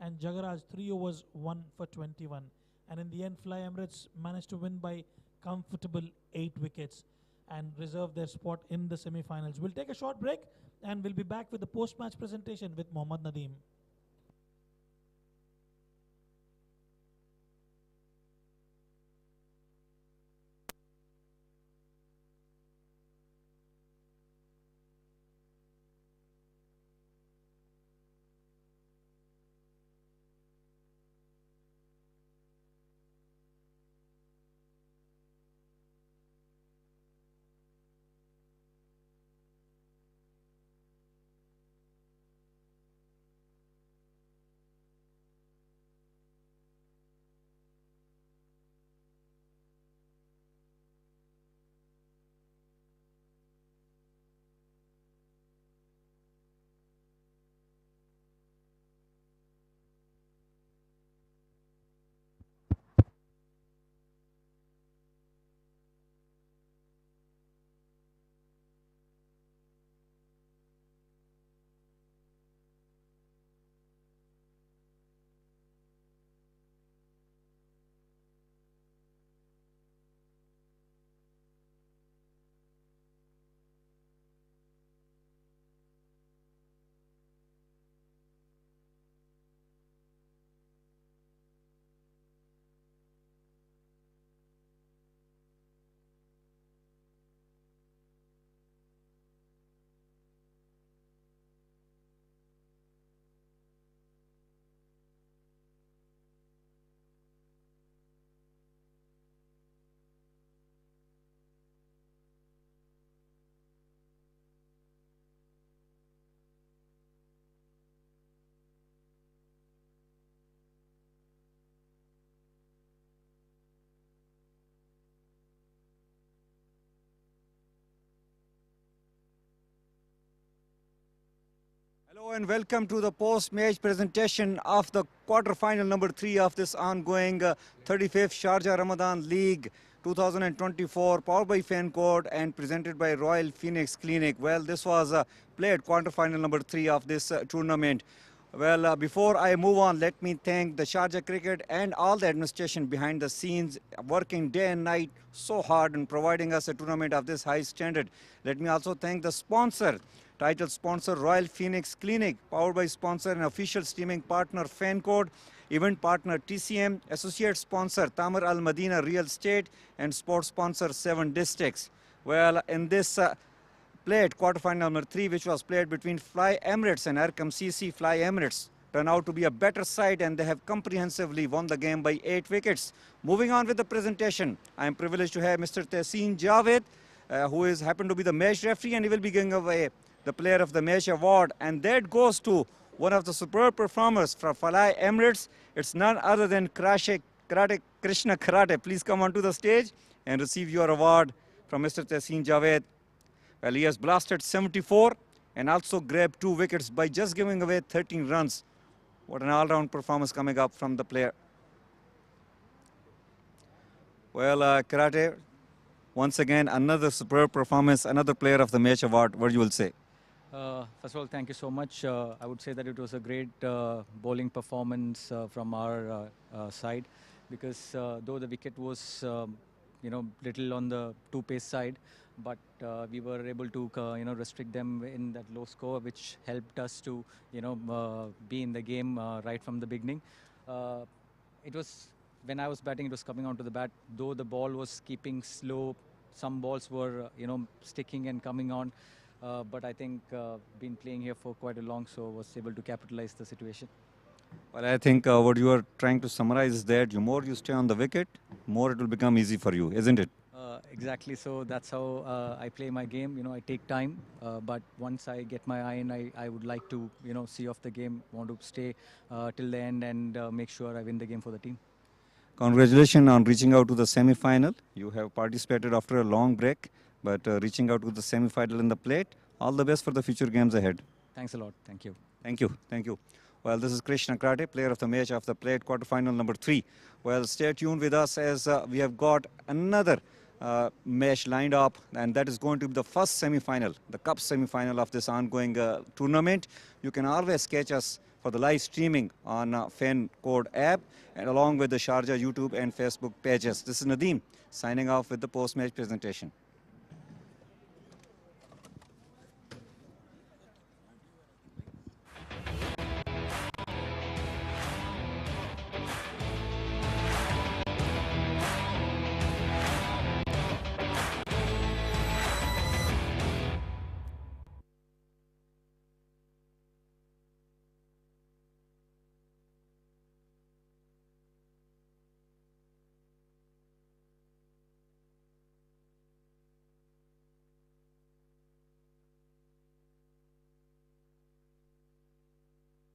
And Jagaraj, 3 overs, 1 for 21. And in the end, Fly Emirates managed to win by comfortable 8 wickets and reserve their spot in the semi-finals. We'll take a short break, and we'll be back with the post-match presentation with Mohammad Nadeem. Hello and welcome to the post-match presentation of the quarter-final number 3 of this ongoing 35th Sharjah Ramadan League 2024, powered by FanCode and presented by Royal Phoenix Clinic. Well, this was played quarter-final number 3 of this tournament. Well, before I move on, let me thank the Sharjah Cricket and all the administration behind the scenes, working day and night so hard and providing us a tournament of this high standard. Let me also thank the sponsor, title sponsor Royal Phoenix Clinic, powered by sponsor and official streaming partner FanCode, event partner TCM, associate sponsor Tamar Al Madina Real Estate, and sports sponsor 7 Districts. Well, in this played quarterfinal number 3, which was played between Fly Emirates and Arkham CC, Fly Emirates turned out to be a better side and they have comprehensively won the game by 8 wickets. Moving on with the presentation, I am privileged to have Mr. Tehseen Javed, who is happened to be the match referee, and he will be giving away the Player of the Match award, and that goes to one of the superb performers from Fly Emirates. It's none other than Krishna Karate. Please come onto the stage and receive your award from Mr. Tehseen Javed. Well, he has blasted 74 and also grabbed 2 wickets by just giving away 13 runs. What an all-round performance coming up from the player. Well, Karate, once again, another superb performance, another Player of the Match award. What you will say? First of all, thank you so much. I would say that it was a great bowling performance from our side, because though the wicket was, little on the 2-pace side, but we were able to, restrict them in that low score, which helped us to, be in the game right from the beginning. It was, when I was batting, it was coming onto the bat, though the ball was keeping slow. Some balls were, sticking and coming on. But I think been playing here for quite a long, so was able to capitalize the situation. Well, I think what you are trying to summarize is that the more you stay on the wicket, more it will become easy for you, isn't it? Exactly. So that's how I play my game. I take time, but once I get my eye in, I would like to, see off the game, want to stay till the end and make sure I win the game for the team. Congratulations on reaching out to the semi-final. You have participated after a long break, but reaching out to the semi-final in the plate. All the best for the future games ahead. Thanks a lot. Thank you. Thank you. Thank you. Well, this is Krishna Karate, Player of the Match of the plate quarterfinal number 3. Well, stay tuned with us as we have got another match lined up, and that is going to be the first semi-final, the Cup semi-final of this ongoing tournament. You can always catch us for the live streaming on FanCode app and along with the Sharjah YouTube and Facebook pages. This is Nadeem signing off with the post-match presentation.